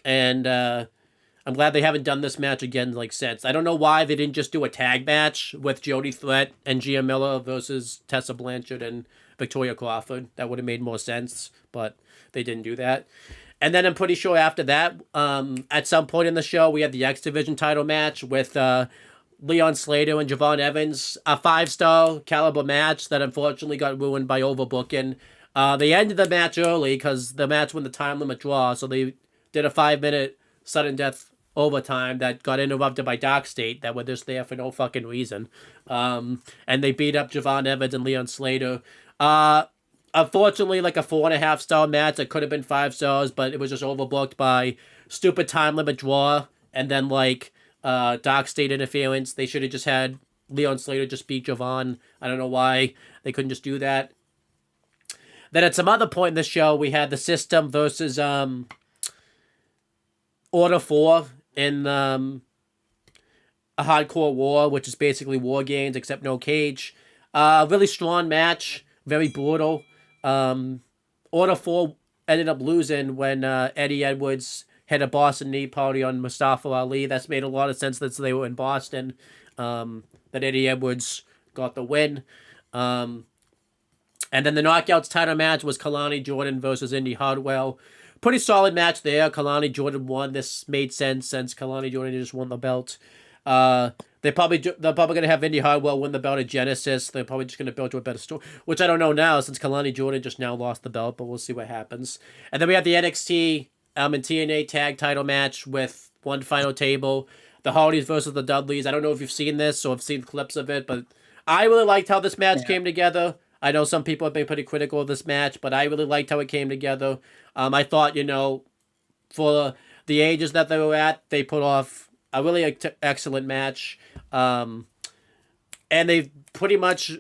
I'm glad they haven't done this match again like since. I don't know why they didn't just do a tag match with Jody Threat and Gia Miller versus Tessa Blanchard and Victoria Crawford. That would have made more sense, but they didn't do that. And then I'm pretty sure after that, at some point in the show, we had the X Division title match with Leon Slater and Javon Evans, a 5-star caliber match that unfortunately got ruined by overbooking. They ended the match early because the match went the time limit draw, so they did a 5-minute sudden death overtime that got interrupted by Dark State that were just there for no fucking reason. And they beat up Javon Evans and Leon Slater. Unfortunately, like a 4.5-star match that could have been 5 stars, but it was just overbooked by stupid time limit draw and then like Dark State interference. They should have just had Leon Slater just beat Javon. I don't know why they couldn't just do that. Then at some other point in the show, we had the System versus Order 4 in a Hardcore War, which is basically War Games except no cage. Really strong match, very brutal. Order 4 ended up losing when Eddie Edwards had a Boston knee party on Mustafa Ali. That's made a lot of sense that they were in Boston. That Eddie Edwards got the win. And then the Knockouts title match was Kalani Jordan versus Indy Hartwell. Pretty solid match there. Kalani Jordan won. This made sense since Kalani Jordan just won the belt. They're probably going to have Indy Hartwell win the belt at Genesis. They're probably just going to build to a better story, which I don't know now since Kalani Jordan just now lost the belt, but we'll see what happens. And then we have the NXT and TNA tag title match with one final table. The Hardys versus the Dudleys. I don't know if you've seen this or have seen clips of it, but I really liked how this match came together. I know some people have been pretty critical of this match, but I really liked how it came together. I thought, for the ages that they were at, they put off a really excellent match. And they pretty much,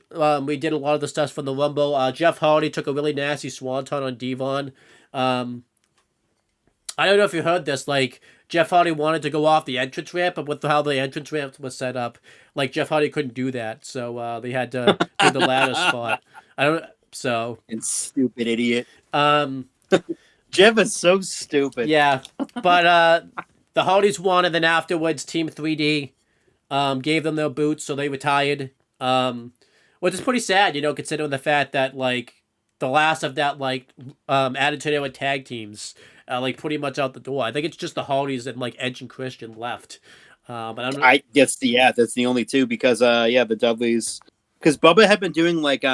we did a lot of the stuff from the Rumble. Jeff Hardy took a really nasty swanton on Devon. I don't know if you heard this, like, Jeff Hardy wanted to go off the entrance ramp, but with how the entrance ramp was set up, like, Jeff Hardy couldn't do that, so they had to do the ladder spot. And stupid idiot. Jeff is so stupid. Yeah, but the Hardys won, and then afterwards, Team 3D gave them their boots, so they retired, which is pretty sad, considering the fact that, like, the last of that, like, Attitude Era tag teams, like, pretty much out the door. I think it's just the Hardys and, like, Edge and Christian left. But I guess, that's the only two because, the Dudleys, because Bubba had been doing, like,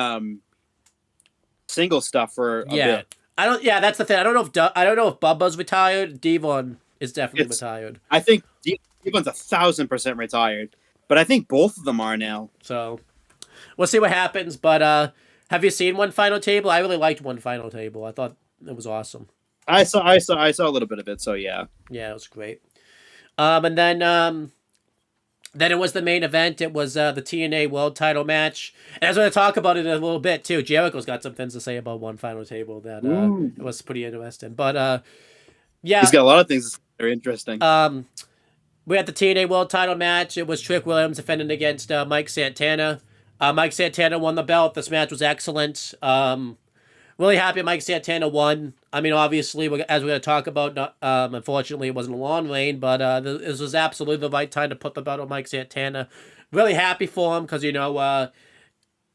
single stuff for a bit. That's the thing. I don't know if Bubba's retired. Devon is definitely retired. I think Devon's 1,000% retired, but I think both of them are now. So we'll see what happens. But have you seen One Final Table? I really liked One Final Table. I thought it was awesome. I saw a little bit of it. So yeah, it was great. And then it was the main event. It was the TNA World Title match. And I was going to talk about it in a little bit too. Jericho's got some things to say about One Final Table that it was pretty interesting. But he's got a lot of things that are interesting. We had the TNA World Title match. It was Trick Williams defending against Mike Santana. Mike Santana won the belt. This match was excellent. Really happy Mike Santana won. I mean, obviously, as we're going to talk about, unfortunately, it wasn't a long reign, but this was absolutely the right time to put the belt on Mike Santana. Really happy for him because,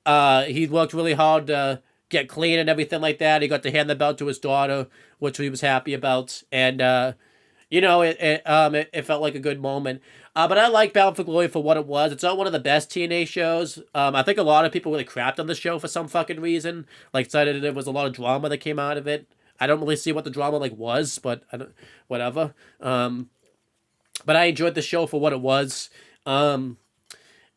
he worked really hard to get clean and everything like that. He got to hand the belt to his daughter, which he was happy about, and it felt like a good moment. But I like Bound for Glory for what it was. It's not one of the best TNA shows. I think a lot of people really crapped on the show for some fucking reason. Like, cited there was a lot of drama that came out of it. I don't really see what the drama was, but whatever. But I enjoyed the show for what it was. And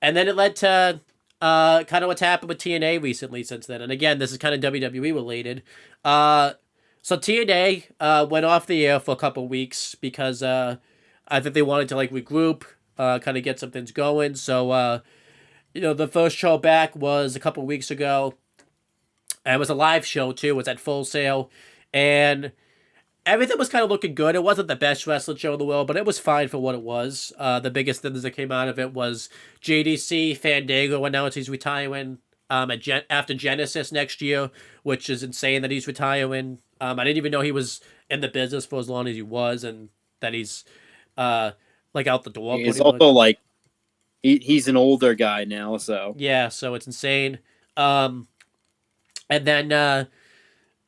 then it led to kind of what's happened with TNA recently since then. And again, this is kind of WWE related. So TNA went off the air for a couple weeks because I think they wanted to regroup, kind of get some things going. So the first show back was a couple weeks ago. And it was a live show too. It was at Full Sail, and everything was kind of looking good. It wasn't the best wrestling show in the world, but it was fine for what it was. The biggest things that came out of it was JDC Fandango announced he's retiring after Genesis next year, which is insane that he's retiring. I didn't even know he was in the business for as long as he was, and that he's out the door. He's also he's an older guy now, so yeah, so it's insane. And then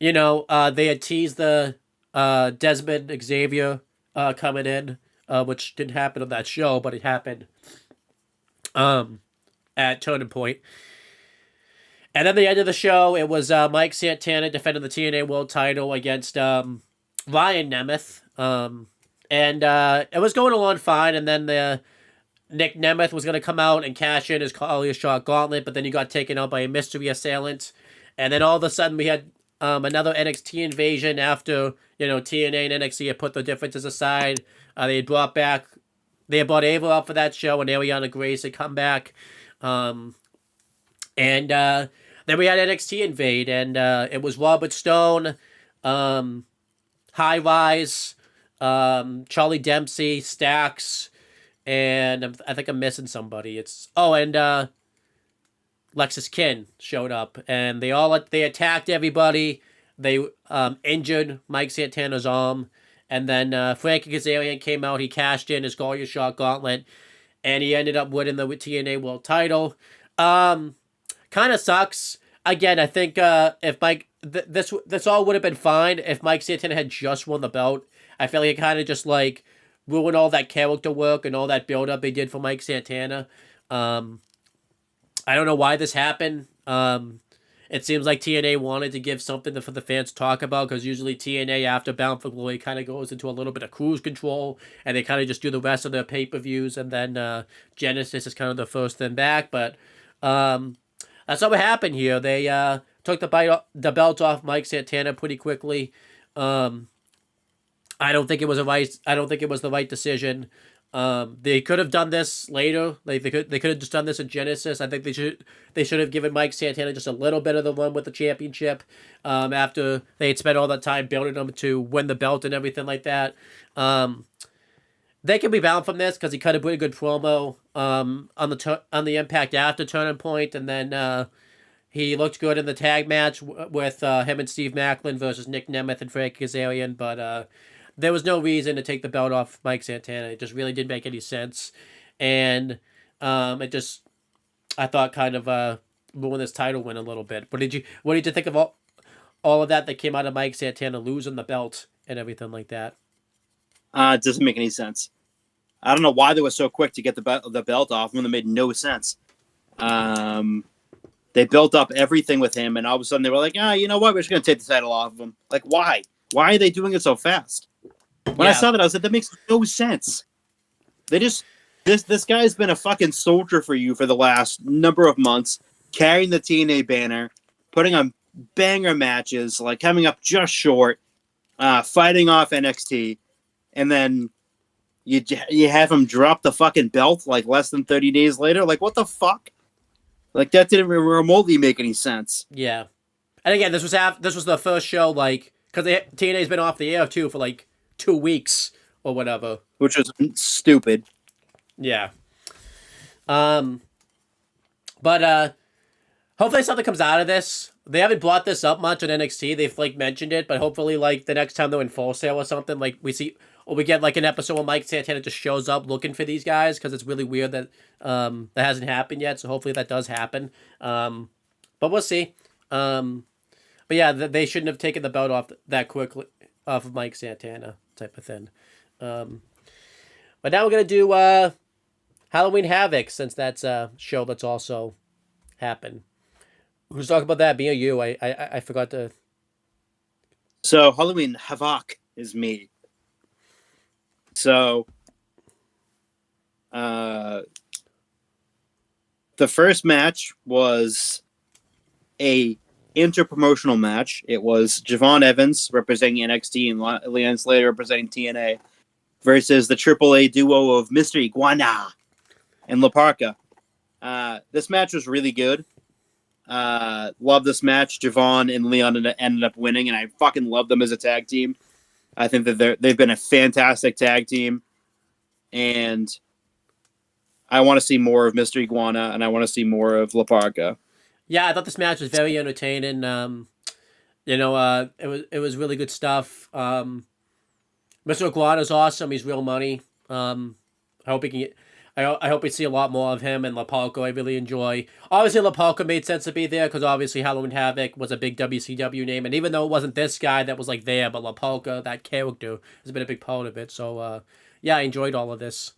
they had teased the Desmond Xavier coming in, which didn't happen on that show, but it happened at Turning Point. And then the end of the show, it was Mike Santana defending the TNA World Title against Ryan Nemeth. And it was going along fine, and then Nick Nemeth was going to come out and cash in his Aftershock gauntlet, but then he got taken out by a mystery assailant. And then all of a sudden we had another NXT invasion after, TNA and NXT had put their differences aside. They had brought Ava up for that show, and Ariana Grace had come back. And then we had NXT invade, and it was Robert Stone, High Rise, Charlie Dempsey, Stax, and I think I'm missing somebody. And Lexus Kin showed up, and they attacked everybody. They injured Mike Santana's arm, and then Frankie Kazarian came out. He cashed in his Aftershock gauntlet, and he ended up winning the TNA World Title. Kind of sucks. Again, I think if Mike, this all would have been fine if Mike Santana had just won the belt. I feel like it kind of just ruined all that character work and all that build up they did for Mike Santana. I don't know why this happened. It seems like TNA wanted to give something for the fans to talk about, because usually TNA after Bound for Glory kind of goes into a little bit of cruise control, and they kind of just do the rest of their pay-per-views, and then Genesis is kind of the first thing back. But that's not what happened here. They took the belt off Mike Santana pretty quickly. I don't think it was the right decision. They could have done this later. They could have just done this in Genesis. I think they should have given Mike Santana just a little bit of the run with the championship. After they had spent all that time building him to win the belt and everything like that. They can be bound from this because he cut a pretty good promo on the Impact after Turning Point, and then he looked good in the tag match with him and Steve Macklin versus Nick Nemeth and Frankie Kazarian, but there was no reason to take the belt off Mike Santana. It just really didn't make any sense. And I thought kind of ruined this title win a little bit. What did you think of all of that came out of Mike Santana losing the belt and everything like that? It doesn't make any sense. I don't know why they were so quick to get the belt off when it made no sense. They built up everything with him, and all of a sudden they were like, you know what? We're just going to take the title off of him. Like, why? Why are they doing it so fast? When I saw that, I was like, that makes no sense. This guy's been a fucking soldier for you for the last number of months, carrying the TNA banner, putting on banger matches, coming up just short, fighting off NXT, and then you have him drop the fucking belt less than 30 days later. What the fuck? That didn't remotely make any sense. Yeah, and again, this was the first show because TNA's been off the air too for 2 weeks or whatever, which was stupid. Yeah. But hopefully something comes out of this. They haven't brought this up much on NXT. They've the it, but hopefully the next time they're in Full Sail or something, we get an episode where Mike Santana just shows up looking for these guys, because it's really weird that that hasn't happened yet. So hopefully that does happen. but we'll see. But yeah, they shouldn't have taken the belt off that quickly off of Mike Santana type of thing. But now we're gonna do Halloween Havoc, since that's a show that's also happened. Who's talking about that? Me or you? I forgot to. So Halloween Havoc is me. So, the first match was a interpromotional match. It was Javon Evans representing NXT and Leon Slater representing TNA versus the AAA duo of Mr. Iguana and La Parca. This match was really good. Love this match. Javon and Leon ended up winning, and I fucking love them as a tag team. I think that they've been a fantastic tag team, and I want to see more of Mr. Iguana, and I want to see more of La Parca. Yeah, I thought this match was very entertaining. It was really good stuff. Mr. Iguana's awesome. He's real money. I hope he can get. I hope we see a lot more of him and La Parca. I really enjoy. Obviously, La Parca made sense to be there because obviously Halloween Havoc was a big WCW name, and even though it wasn't this guy that was like there, but La Parca, that character, has been a big part of it. So, yeah, I enjoyed all of this.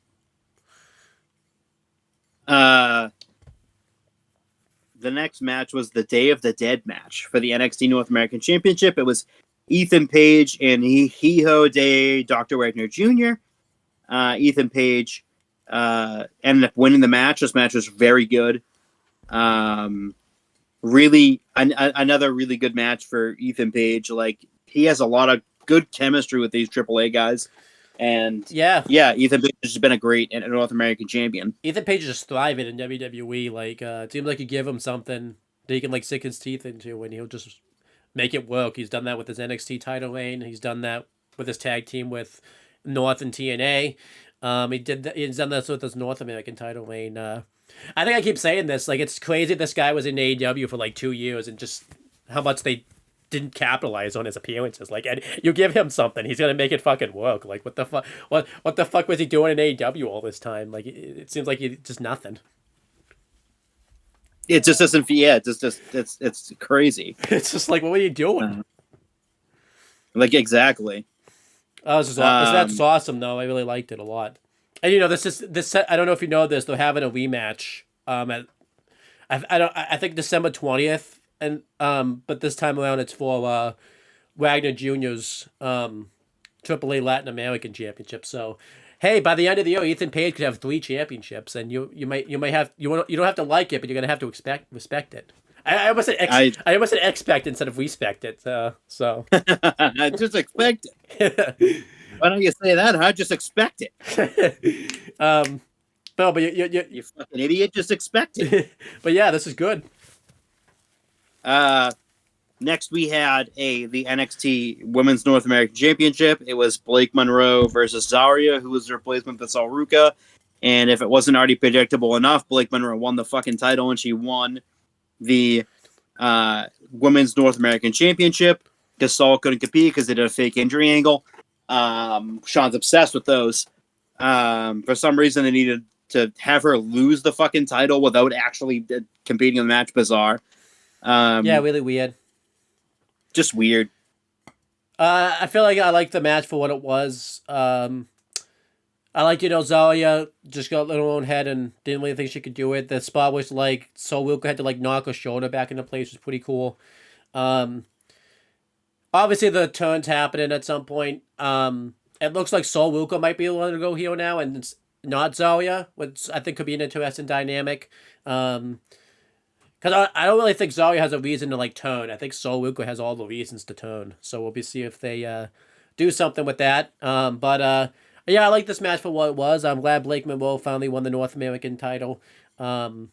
The next match was the Day of the Dead match for the NXT North American Championship. It was Ethan Page and Hijo de Dr. Wagner Jr. Ethan Page ended up winning the match. This match was very good. Really, another really good match for Ethan Page. Like, he has a lot of good chemistry with these AAA guys. And yeah, Ethan Page has been a great North American champion. Ethan Page is just thriving in WWE. Like, it seems like you give him something that he can like sink his teeth into, and he'll just make it work. He's done that with his NXT title reign. He's done that with his tag team with North and TNA. He's done this with his North American title reign. I think I keep saying this. Like, it's crazy this guy was in AEW for like 2 years, and just how much they didn't capitalize on his appearances. Like, and you give him something, he's gonna make it fucking work. Like, what the fuck? What the fuck was he doing in AEW all this time? Like, it seems like he just nothing. It just doesn't. Yeah, it's crazy. It's just like, what were you doing? Like, exactly. Oh, that's awesome though. I really liked it a lot. And this. I don't know if you know this. They're having a rematch. I think December 20th. And but this time around it's for Wagner Jr.'s AAA Latin American Championship. So, hey, by the end of the year, Ethan Page could have 3 championships, and you don't have to like it, but you're gonna have to respect it. I almost said expect instead of respect it. So I just expect it. Why don't you say that? I just expect it. But you fucking idiot. Just expect it. But yeah, this is good. Next we had the NXT Women's North American Championship. It was Blake Monroe versus Zarya, who was the replacement for Sol Ruca. And if it wasn't already predictable enough, Blake Monroe won the fucking title, and she won the Women's North American Championship because Sol couldn't compete because they did a fake injury angle. Sean's obsessed with those. For some reason, they needed to have her lose the fucking title without actually competing in the match. Bizarre. Yeah, really weird. Just weird. I feel like I liked the match for what it was. I liked, Zarya just got in her own head and didn't really think she could do it. The spot was like, Sol Wilco had to like knock her shoulder back into place, was pretty cool. Obviously the turn's happening at some point. It looks like Sol Wilco might be the one to go heel now, and it's not Zarya, which I think could be an interesting dynamic. Because I don't really think Zarya has a reason to like turn. I think Sol Wilco has all the reasons to turn. So we'll see if they do something with that. Yeah, I like this match for what it was. I'm glad Blake Monroe finally won the North American title. I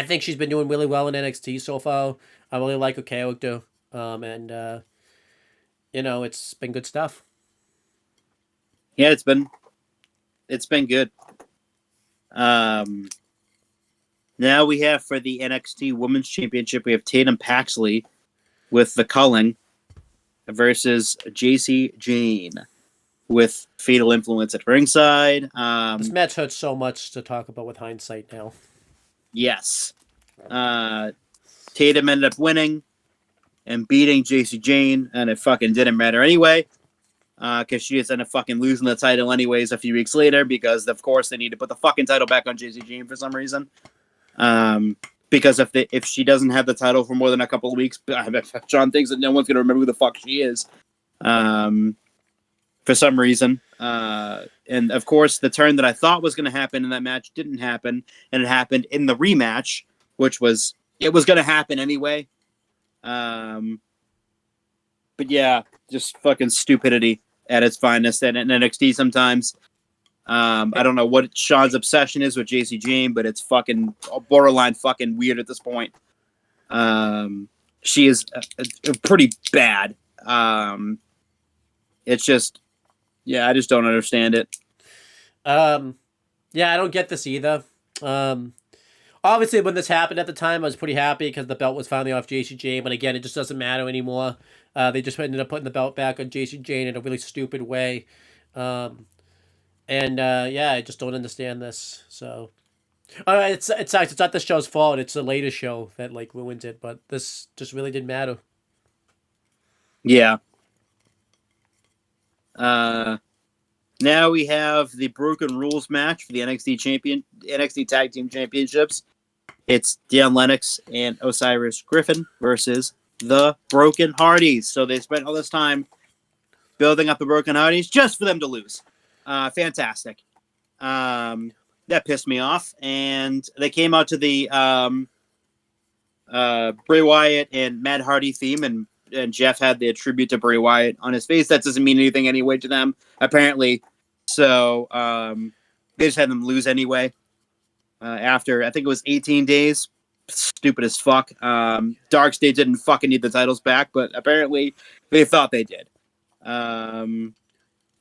think she's been doing really well in NXT so far. I really like her character. It's been good stuff. Yeah, it's been good. Now we have for the NXT Women's Championship, we have Tatum Paxley with the Culling versus JC Jane with Fatal Influence at ringside. This match hurts so much to talk about with hindsight now. Yes. Tatum Tatum ended up winning and beating JC Jane, and it fucking didn't matter anyway, because she just ended up fucking losing the title anyways a few weeks later, because of course they need to put the fucking title back on JC Jane for some reason. Because if she doesn't have the title for more than a couple of weeks, John thinks that no one's gonna remember who the fuck she is. For some reason. And of course, the turn that I thought was going to happen in that match didn't happen, and it happened in the rematch, which was going to happen anyway. But yeah, just fucking stupidity at its finest and in NXT sometimes. I don't know what Sean's obsession is with JC Jane, but it's fucking borderline fucking weird at this point. She is pretty bad. It's just, yeah, I just don't understand it. Yeah, I don't get this either. Obviously, when this happened at the time, I was pretty happy because the belt was finally off JC Jane. But again, it just doesn't matter anymore. They just ended up putting the belt back on JC Jane in a really stupid way. Yeah, I just don't understand this. So, it sucks. It's not the show's fault. It's the later show that like ruined it. But this just really didn't matter. Yeah. Now we have the Broken Rules match for the NXT Tag Team Championships. It's Deion Lennox and Osiris Griffin versus the Broken Hardys. So they spent all this time building up the Broken Hardys just for them to lose. Fantastic. That pissed me off. And they came out to the Bray Wyatt and Matt Hardy theme, and Jeff had the tribute to Bray Wyatt on his face. That doesn't mean anything anyway to them, apparently. So they just had them lose anyway. After, I think it was 18 days. Stupid as fuck. Dark State didn't fucking need the titles back, but apparently they thought they did.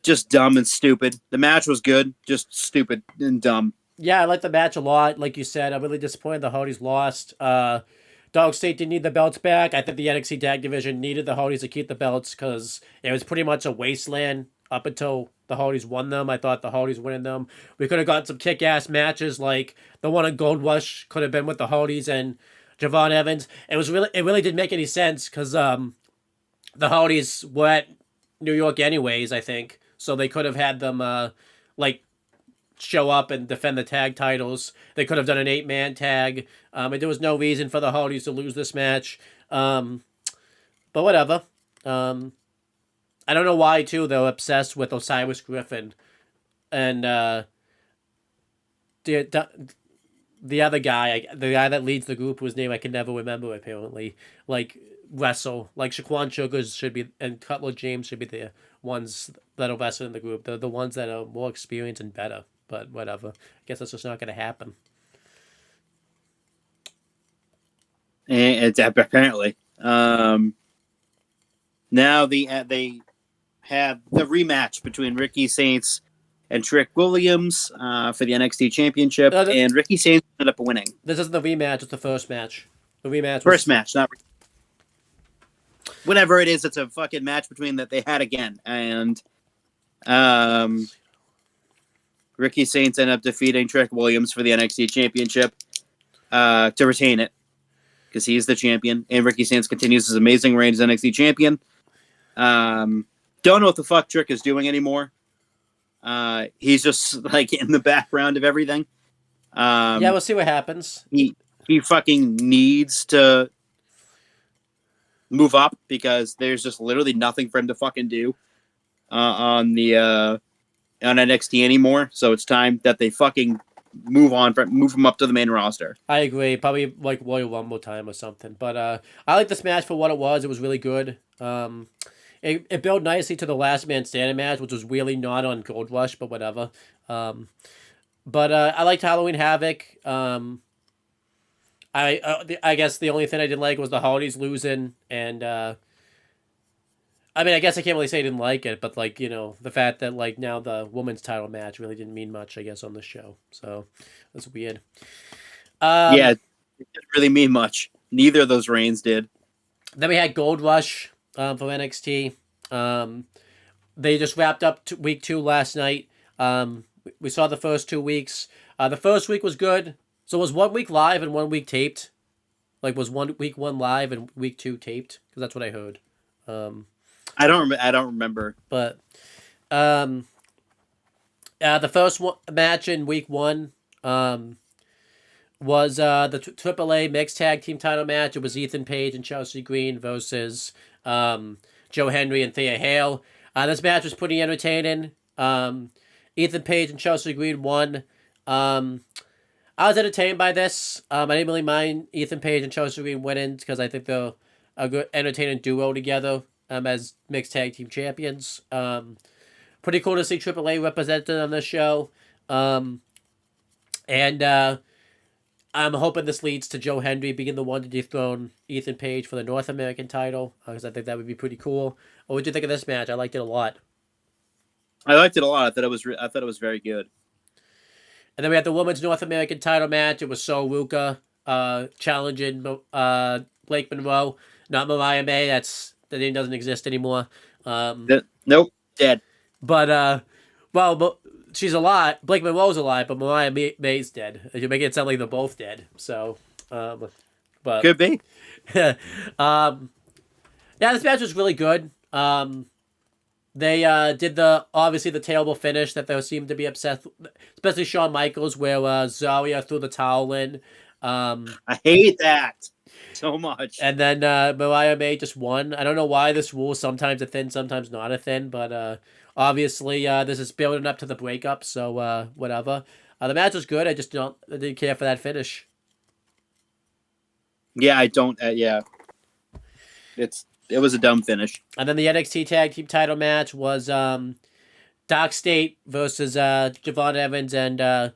Just dumb and stupid. The match was good, just stupid and dumb. Yeah, I liked the match a lot. Like you said, I'm really disappointed the Hardys lost. Dog State didn't need the belts back. I think the NXT Tag Division needed the Hardys to keep the belts because it was pretty much a wasteland up until the Hardys won them. I thought the Hardys winning them. We could have gotten some kick-ass matches like the one on Gold Rush could have been with the Hardys and Javon Evans. It really didn't make any sense because the Hardys were at New York anyways, I think. So they could have had them show up and defend the tag titles. They could have done an 8-man tag. And there was no reason for the Hardys to lose this match. But whatever. I don't know why, too, they're obsessed with Osiris Griffin. And the other guy, the guy that leads the group, whose name I can never remember, apparently, wrestle. Like, Shaquan Sugars should be, and Cutler James should be the ones that are wrestling in the group. They're the ones that are more experienced and better. But whatever. I guess that's just not going to happen. It's apparently. Now they have the rematch between Ricky Saints and Trick Williams for the NXT Championship, and Ricky Saints ended up winning. This isn't the rematch; it's the first match. The rematch. First match, not whatever it is. It's a fucking match between that they had again, and Ricky Saints ended up defeating Trick Williams for the NXT Championship to retain it because he's the champion, and Ricky Saints continues his amazing reign as NXT champion. Don't know what the fuck Trick is doing anymore. He's just like in the background of everything. Yeah, we'll see what happens. He fucking needs to move up because there's just literally nothing for him to fucking do on NXT anymore. So it's time that they fucking move him up to the main roster. I agree. Probably like Royal Rumble time or something. But I like this match for what it was. It was really good. It built nicely to the last man standing match, which was really not on Gold Rush, but whatever. But I liked Halloween Havoc. I guess the only thing I didn't like was the Hardys losing, and I mean, I guess I can't really say I didn't like it, but the fact that now the women's title match really didn't mean much, I guess, on the show. So that's weird. Yeah, it didn't really mean much. Neither of those reigns did. Then we had Gold Rush for NXT. They just wrapped up week 2 last night. We saw the first 2 weeks. The first week was good. So it was 1 week live and 1 week taped. Like, was week one live and week 2 taped? Because that's what I heard. I don't remember. But the first match in week 1 was the AAA mixed tag team title match. It was Ethan Page and Chelsea Green versus Joe Hendry and Thea Hale. This match was pretty entertaining. Ethan Page and Chelsea Green won. I was entertained by this. I didn't really mind Ethan Page and Chelsea Green winning because I think they're a good, entertaining duo together as mixed tag team champions. Pretty cool to see AAA represented on this show. And I'm hoping this leads to Joe Hendry being the one to dethrone Ethan Page for the North American title because I think that would be pretty cool. What would you think of this match? I liked it a lot. I liked it a lot. I thought it was very good. And then we had the women's North American title match. It was Sol Ruka challenging Blake Monroe, not Mariah May. The name doesn't exist anymore. Nope, dead. But she's alive. Blake Monroe's alive, but Mariah May's dead. You make it sound like they're both dead. So, but could be. Yeah, this match was really good. They did obviously the terrible finish that they seemed to be obsessed with, especially Shawn Michaels, where Zarya threw the towel in. I hate that so much. And then Mariah May just won. I don't know why this rule is sometimes a thin, sometimes not a thin, but obviously this is building up to the breakup, so whatever. The match was good. I didn't care for that finish. Yeah, I don't. Yeah, it was a dumb finish. And then the NXT Tag Team title match was Doc State versus Javon Evans and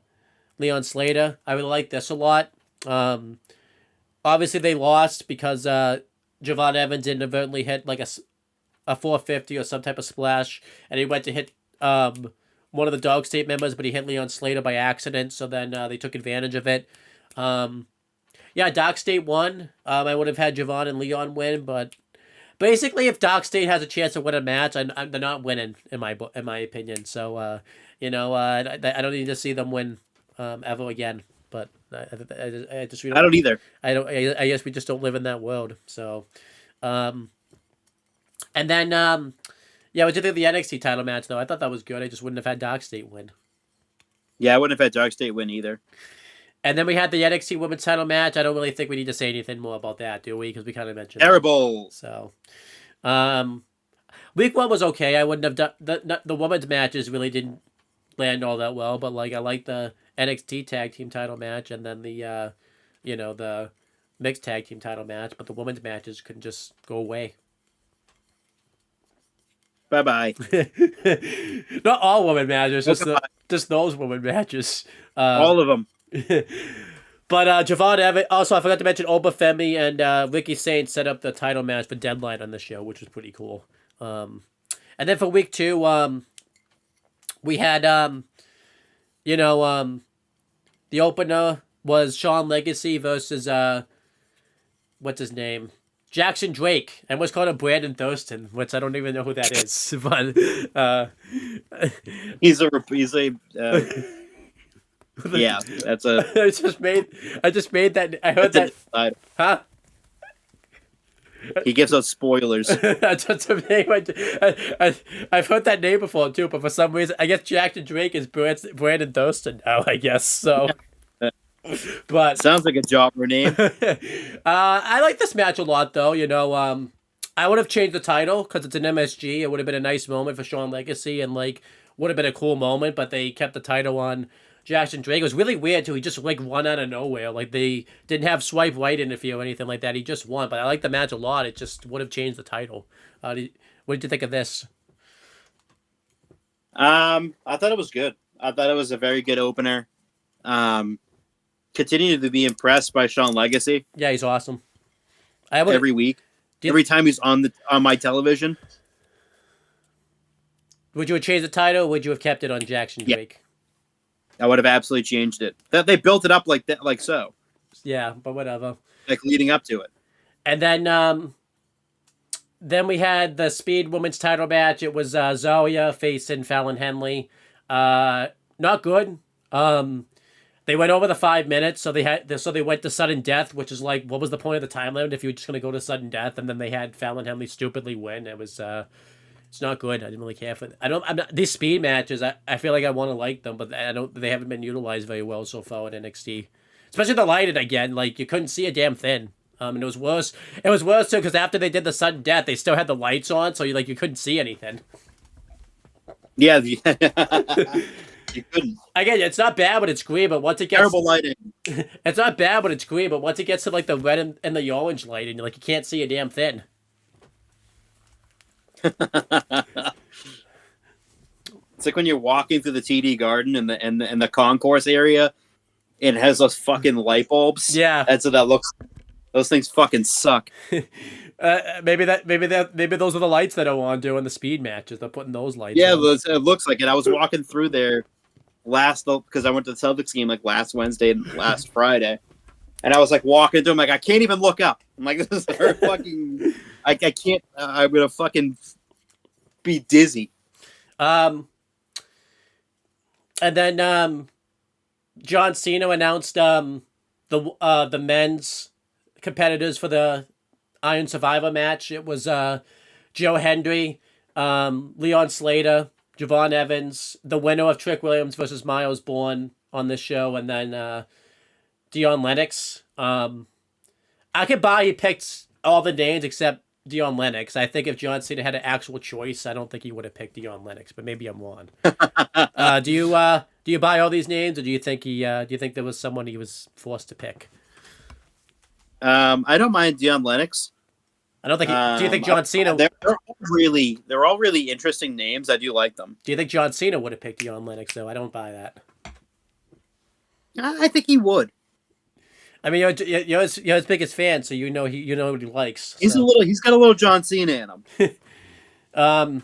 Leon Slater. I really like this a lot. Obviously, they lost because Javon Evans inadvertently hit like a 450 or some type of splash, and he went to hit one of the Dog State members, but he hit Leon Slater by accident, so then they took advantage of it. Yeah, Doc State won. I would have had Javon and Leon win, but basically, if Doc State has a chance to win a match, they're not winning in my opinion. So, I don't need to see them win ever again. But I just really I don't either. I guess we just don't live in that world. So, and then what did you think of the NXT title match though? I thought that was good. I just wouldn't have had Doc State win. Yeah, I wouldn't have had Doc State win either. And then we had the NXT Women's Title match. I don't really think we need to say anything more about that, do we? Because we kind of mentioned terrible. That. So, week 1 was okay. I wouldn't have done the women's matches really didn't land all that well, but like I like the NXT Tag Team title match and then the the mixed tag team title match, but the women's matches could just go away. Bye bye. Not all women matches, just those women matches. All of them. But Javon Evans, also I forgot to mention Oba Femi and Ricky Saints set up the title match for Deadline on the show, which was pretty cool. And then for week 2, we had the opener was Shawn Legacy versus what's his name? Jackson Drake. I almost called him Brandon Thurston, which I don't even know who that is. But he's a yeah, that's a. I just made that. I heard that. Huh? He gives us spoilers. That's a name. I've heard that name before too, but for some reason, I guess Jackson Drake is Brandon Thurston now. I guess so. But sounds like a jobber name. I like this match a lot, though. I would have changed the title because it's an MSG. It would have been a nice moment for Shawn Legacy, and would have been a cool moment. But they kept the title on Jackson Drake. It was really weird too. He just won out of nowhere. They didn't have swipe right interfere or anything like that. He just won. But I like the match a lot. It just would have changed the title. What did you think of this? I thought it was good. I thought it was a very good opener. Continue to be impressed by Shawn Legacy. Yeah, he's awesome. Every week, every time he's on my television. Would you have changed the title? Or would you have kept it on Jackson Drake? I would have absolutely changed it. That they built it up like that, like so. Yeah, but whatever. Leading up to it. And then we had the Speed Women's title match. It was Zarya facing Fallon Henley. Not good. They went over the 5 minutes, so they went to sudden death, which is like, what was the point of the time limit if you were just gonna go to sudden death? And then they had Fallon Henley stupidly win. It was it's not good. I didn't really care for it. I'm not these speed matches. I feel like I want to like them, but I don't. They haven't been utilized very well so far in NXT, especially the lighted again. Like you couldn't see a damn thing. And it was worse. It was worse too because after they did the sudden death, they still had the lights on, so you couldn't see anything. Yeah, you couldn't. Again, it's not bad, but it's green. But once it gets Terrible lighting. it's not bad, but it's green. But once it gets to like the red and the orange lighting, you can't see a damn thing. It's like when you're walking through the TD Garden in the concourse area, and it has those fucking light bulbs. Yeah, that's what that looks. Those things fucking suck. Maybe those are the lights that are on doing the speed matches. They're putting those lights. Yeah, on. it looks like it. I was walking through there because I went to the Celtics game like last Wednesday and last Friday, and I was like walking through. I'm like, I can't even look up. I'm like, this is fucking. I can't. I'm gonna fucking be dizzy. And then John Cena announced the men's competitors for the Iron Survivor match. It was Joe Hendry, Leon Slater, Javon Evans, the winner of Trick Williams versus Miles Bourne on this show, and then Dion Lennox. I could buy he picked all the names except Dion Lennox. I think if John Cena had an actual choice, I don't think he would have picked Dion Lennox, but maybe I'm wrong. Do you buy all these names, or do you think there was someone he was forced to pick? I don't mind Dion Lennox. I don't think. Do you think John Cena? They're all really interesting names. I do like them. Do you think John Cena would have picked Dion Lennox? Though I don't buy that. I think he would. I mean, you're his biggest fan, so you know what he likes. He's got a little John Cena in him. And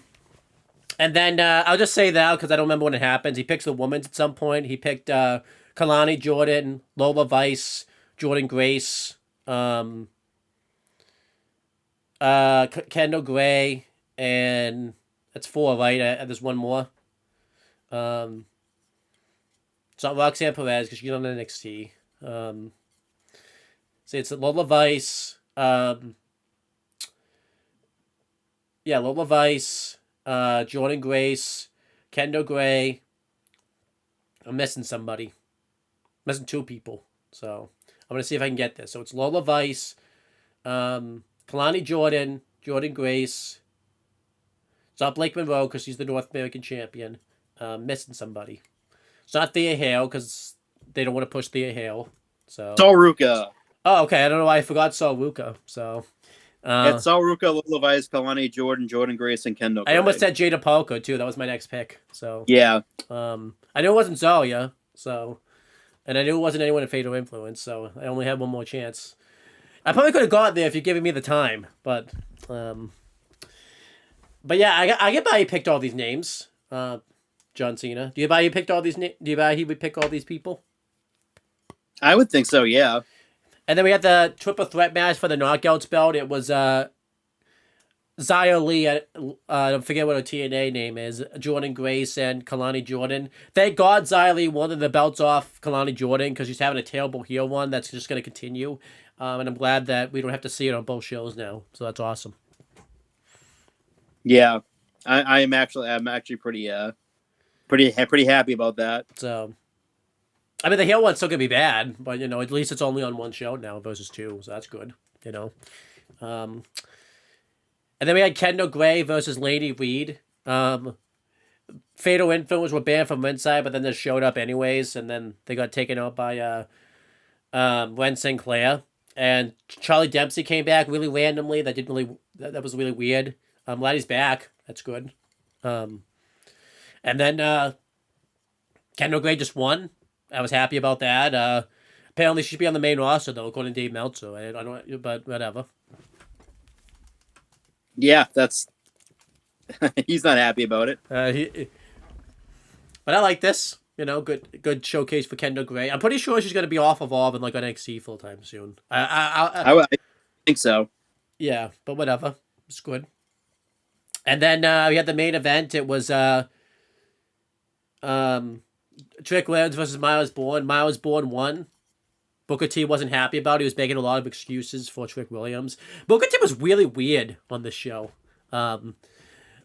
then I'll just say that because I don't remember when it happens. He picks the women's at some point. He picked Kalani Jordan, Lola Vice, Jordan Grace, Kendall Gray, and that's 4, right? There's one more. It's not Roxanne Perez because she's on NXT. So it's Lola Vice. Lola Vice, Jordan Grace, Kendall Gray. I'm missing somebody. I'm missing 2 people. So I'm going to see if I can get this. So it's Lola Vice, Kalani Jordan, Jordan Grace. It's not Blake Monroe because she's the North American champion. Missing somebody. It's not Thea Hale because they don't want to push Thea Hale. So Sol Ruka. Oh, okay. I don't know why I forgot Sol Ruka. So it's Sol Ruka, Lola Vice, Kalani Jordan, Jordan Grace, and Kendall Gray. I almost said Jada Palco too. That was my next pick. So yeah. I knew it wasn't Zarya. So, and I knew it wasn't anyone in Fatal Influence. So I only had one more chance. I probably could have got there if you'd given me the time, but yeah, I get by he picked all these names. John Cena. Do you buy he picked all these? Do you buy he would pick all these people? I would think so. Yeah. And then we had the triple threat match for the Knockouts belt. It was Xia Li, I forget what her TNA name is, Jordan Grace and Kalani Jordan. Thank God Xia Li wanted the belts off Kalani Jordan because she's having a terrible heel one that's just going to continue. And I'm glad that we don't have to see it on both shows now. So that's awesome. Yeah, I'm actually pretty happy about that. So, I mean, the heel one's still gonna be bad, but at least it's only on one show now versus 2, so that's good. And then we had Kendall Gray versus Lady Reed. Fatal Influence were banned from ringside, but then they showed up anyways, and then they got taken out by Ren Sinclair. And Charlie Dempsey came back really randomly. That was really weird. I'm glad he's back. That's good. And then Kendall Gray just won. I was happy about that. Apparently she should be on the main roster though, according to Dave Meltzer. I don't, but whatever. Yeah, that's he's not happy about it. But I like this. Good showcase for Kendall Gray. I'm pretty sure she's going to be off Evolve and on NXT full time soon. I think so. Yeah, but whatever. It's good. And then we had the main event. It was Trick Williams versus Miles Bourne. Miles Bourne won. Booker T wasn't happy about it. He was making a lot of excuses for Trick Williams. Booker T was really weird on the show.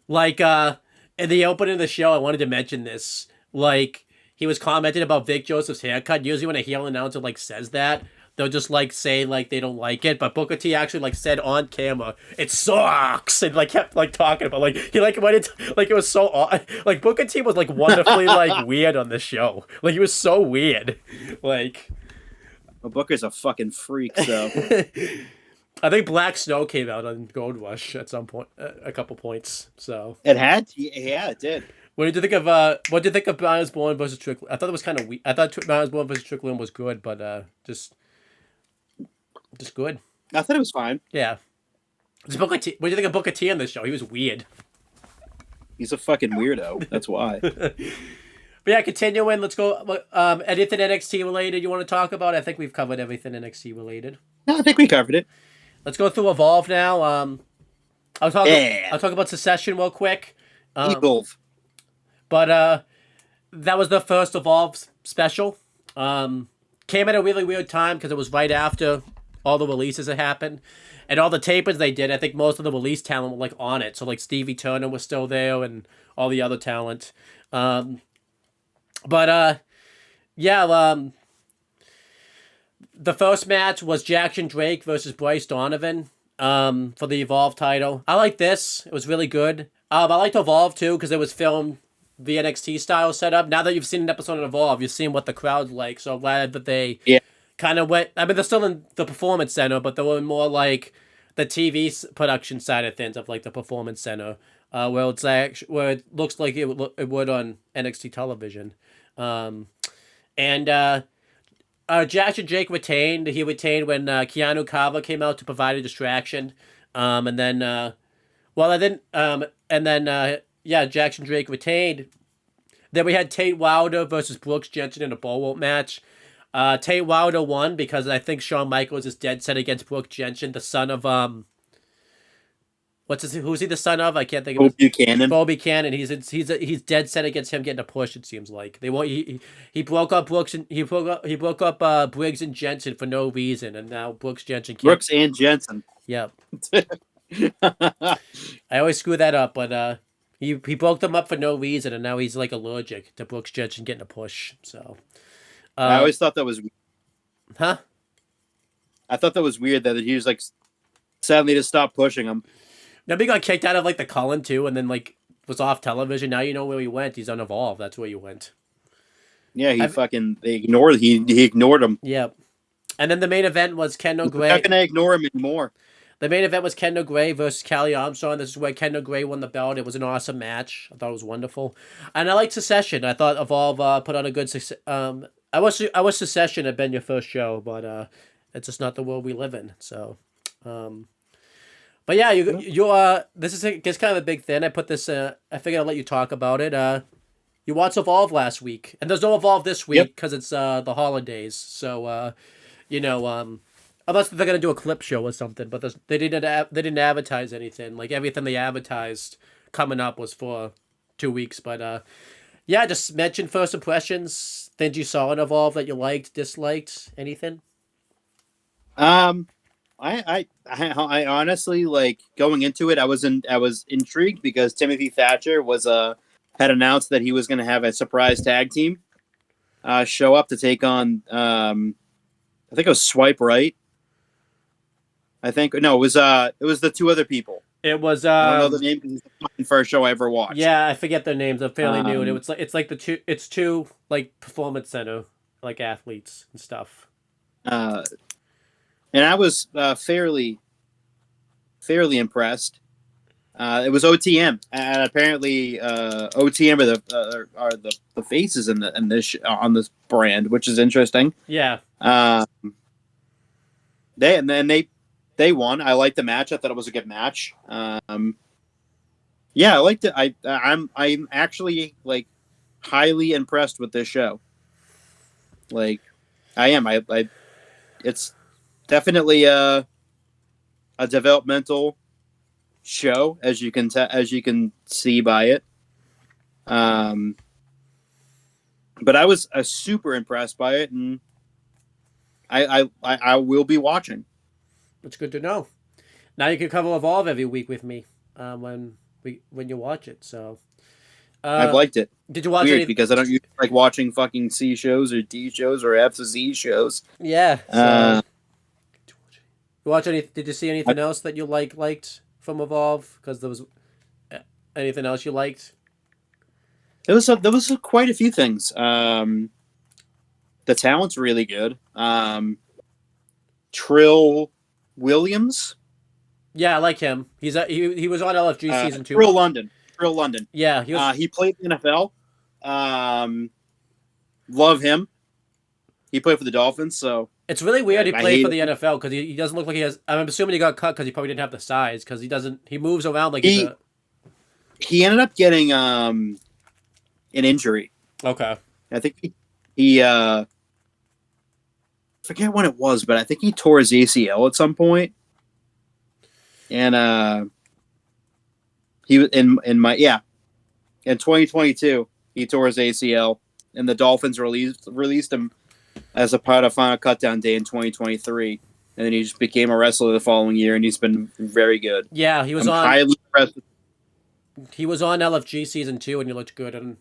Like, in the opening of the show, I wanted to mention this. Like, he was commenting about Vic Joseph's haircut. Usually when a heel announcer, like, says that, they'll just, like, say, like, they don't like it. But Booker T actually, like, said on camera, it sucks! And, like, kept, like, talking about, like, he, like, went into, like, it was so odd. Like, Booker T was, like, wonderfully, like, weird on the show. Like, he was so weird. Like... Well, Booker's a fucking freak, so... I think Black Snow came out on Gold Rush at some point, a couple points. So it had, yeah, it did. What did you think of? What did you think of Miles Bourne versus Trick? I thought it was kind of weak. I thought Miles Bourne versus Trick Williams was good, but just good. I thought it was fine. Yeah. What do you think of Booker T on this show? He was weird. He's a fucking weirdo. That's why. But yeah, continuing. Let's go. Anything NXT related you want to talk about? I think we've covered everything NXT related. No, I think we covered it. Let's go through Evolve now. I'll talk about Secession real quick. Evolve. But that was the first Evolve special. Came at a really weird time because it was right after all the releases had happened. And all the tapings they did, I think most of the release talent were like on it. So like Stevie Turner was still there and all the other talent. The first match was Jackson Drake versus Bryce Donovan for the Evolve title. I like this. It was really good. I liked Evolve too because it was filmed the NXT style setup. Now that you've seen an episode of Evolve, you've seen what the crowd's like. So I'm glad that they kind of went... I mean, they're still in the Performance Center, but they were more like the TV production side of things of like the Performance Center, where it looks like it would on NXT television. Jackson Drake retained. He retained when Keanu Kava came out to provide a distraction. Jackson Drake retained. Then we had Tate Wilder versus Brooks Jensen in a Bull match. Tate Wilder won because I think Shawn Michaels is dead set against Brooks Jensen, the son of who's he the son of? I can't think of Buchanan. Bo Buchanan. He's dead set against him getting a push. It seems like he broke up Brooks and he broke up Briggs and Jensen for no reason, and now Brooks Jensen. Brooks and Jensen. Yep. I always screw that up, but he broke them up for no reason, and now he's like allergic to Brooks Jensen getting a push. So I always thought that was weird. Huh? I thought that was weird that he was like suddenly to stop pushing him. Now he got kicked out of like the Cullen too, and then like was off television. Now you know where he went. He's on Evolve. That's where he went. Yeah, they ignored. He ignored him. Yep. And then the main event was Kendall Gray. How can I ignore him anymore? The main event was Kendall Gray versus Callie Armstrong. This is where Kendall Gray won the belt. It was an awesome match. I thought it was wonderful, and I liked Secession. I thought Evolve put on a good. I wish Secession had been your first show, but it's just not the world we live in. So. But yeah, this is it's kind of a big thing. I put this. I figured I'd let you talk about it. You watched Evolve last week, and there's no Evolve this week because it's the holidays. So, unless they're gonna do a clip show or something, but they didn't advertise anything. Like everything they advertised coming up was for 2 weeks. But just mention first impressions, things you saw in Evolve that you liked, disliked, anything. I honestly like going into it. I was intrigued because Timothy Thatcher had announced that he was going to have a surprise tag team show up to take on. I think it was Swipe Right. I think no, it was the two other people. It was I don't know the name because it's the first show I ever watched. Yeah, I forget their names. They're fairly new, and it's two like Performance Center like athletes and stuff. And I was fairly impressed. It was OTM, and apparently OTM are the faces in this on this brand, which is interesting. Yeah. They won. I liked the match. I thought it was a good match. I liked it. I'm actually like highly impressed with this show. Like I am. It's definitely a developmental show, as you can see by it. But I was super impressed by it, and I will be watching. It's good to know. Now you can cover Evolve every week with me when you watch it. So I've liked it. did you watch Weird any? because I don't usually like watching fucking C shows or D shows or F to Z shows. Yeah. So, you watch any? Did you see I, anything else that you liked from Evolve? Because there was anything else you liked? there was quite a few things. The talent's really good. Trill Williams. Yeah, I like him. He was on LFG season 2. Trill London. Trill London. Yeah, he was. He played in the NFL. Love him. He played for the Dolphins, so It's really weird he I played hate for the it. NFL because he doesn't look like he has. I'm assuming he got cut because he probably didn't have the size because he doesn't. He moves around like he's a. He ended up getting an injury. Okay. I think he forget when it was, but I think he tore his ACL at some point. And he was in 2022 he tore his ACL, and the Dolphins released him as a part of Final Cutdown Day in 2023, and then he just became a wrestler the following year, and he's been very good. Yeah, he was I'm on. highly impressed. He was on LFG season 2, and he looked good, and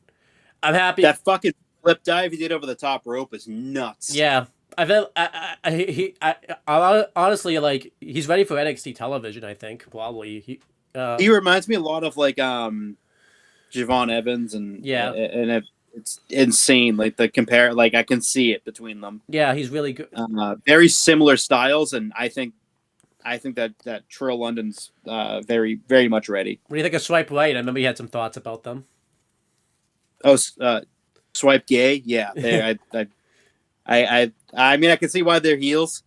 I'm happy. That fucking flip dive he did over the top rope is nuts. Yeah, I feel I honestly like he's ready for NXT television. I think probably He reminds me a lot of like Javon Evans, and it's insane. Like the compare, like I can see it between them. Yeah, he's really good. Very similar styles, and I think that Trill London's very very much ready. What do you think of Swipe Right? I remember you had some thoughts about them. Oh, Swipe Gay, yeah. I mean, I can see why they're heels.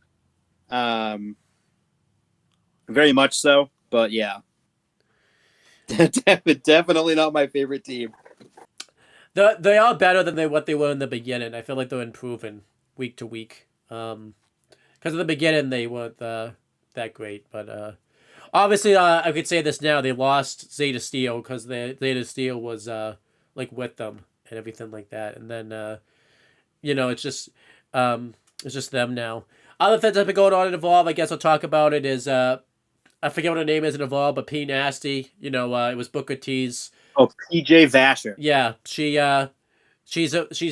Very much so, but yeah. Definitely not my favorite team. They are better than what they were in the beginning. I feel like they're improving week to week. Because in the beginning they weren't that great, but obviously I could say this now. They lost Zeta Steel because Zeta Steel was like with them and everything like that, and then it's just them now. Other things that have been going on in Evolve, I guess I'll talk about it. Is I forget what her name is in Evolve, but P Nasty. It was Booker T's. Oh, PJ Vasher. Yeah, she's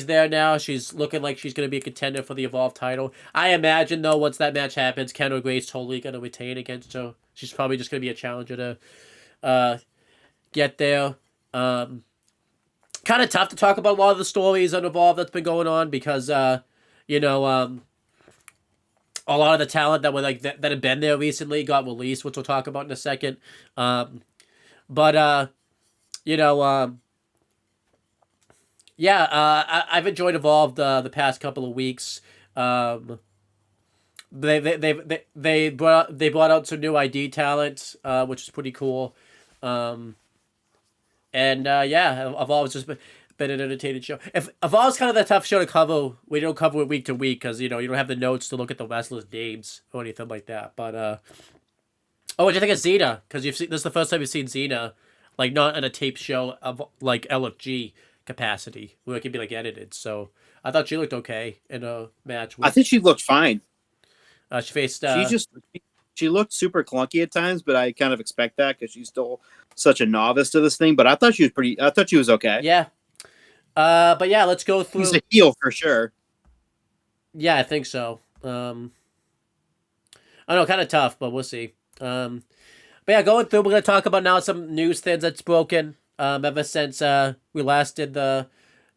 there now. She's looking like she's going to be a contender for the Evolve title. I imagine though, once that match happens, Kendall Gray's totally going to retain against her. She's probably just going to be a challenger to get there. Kind of tough to talk about a lot of the stories on Evolve that's been going on because a lot of the talent that were like that have been there recently got released, which we'll talk about in a second. I've enjoyed Evolve the past couple of weeks. They brought out some new ID talent, which is pretty cool. Evolve's just been an entertaining show. If Evolve's kind of the tough show to cover, we don't cover it week to week because you don't have the notes to look at the wrestlers' names or anything like that. But what do you think of Xena? Because this is the first time you've seen Xena, like not in a tape show of like LFG capacity where it can be like edited. So I thought she looked okay in a match. I think she looked fine. She faced. She looked super clunky at times, but I kind of expect that because she's still such a novice to this thing. But I thought she was okay. Yeah. But yeah, let's go through. She's a heel for sure. Yeah, I think so. I know, kind of tough, but we'll see. But yeah, going through, we're going to talk about now some news things that's broken ever since we last did the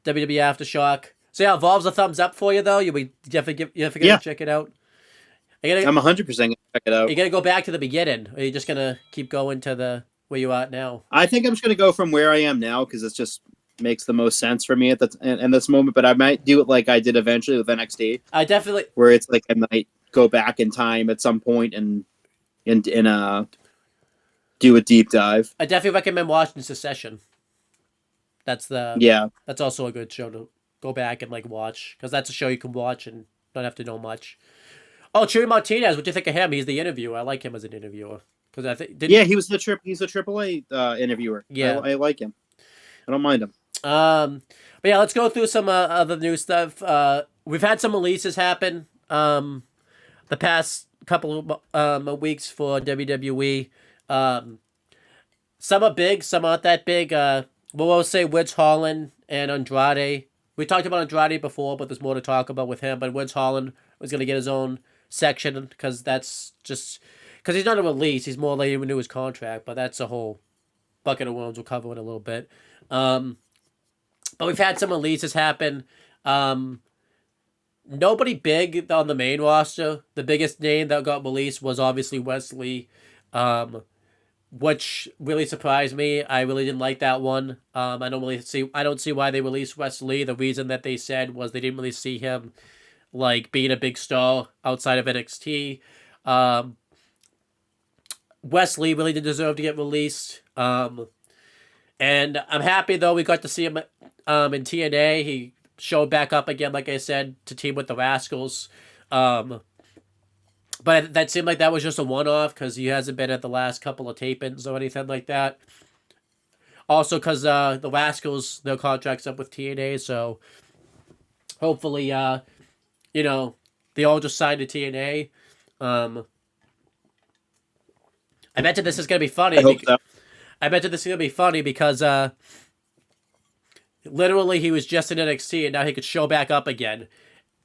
WWE Aftershock. So yeah, Evolve's a thumbs up for you, though. You definitely check it out. I'm 100% going to check it out. Are you going to go back to the beginning, or are you just going to keep going to where you are at now? I think I'm just going to go from where I am now because it just makes the most sense for me in this moment. But I might do it like I did eventually with NXT. I definitely... Where it's like I might go back in time at some point and do a deep dive. I definitely recommend watching Secession. That's also a good show to go back and like watch because that's a show you can watch and not have to know much. Oh, Chewy Martinez, what do you think of him? He's the interviewer. I like him as an interviewer because I think he's a AAA interviewer. Yeah, I like him. I don't mind him. But yeah, let's go through some other new stuff. We've had some releases happen the past couple of weeks for WWE. Um, some are big, some aren't that big. We'll say Witch Holland and Andrade. We talked about Andrade before, but there's more to talk about with him. But Witch Holland was going to get his own section because that's just because he's not a release. He's more like he renew his contract, but that's a whole bucket of worms. We'll cover in a little bit. But we've had some releases happen. Nobody big on the main roster. The biggest name that got released was obviously Wesley, which really surprised me. I really didn't like that one. I don't see why they released Wesley. The reason that they said was they didn't really see him like being a big star outside of NXT. Wesley really did deserve to get released. And I'm happy though we got to see him in TNA. He showed back up again, like I said, to team with the Rascals. But that seemed like that was just a one-off because he hasn't been at the last couple of tapings or anything like that. Also because the Rascals, their contract's up with TNA, so hopefully, they all just signed to TNA. I bet you this is going to be funny. I hope so. I bet you this is going to be funny because literally he was just in NXT and now he could show back up again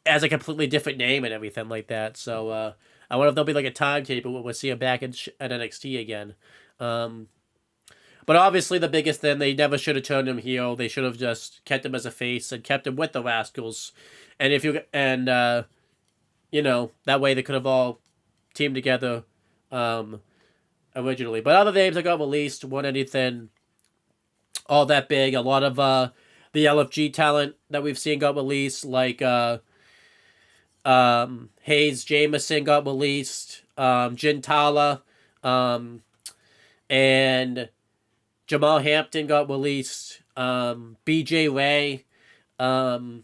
as a completely different name and everything like that. So I wonder if there'll be like a timetable when we'll see him back at NXT again. But obviously the biggest thing, they never should have turned him heel. They should have just kept him as a face and kept him with the Rascals. And that way they could have all teamed together originally. But other names that got released weren't anything all that big. A lot of the LFG talent that we've seen got released, like Hayes Jameson got released, Gintala, and Jamal Hampton got released, BJ Ray, and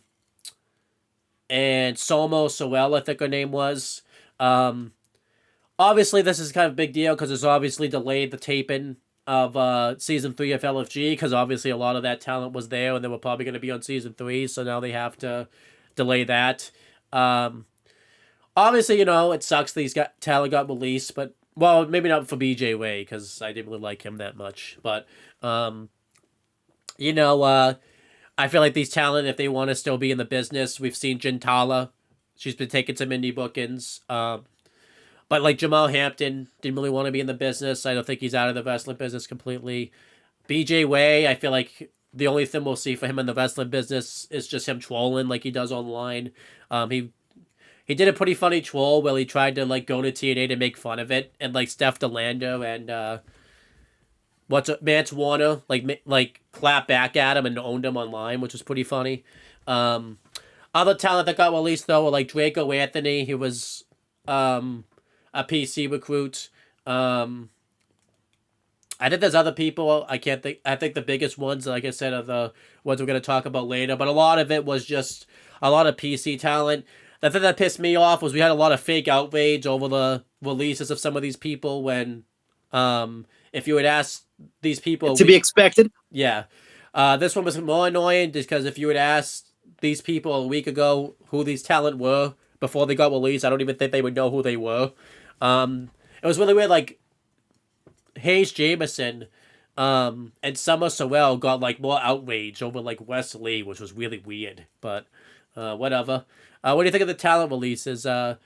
Somo Sorel, I think her name was. Obviously, this is kind of a big deal because it's obviously delayed the taping of Season 3 of LFG because obviously a lot of that talent was there and they were probably going to be on Season 3, so now they have to delay that. Obviously, it sucks that talent got released, but, well, maybe not for BJ Way because I didn't really like him that much, but, I feel like these talent, if they want to still be in the business, we've seen Gintala. She's been taking some indie bookings. But like Jamal Hampton didn't really want to be in the business. I don't think he's out of the wrestling business completely. BJ Way, I feel like the only thing we'll see for him in the wrestling business is just him trolling like he does online. He did a pretty funny troll where he tried to like go to TNA to make fun of it, and like Steph DeLando and Mance Warner like clapped back at him and owned him online, which was pretty funny. Other talent that got released though were like Draco Anthony. He was a PC recruit. I think there's other people. I think the biggest ones, like I said, are the ones we're going to talk about later. But a lot of it was just a lot of PC talent. The thing that pissed me off was we had a lot of fake outrage over the releases of some of these people when, if you had asked these people... To be expected. Yeah. This one was more annoying just because if you had asked these people a week ago who these talent were before they got released, I don't even think they would know who they were. It was really weird, like, Hayes Jameson and Summer Sorrell got, like, more outrage over, like, Wesley, which was really weird, but whatever. What do you think of the talent releases? The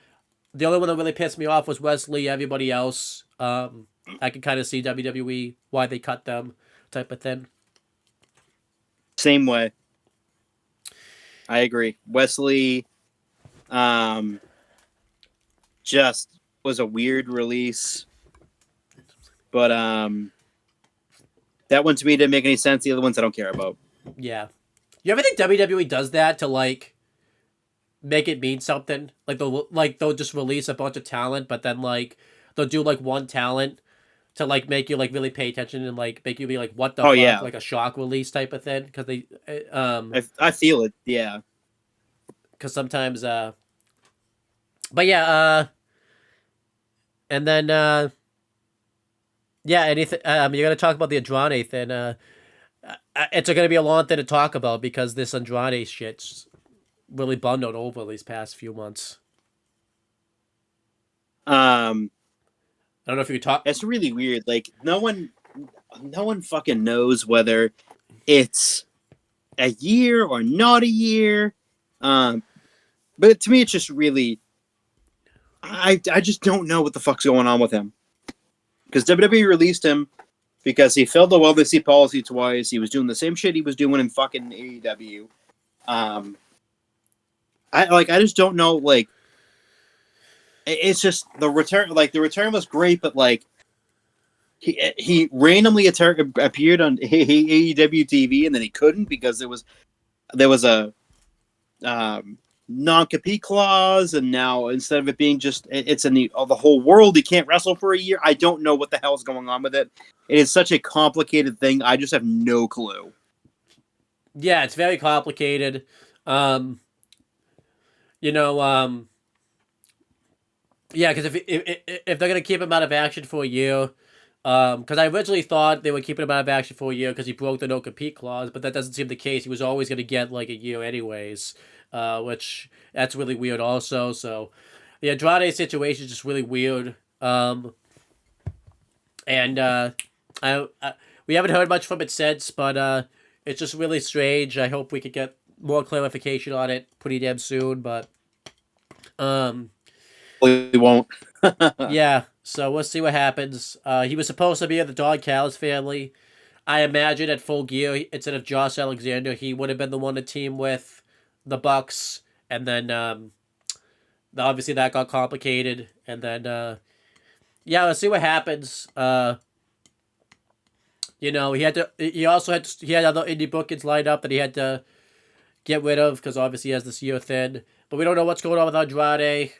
only one that really pissed me off was Wesley. Everybody else, I could kind of see WWE, why they cut them, type of thing. Same way. I agree. Wesley just was a weird release, but that one to me didn't make any sense. The other ones I don't care about. Yeah. You ever think WWE does that to like make it mean something? Like they'll just release a bunch of talent, but then like they'll do like one talent to like make you like really pay attention and like make you be like, what the fuck? Yeah. Like a shock release type of thing because they I feel it. Yeah. Because sometimes but yeah, and then, anything. You're gonna talk about the Andrade thing. it's going to be a long thing to talk about because this Andrade shit's really bundled over these past few months. Um, I don't know if you could talk. it's really weird. Like no one fucking knows whether it's a year or not a year. But to me, it's just really, I just don't know what the fuck's going on with him. Because WWE released him because he failed the wellness policy twice. He was doing the same shit he was doing in fucking AEW. I just don't know. Like, it's just the return. Like the return was great, but like he randomly appeared on AEW TV, and then he couldn't because there was a non-compete clause, and now instead of it being just it's in the whole world, he can't wrestle for a year. I don't know what the hell is going on with it. It is such a complicated thing. I just have no clue. Yeah, it's very complicated. Yeah, because if they're gonna keep him out of action for a year, because I originally thought they would keep him out of action for a year because he broke the no compete clause, but that doesn't seem the case. He was always gonna get like a year anyways, which that's really weird also. So the Andrade situation is just really weird. And we haven't heard much from it since, but it's just really strange. I hope we could get more clarification on it pretty damn soon, but We won't. yeah, so we'll see what happens. He was supposed to be in the Don Callis family. I imagine at Full Gear, instead of Josh Alexander, he would have been the one to team with the Bucks, and then obviously that got complicated, and then yeah, let's see what happens. He had other indie bookings lined up that he had to get rid of because obviously he has this year thin. But we don't know what's going on with Andrade.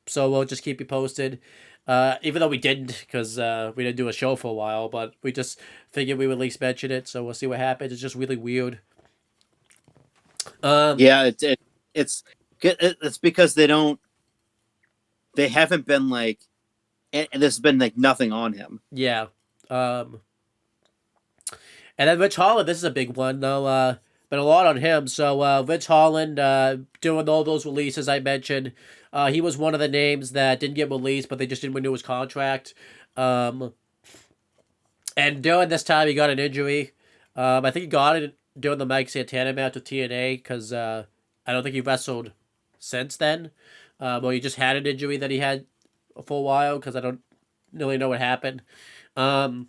So we'll just keep you posted. Even though we didn't, because we didn't do a show for a while, but we just figured we would at least mention it. So we'll see what happens. It's just really weird. Yeah, it's because they haven't been like, and there's been like nothing on him. Yeah. And then Rich Holland, this is a big one though. Been a lot on him. So Rich Holland doing all those releases I mentioned. He was one of the names that didn't get released, but they just didn't renew his contract. And during this time, he got an injury. I think he got it during the Mike Santana match with TNA because I don't think he wrestled since then. Well, he just had an injury that he had for a while because I don't really know what happened. And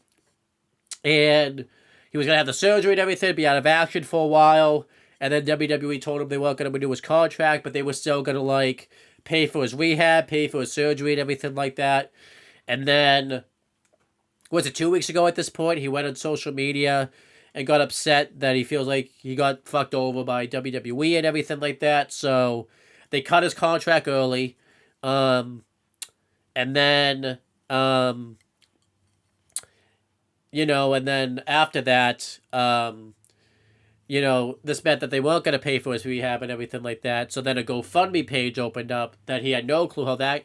he was going to have the surgery and everything, be out of action for a while. And then WWE told him they weren't going to renew his contract, but they were still going to, like, pay for his rehab, pay for his surgery and everything like that. And then, was it 2 weeks ago at this point, he went on social media and got upset that he feels like he got fucked over by WWE and everything like that. So they cut his contract early. And then, and then after that, this meant that they weren't going to pay for his rehab and everything like that. So then a GoFundMe page opened up that he had no clue how that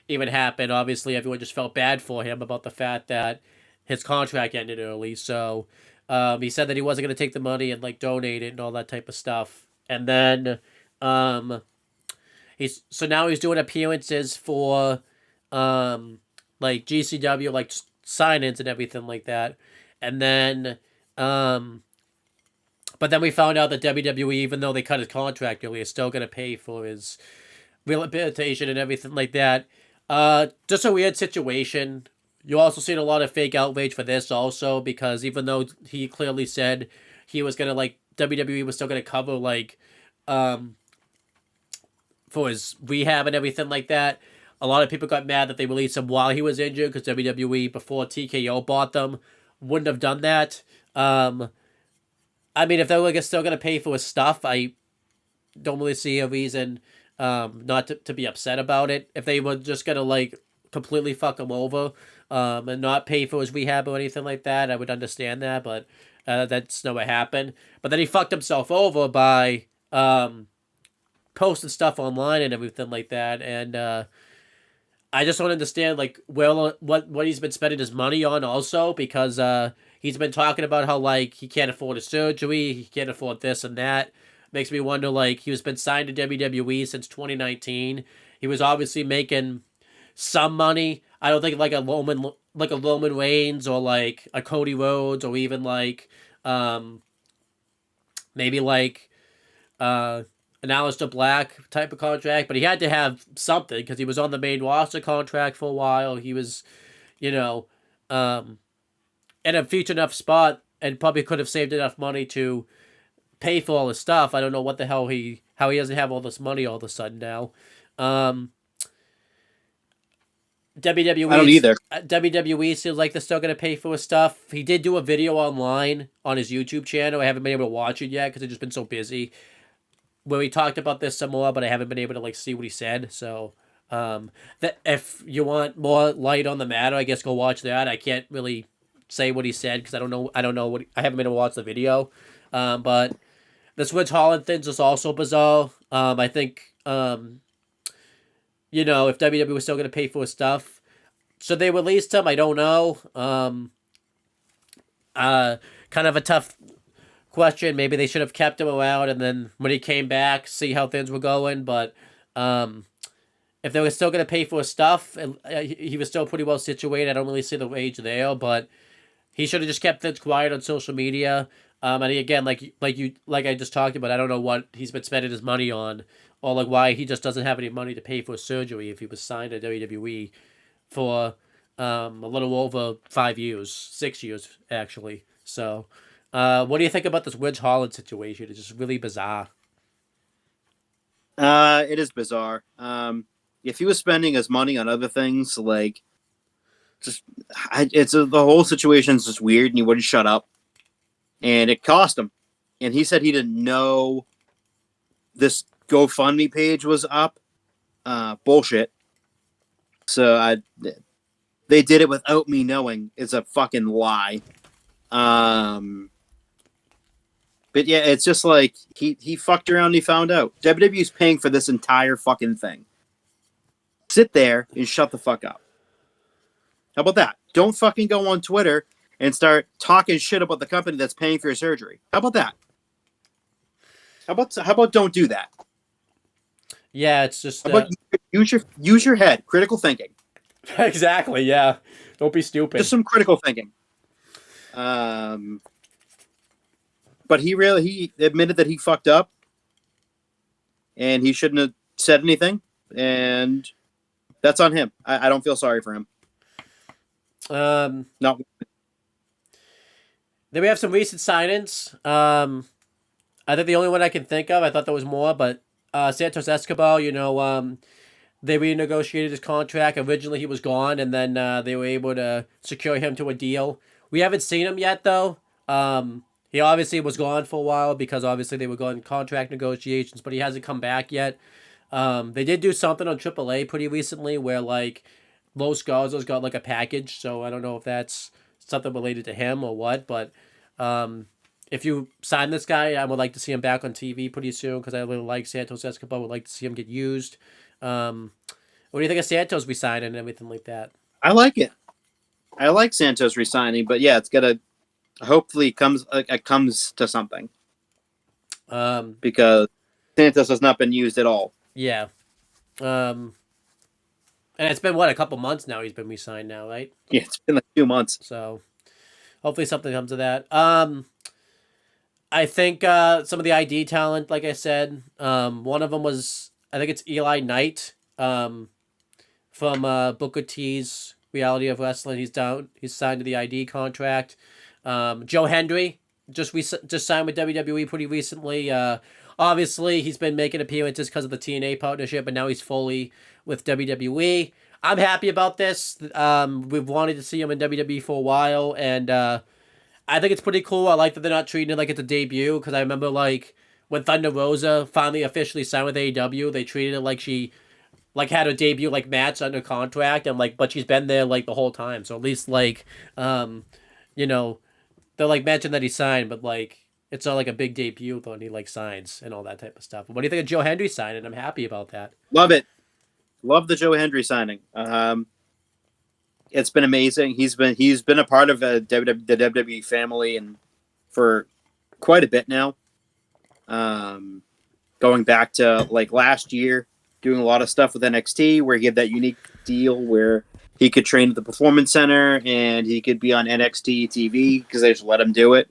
even happened. Obviously, everyone just felt bad for him about the fact that his contract ended early. So he said that he wasn't going to take the money and like donate it and all that type of stuff. And then now he's doing appearances for like GCW, like sign-ins and everything like that. And then but then we found out that WWE, even though they cut his contract early, is still going to pay for his rehabilitation and everything like that. Just a weird situation. You also seen a lot of fake outrage for this also, because even though he clearly said he was going to, like, WWE was still going to cover, like, for his rehab and everything like that, a lot of people got mad that they released him while he was injured, because WWE, before TKO bought them, wouldn't have done that. I mean, if they were still going to pay for his stuff, I don't really see a reason not to be upset about it. If they were just going to, like, completely fuck him over and not pay for his rehab or anything like that, I would understand that, but that's not what happened. But then he fucked himself over by posting stuff online and everything like that, and I just don't understand, like, what he's been spending his money on also, because he's been talking about how like he can't afford a surgery, he can't afford this and that. Makes me wonder, like, he was been signed to WWE since 2019. He was obviously making some money. I don't think like a Roman Reigns or like a Cody Rhodes or even like maybe like an Aleister Black type of contract, but he had to have something because he was on the main roster contract for a while. He was, you know, in a future enough spot and probably could have saved enough money to pay for all his stuff. I don't know what the hell how he doesn't have all this money all of a sudden now. WWE. I don't either. WWE seems like they're still going to pay for his stuff. He did do a video online on his YouTube channel. I haven't been able to watch it yet because I've just been so busy. Where he talked about this some more, but I haven't been able to like see what he said. So, that if you want more light on the matter, I guess go watch that. I can't really say what he said because I don't know. I haven't been able to watch the video. But the Switch Holland things is also bizarre. I think if WWE was still going to pay for his stuff, so they released him. I don't know. Kind of a tough question. Maybe they should have kept him around, and then when he came back, see how things were going. But if they were still going to pay for his stuff, and he was still pretty well situated. I don't really see the wage there, but he should have just kept things quiet on social media. And again, like I just talked about, I don't know what he's been spending his money on, or like why he just doesn't have any money to pay for surgery if he was signed to WWE for a little over 5 years, 6 years actually. So, what do you think about this Ridge Holland situation? It's just really bizarre. It is bizarre. If he was spending his money on other things, like the whole situation's just weird, and he wouldn't shut up, and it cost him. And he said he didn't know this GoFundMe page was up. Bullshit. So they did it without me knowing. It's a fucking lie. But yeah, it's just like he fucked around and he found out. WWE's paying for this entire fucking thing. Sit there and shut the fuck up. How about that? Don't fucking go on Twitter and start talking shit about the company that's paying for your surgery. How about that? How about don't do that? Yeah, it's just how about use your head, critical thinking. Exactly. Yeah, don't be stupid. Just some critical thinking. But he admitted that he fucked up, and he shouldn't have said anything, and that's on him. I don't feel sorry for him. No. Then we have some recent signings. I think the only one I can think of, I thought there was more, but Santos Escobar, they renegotiated his contract. Originally, he was gone, and then they were able to secure him to a deal. We haven't seen him yet, though. He obviously was gone for a while because obviously they were going contract negotiations, but he hasn't come back yet. They did do something on AAA pretty recently where, like, Los Garza's got, like, a package, so I don't know if that's something related to him or what, but if you sign this guy, I would like to see him back on TV pretty soon because I really like Santos Escobar. Would like to see him get used. What do you think of Santos resigning and everything like that? I like it. I like Santos resigning, but yeah, it's gotta hopefully comes to something. Because Santos has not been used at all. Yeah. And it's been a couple months now he's been re-signed now, right? Yeah, it's been like 2 months. So hopefully something comes of that. I think some of the ID talent, like I said, one of them was, I think it's Eli Knight from Booker T's Reality of Wrestling. He's signed to the ID contract. Joe Hendry just signed with WWE pretty recently. Obviously, he's been making appearances because of the TNA partnership, but now he's fully with WWE. I'm happy about this. We've wanted to see him in WWE for a while, and I think it's pretty cool. I like that they're not treating it like it's a debut, because I remember, like, when Thunder Rosa finally officially signed with AEW, they treated it like she, like, had her debut, like, match under contract, and, like, but she's been there, like, the whole time. So at least, like, they're, like, mentioned that he signed, but, like, it's not, like, a big debut when he, like, signs and all that type of stuff. What do you think of Joe Hendry signing? I'm happy about that. Love it. Love the Joe Hendry signing. it's been amazing. He's been a part of the WWE family and for quite a bit now. Going back to like last year, doing a lot of stuff with NXT, where he had that unique deal where he could train at the Performance Center and he could be on NXT TV because they just let him do it.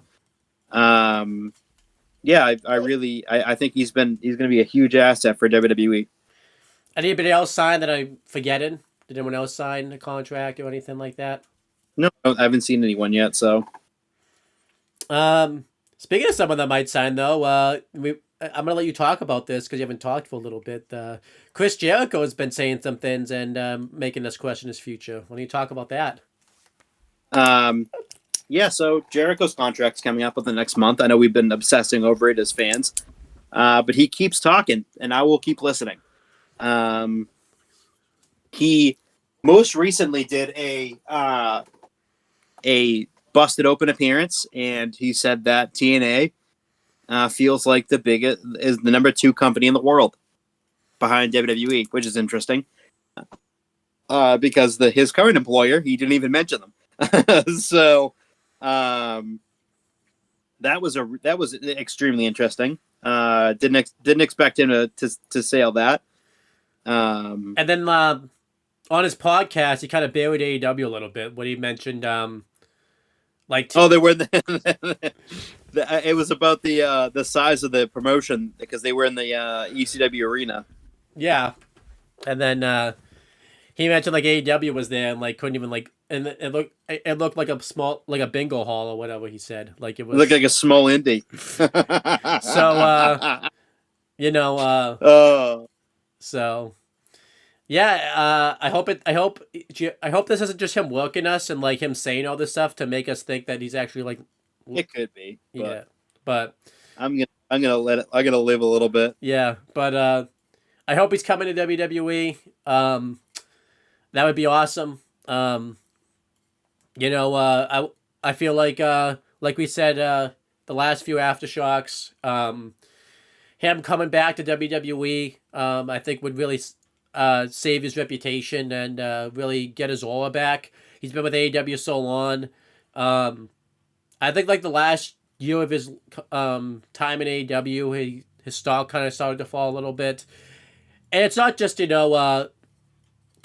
Yeah, I think he's going to be a huge asset for WWE. Anybody else sign that I'm forgetting? Did anyone else sign a contract or anything like that? No, I haven't seen anyone yet. So, speaking of someone that might sign, though, I'm gonna let you talk about this because you haven't talked for a little bit. Chris Jericho has been saying some things and making us question his future. Why don't you talk about that? Yeah, so Jericho's contract's coming up in the next month. I know we've been obsessing over it as fans, but he keeps talking, and I will keep listening. He most recently did a busted open appearance, and he said that TNA feels like the biggest is the number 2 company in the world behind WWE, which is interesting because his current employer, he didn't even mention them. So that was extremely interesting. Didn't expect him to say all that. And then on his podcast, he kind of buried AEW a little bit when he mentioned they were it was about the size of the promotion because they were in the ECW arena. Yeah, and then he mentioned like AEW was there and like couldn't even like, and it looked like a small, like a bingo hall or whatever he said. Like it looked like a small indie. So so yeah, I hope this isn't just him working us and like him saying all this stuff to make us think that he's actually like. It could be, but I'm gonna let it. I'm gonna live a little bit. Yeah, but I hope he's coming to WWE. That would be awesome. I feel like we said the last few Aftershocks, him coming back to WWE, I think would really save his reputation and really get his aura back. He's been with AEW so long. I think like the last year of his time in AEW, his stock kind of started to fall a little bit. And it's not just, because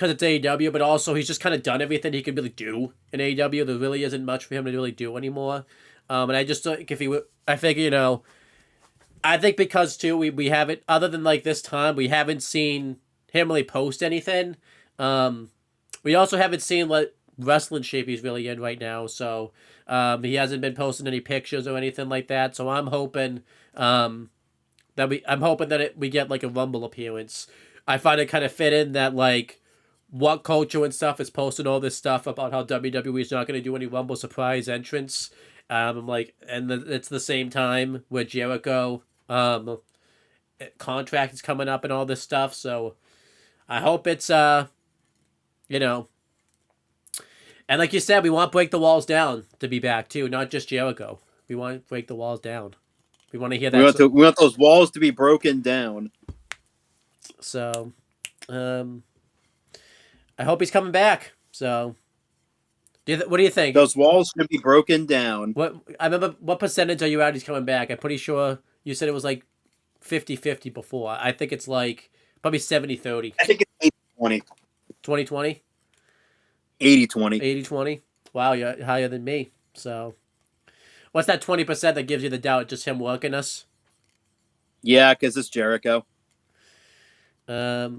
it's AEW, but also he's just kind of done everything he could really do in AEW. There really isn't much for him to really do anymore. And I just think I think because too, we haven't, other than like this time, we haven't seen him really post anything. We also haven't seen what wrestling shape he's really in right now. So he hasn't been posting any pictures or anything like that. So I'm hoping we get like a Rumble appearance. I find it kind of fit in that like What Culture and stuff is posting all this stuff about how WWE is not going to do any Rumble surprise entrance. It's the same time with Jericho contract is coming up and all this stuff. So I hope it's and like you said, we want Break the Walls Down to be back too, not just Jericho. We want Break the Walls Down. We want to hear that. We want those walls to be broken down. So, I hope he's coming back. So, what do you think? Those walls can be broken down. What percentage are you at? He's coming back. I'm pretty sure you said it was like 50-50 before. I think it's like probably 70-30. I think it's 80-20. 20-20? 80-20. 80-20? Wow, you're higher than me. So, what's that 20% that gives you the doubt? Just him working us? Yeah, because it's Jericho. What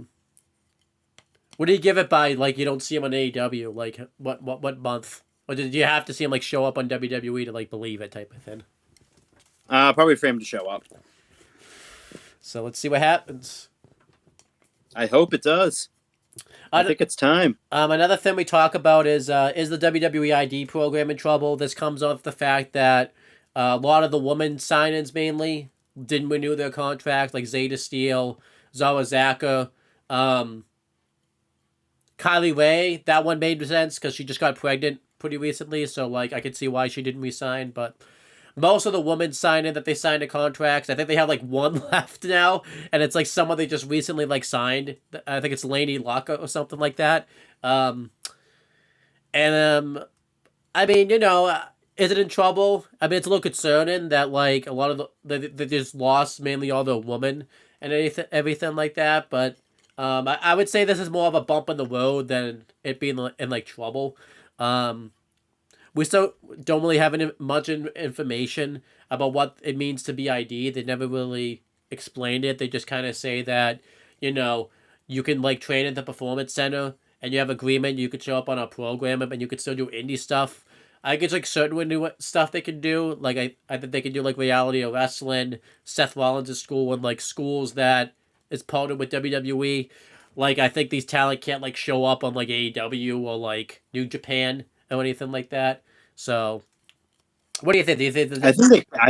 do you give it by? Like, you don't see him on AEW. Like, what month? Or did you have to see him like show up on WWE to like believe it, type of thing? Probably for him to show up. So let's see what happens. I hope it does. I think it's time. Another thing we talk about is the WWE ID program in trouble? This comes off the fact that a lot of the women sign-ins mainly didn't renew their contracts, like Zeta Steel, Zara Zaka, Kylie Ray. That one made sense because she just got pregnant pretty recently, so like I could see why she didn't resign. But most of the women sign in that they signed a contracts. I think they have like one left now, and it's like someone they just recently like signed. I think it's Lainey Locke or something like that. And And I mean, is it in trouble? I mean, it's a little concerning that like a lot of they just lost mainly all the women and everything like that. But I would say this is more of a bump in the road than it being in like trouble. Um, we still don't really have much information about what it means to be ID. They never really explained it. They just kind of say that you know you can like train at the performance center and you have agreement. You could show up on our program and you could still do indie stuff. I think it's like certain new stuff they can do. Like I think they can do like reality or wrestling. Seth Rollins' school and like schools that is partnered with WWE. Like I think these talent can't like show up on like AEW or like New Japan or anything like that. So, what do you think? Do you think I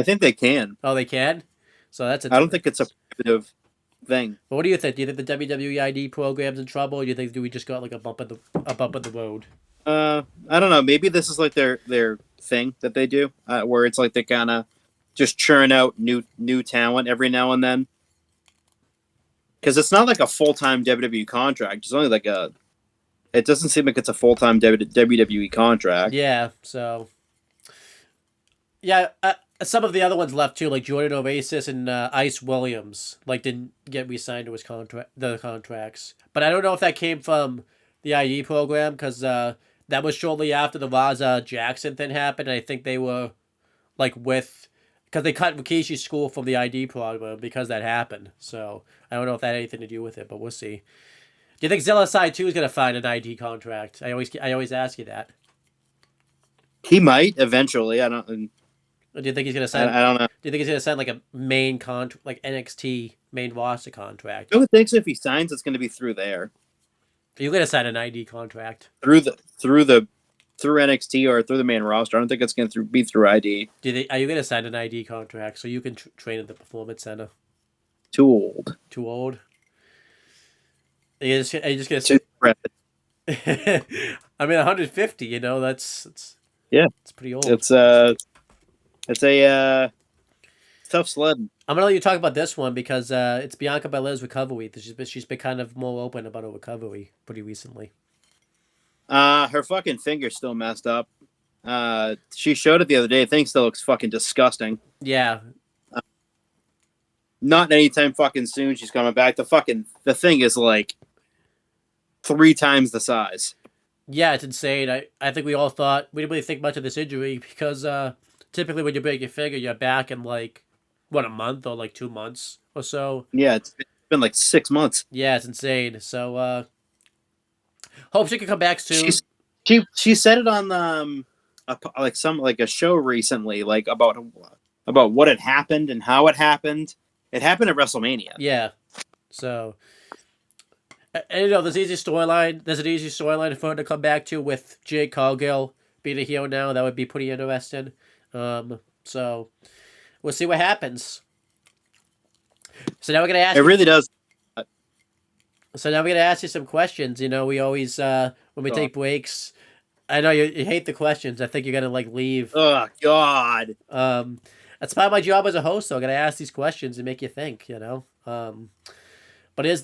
think they can. oh, they can? So that's I don't think it's a prohibitive thing. But what do you think? Do you think the WWE ID program's in trouble? Or do you think do we just got like a bump in the road? I don't know. Maybe this is like their thing that they do, where it's like they kind of just churn out new talent every now and then. Because it's not like a full-time WWE contract. It's only like it doesn't seem like it's a full-time WWE contract. Yeah. So. Yeah. Some of the other ones left too, like Jordan Oasis and Ice Williams, like didn't get re-signed to his contracts. But I don't know if that came from the IE program because that was shortly after the Raza Jackson thing happened. And I think they were like because they cut Rikishi's school from the ID program because that happened. So I don't know if that had anything to do with it, but we'll see. Do you think Zilla Side 2 is going to find an ID contract? I always ask you that. He might eventually. I don't. Or do you think he's going to sign? I don't know. Do you think he's going to sign like a main contract, like NXT main roster contract? I would think so. If he signs, it's going to be through there. Are you going to sign an ID contract? Through NXT or through the main roster. I don't think it's going to be through ID. Are you going to sign an ID contract so you can train at the Performance Center? Too old. Too old? Are you just going to Too rapid. I mean, 150, that's Yeah. It's pretty old. It's a tough sled. I'm going to let you talk about this one because it's Bianca Belair's recovery. She's been kind of more open about her recovery pretty recently. Her fucking finger's still messed up. She showed it the other day. The thing still looks fucking disgusting. Yeah. Not anytime fucking soon she's coming back. The thing is like 3 times the size. Yeah, it's insane. I think we all thought we didn't really think much of this injury because typically when you break your finger, you're back in like a month or like 2 months or so. Yeah, it's been like 6 months. Yeah, it's insane. So hope she can come back soon. She said it on a show recently, like about what had happened and how it happened. It happened at WrestleMania. Yeah. So and there's an easy storyline for her to come back to with Jade Cargill being a heel now. That would be pretty interesting. So we'll see what happens. So now we're gonna ask. It really does. So now we're gonna ask you some questions. We always when we take breaks. I know you hate the questions. I think you're gonna like leave. Oh God. That's part of my job as a host. So I'm gonna ask these questions and make you think. But do you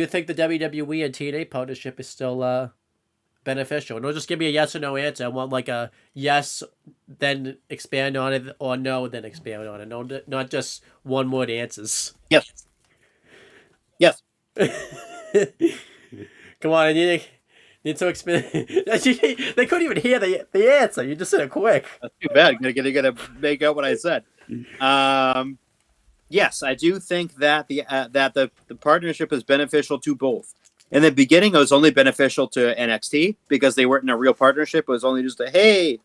think the WWE and TNA partnership is still beneficial? No, just give me a yes or no answer. I want like a yes, then expand on it, or no, then expand on it. No, not just one word answers. Yes. Yes. Come on, you need to expand. They couldn't even hear the answer. You just said it quick. That's too bad. You gotta make out what I said. Yes, I do think that the partnership is beneficial to both. In the beginning, it was only beneficial to NXT because they weren't in a real partnership. It was only just hey,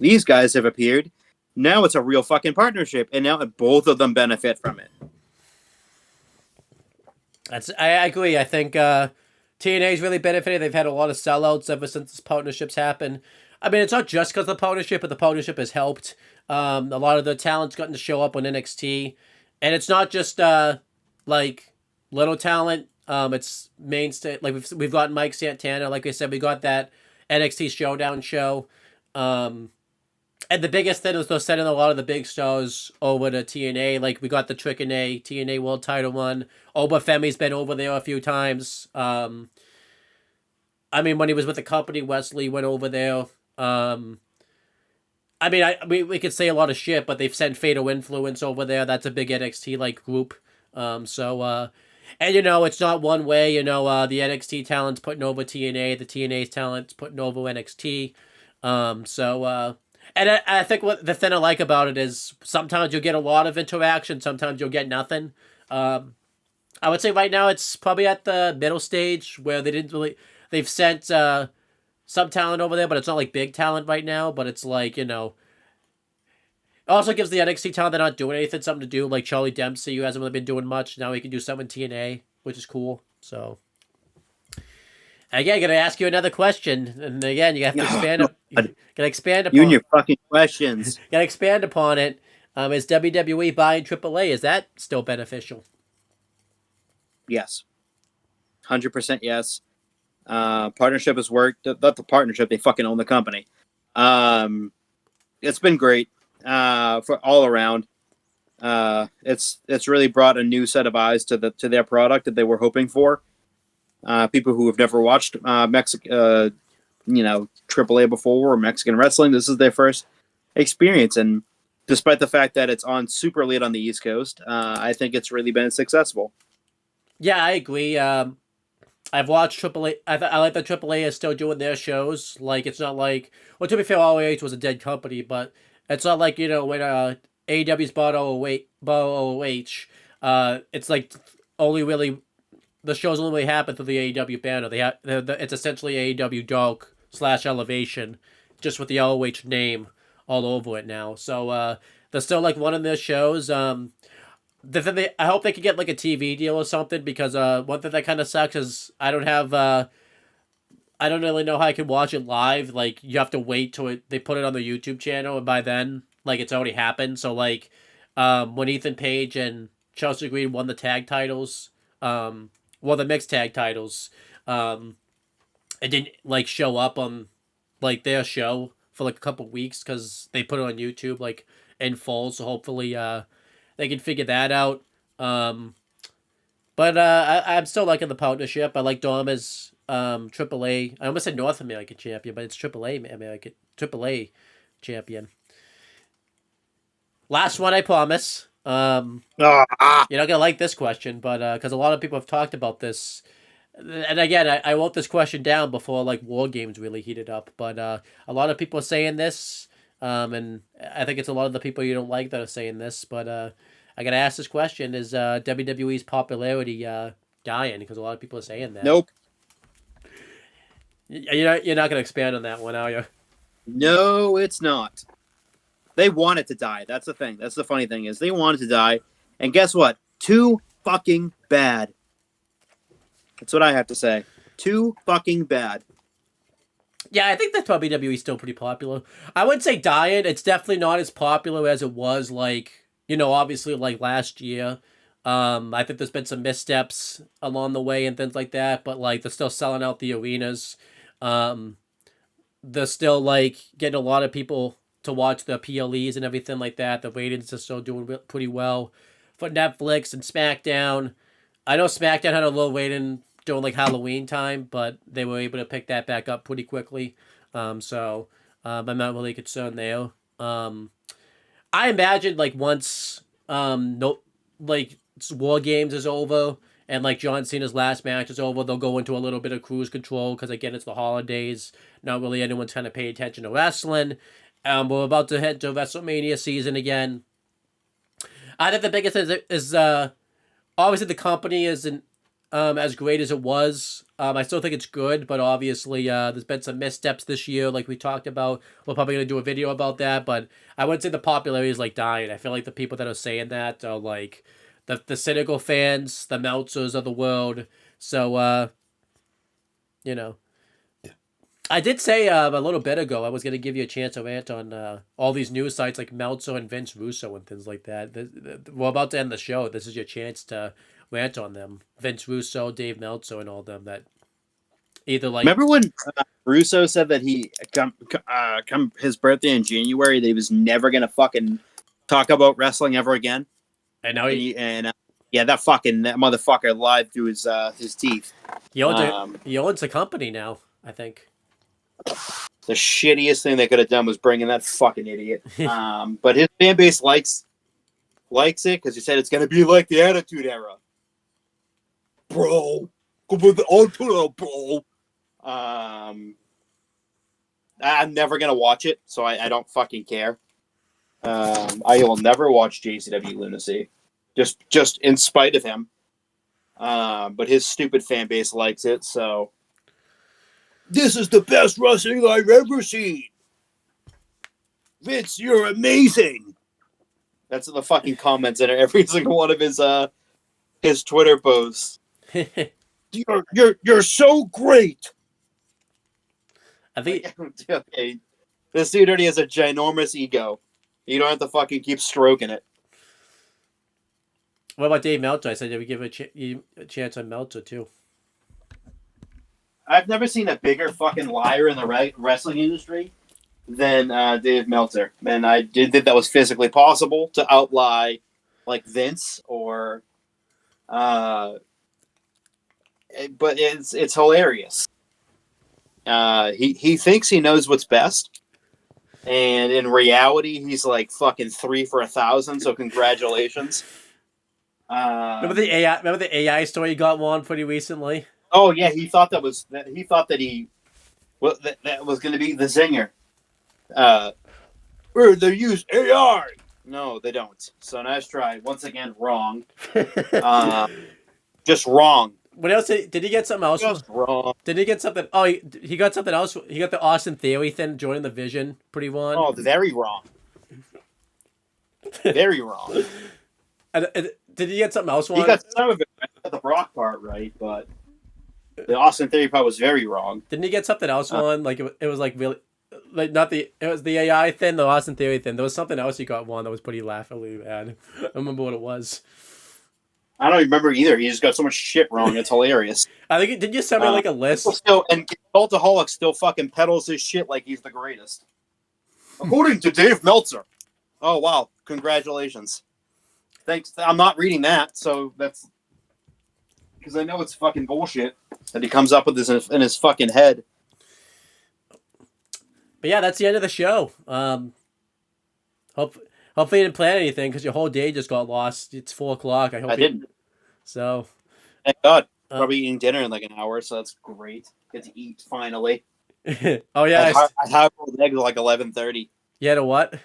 these guys have appeared. Now it's a real fucking partnership, and now both of them benefit from it. I agree. I think TNA's really benefited. They've had a lot of sellouts ever since this partnerships happened. I mean, it's not just because of the partnership, but the partnership has helped. A lot of the talent's gotten to show up on NXT. And it's not just like little talent. It's mainstay. Like we've got Mike Santana. Like I said, we got that NXT Showdown show. And the biggest thing is they're sending a lot of the big stars over to TNA. Like we got the Trick and TNA World Title run. Oba Femi's been over there a few times. I mean, when he was with the company, Wesley went over there. I mean, we could say a lot of shit, but they've sent Fatal Influence over there. That's a big NXT like group. And it's not one way. The NXT talent's putting over TNA, the TNA's talent's putting over NXT. And I think what the thing I like about it is sometimes you'll get a lot of interaction, sometimes you'll get nothing. I would say right now it's probably at the middle stage where they've sent some talent over there, but it's not like big talent right now. But it's like, it also gives the NXT talent that not doing anything something to do, like Charlie Dempsey, who hasn't really been doing much. Now he can do something in TNA, which is cool. So again, gonna ask you another question, and again, you have to expand. Gotta expand upon You and your fucking questions. Gotta expand upon it. Is WWE buying AAA? Is that still beneficial? Yes, 100% yes. Partnership has worked. Not the partnership; they fucking own the company. It's been great for all around. It's really brought a new set of eyes to their product that they were hoping for. People who have never watched AAA before or Mexican wrestling, this is their first experience. And despite the fact that it's on super late on the East Coast, I think it's really been successful. Yeah, I agree. I've watched AAA. I like that AAA is still doing their shows. Like, it's not like... Well, to be fair, ROH was a dead company, but it's not like, when AEW's bought ROH, it's like only really... The shows only really happen through the AEW banner. It's essentially AEW Dark / Elevation, just with the ROH name all over it now. So they're still like one of their shows. I hope they can get like a TV deal or something, because one thing that kind of sucks is I don't really know how I can watch it live. Like, you have to wait till they put it on the YouTube channel, and by then, like, it's already happened. So like, when Ethan Page and Chelsea Green won the tag titles, the mixed tag titles, it didn't like show up on like their show for like a couple weeks because they put it on YouTube like in full. So hopefully they can figure that out. I'm still liking the partnership. I like Dom as AAA. I almost said North American champion, but it's AAA champion. Last one, I promise. You're not gonna like this question, but because a lot of people have talked about this, and again, I wrote this question down before like War Games really heated up. But a lot of people are saying this, and I think it's a lot of the people you don't like that are saying this. But I gotta ask this question: is WWE's popularity dying? Because a lot of people are saying that. Nope. You're not gonna expand on that one, are you? No, it's not. They want it to die. That's the thing. That's the funny thing is they want it to die. And guess what? Too fucking bad. That's what I have to say. Too fucking bad. Yeah, I think that WWE is still pretty popular. I wouldn't say dying. It's definitely not as popular as it was, like, obviously, like, last year. I think there's been some missteps along the way and things like that, but, like, they're still selling out the arenas. They're still, like, getting a lot of people to watch the PLEs and everything like that. The ratings are still doing pretty well for Netflix and SmackDown. I know SmackDown had a low rating during like Halloween time, but they were able to pick that back up pretty quickly. I'm not really concerned there. I imagine like once War Games is over and like John Cena's last match is over, they'll go into a little bit of cruise control because again it's the holidays. Not really anyone's kind of paying attention to wrestling. We're about to head to WrestleMania season again. I think the biggest thing is obviously the company isn't as great as it was. I still think it's good, but obviously there's been some missteps this year, like we talked about. We're probably going to do a video about that, but I wouldn't say the popularity is like dying. I feel like the people that are saying that are like the cynical fans, the Meltzers of the world. So, I did say a little bit ago I was going to give you a chance to rant on all these news sites like Meltzer and Vince Russo and things like that. We're about to end the show. This is your chance to rant on them. Vince Russo, Dave Meltzer, and all them that either like... Remember when Russo said that he, come his birthday in January, that he was never going to fucking talk about wrestling ever again? And now that motherfucker lied through his teeth. He owns a company now. I think. The shittiest thing they could have done was bring in that fucking idiot. But his fan base likes it because he said it's going to be like the Attitude Era. Bro. Go with the Attitude, bro. I'm never going to watch it, so I don't fucking care. I will never watch JCW Lunacy. Just in spite of him. But his stupid fan base likes it, so... This is the best wrestling I've ever seen. Vince, you're amazing. That's the fucking comments in every single one of his Twitter posts. You're so great. I think okay. This dude already has a ginormous ego. You don't have to fucking keep stroking it. What about Dave Meltzer? I said we give a chance on Meltzer too. I've never seen a bigger fucking liar in the wrestling industry than Dave Meltzer. And I did think that was physically possible to outlie like Vince or... but it's hilarious. He thinks he knows what's best. And in reality, he's like fucking 3 for 1,000, so congratulations. Remember the AI story you got one pretty recently? Oh yeah, he thought that was that was going to be the zinger. Where they use AI. No, they don't. So nice try. Once again, wrong. Just wrong. What else did he get? Something else? Just wrong. Did he get something? Oh, he got something else. He got the Austin Theory thing joining the Vision. Pretty one. Oh, very wrong. Very wrong. Did he get something else? He got some of it. I got the Brock part right, but the Austin Theory part was very wrong. Didn't he get something else one? Like it was like really, like not the it was the AI thing, the Austin Theory thing. There was something else he got one that was pretty laughably bad. I don't remember what it was. I don't remember either. He just got so much shit wrong. It's hilarious. I think did you send me like a list? And Cultaholic still fucking peddles his shit like he's the greatest. According to Dave Meltzer. Oh wow! Congratulations. Thanks. I'm not reading that, so that's because I know it's fucking bullshit that he comes up with this in his fucking head. But yeah, that's the end of the show. Hopefully you didn't plan anything because your whole day just got lost. It's 4:00. I didn't. So. Thank God. Probably eating dinner in like an hour, so that's great. Get to eat finally. Oh yeah. I hard-boiled eggs at like 11:30. You had a what?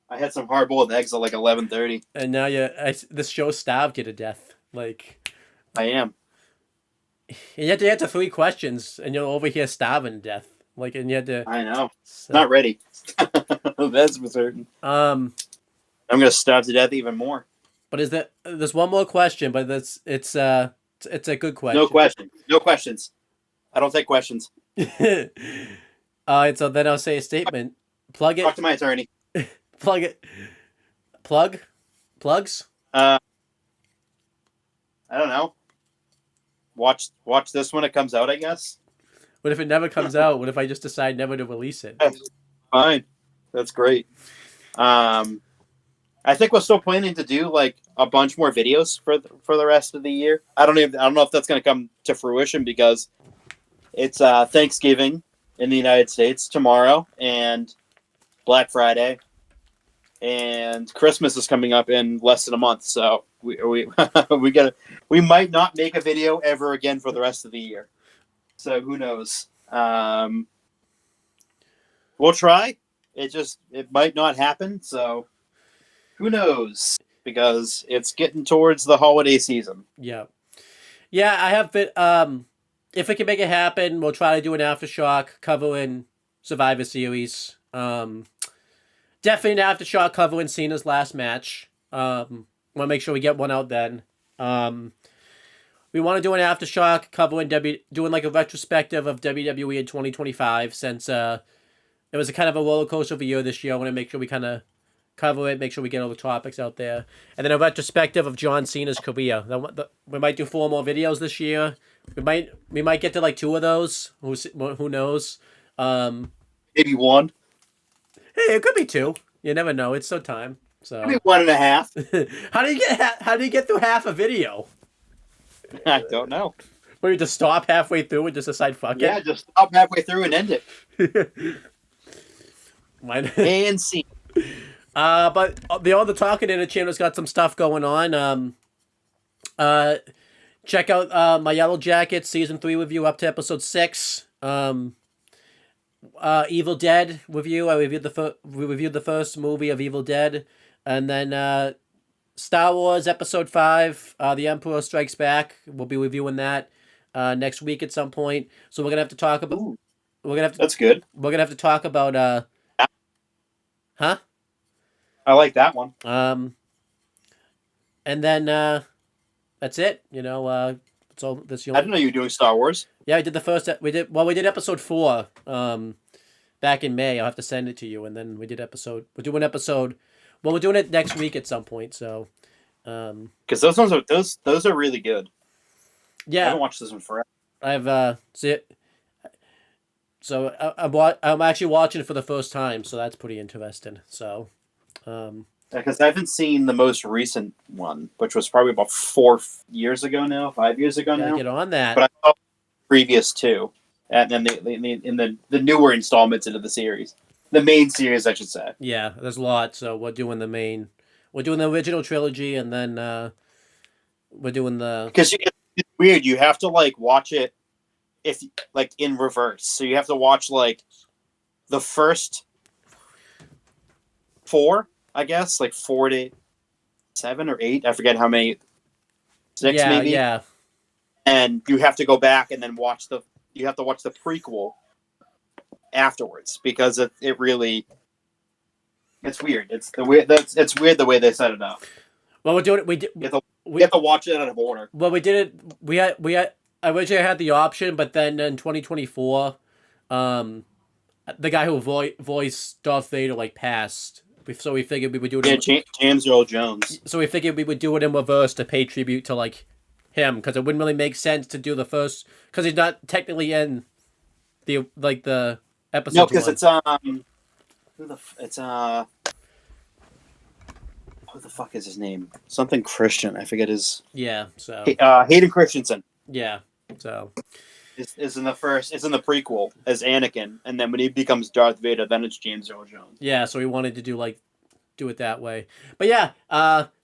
I had some hard-boiled eggs at like 11:30. And now this show starved you to death. Like. I am. And you had to answer 3 questions, and you're over here starving to death. Like, and you had to. I know. So. Not ready. That's for certain. I'm gonna starve to death even more. But there's one more question, but it's a good question. No questions. I don't take questions. All right, so then I'll say a statement. Plug it. Talk to my attorney. Plug it. Plugs. I don't know. Watch this when it comes out, I guess. What if it never comes out? What if I just decide never to release it? Fine. That's great. I think we're still planning to do like a bunch more videos for the rest of the year. I don't know if that's going to come to fruition because it's Thanksgiving in the United States tomorrow and Black Friday and Christmas is coming up in less than a month. So we might not make a video ever again for the rest of the year. So who knows? We'll try. It might not happen. So who knows? Because it's getting towards the holiday season. Yeah. I have been. If we can make it happen, we'll try to do an Aftershock covering Survivor Series. Definitely an Aftershock covering Cena's last match. Want to make sure we get one out then. We want to do an Aftershock covering doing like a retrospective of WWE in 2025 since it was a kind of a roller coaster of a year this year. I want to make sure we kind of cover it, make sure we get all the topics out there. And then a retrospective of John Cena's career. We might do 4 more videos this year. We might get to like 2 of those. Who knows? Maybe 1. Hey, it could be 2. You never know. It's so time. So maybe 1.5. How do you get through half a video? I don't know. Where you just stop halfway through and just decide fuck Yeah, just stop halfway through and end it. it. Mine. And see. But the All the Talking Internet channel's got some stuff going on. Check out my Yellow Jackets season 3 review up to episode 6. Evil Dead review. I reviewed the first movie of Evil Dead, and then Star Wars episode 5. The Emperor Strikes Back. We'll be reviewing that next week at some point. So we're gonna have to talk about. Ooh, We're gonna have to. that's good. We're gonna have to talk about. Huh? I like that one. And then that's it. So this. I didn't know you were doing Star Wars. Yeah, I did the first. We did episode 4. Back in May. I'll have to send it to you, and then we did episode. We're doing episode. Well, we're doing it next week at some point. So. Because those ones are those are really good. I Yeah, haven't watched this one forever. I've So I'm actually watching it for the first time, so that's pretty interesting. So. Because I haven't seen the most recent one, which was probably about 4 years ago now, 5 years ago Gotta now. get on that. But I saw the previous 2, and then in the newer installments into the series, the main series, I should say. Yeah, there's a lot. So we're doing the main. We're doing the original trilogy, and then we're doing the. Because it's weird, you have to like watch it if like in reverse. So you have to watch like the first 4, I guess, like 4 to 7 or 8. I forget how many. 6 yeah, maybe. yeah, And you have to go back and then watch the prequel afterwards, because it really, it's weird. It's weird the way they set it up. Well, we're doing it. You have to watch it out of order. Well, we did it. We had. I originally had the option, but then in 2024, the guy who voiced Darth Vader passed. So we figured we would do it. Yeah, James Earl Jones. So we figured we would do it in reverse to pay tribute to him, because it wouldn't really make sense to do the first, because he's not technically in the episode. No, because it's who the fuck is his name? Something Christian. I forget his. Yeah. So. Hayden Christensen. Yeah. So. Is in the first. It's in the prequel as Anakin, and then when he becomes Darth Vader, then it's James Earl Jones. Yeah. So we wanted to do it that way, but yeah.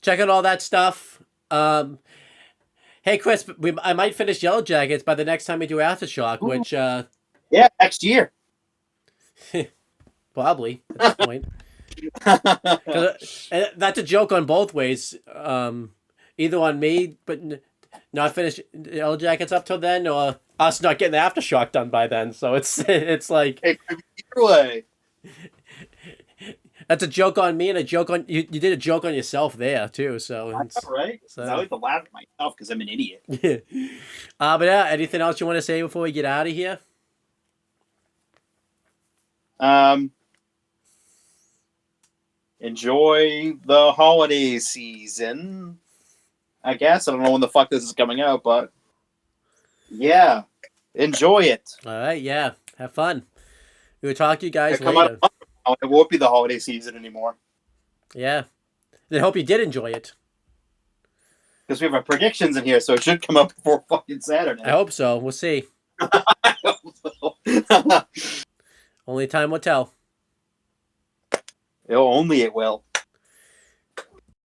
Check out all that stuff. Hey Chris, I might finish Yellow Jackets by the next time we do Aftershock, Ooh. which Yeah, next year. probably at this point. And that's a joke on both ways. Either on me, but not finish Yellow Jackets up till then, or us not getting the Aftershock done by then. So it's like Hey, either way. that's a joke on me and a joke on you. You did a joke on yourself there too. So That's right. So- I like to laugh at myself because I'm an idiot. but yeah, anything else you want to say before we get out of here? Enjoy the holiday season. I guess I don't know when the fuck this is coming out, but yeah, enjoy it. All right, yeah, have fun. We will talk to you guys Come out later. of month now, it won't be the holiday season anymore Yeah, I hope you did enjoy it. because we have our predictions in here, so it should come up before fucking Saturday. I hope so. We'll see. I hope so. Only time will tell. Only it will.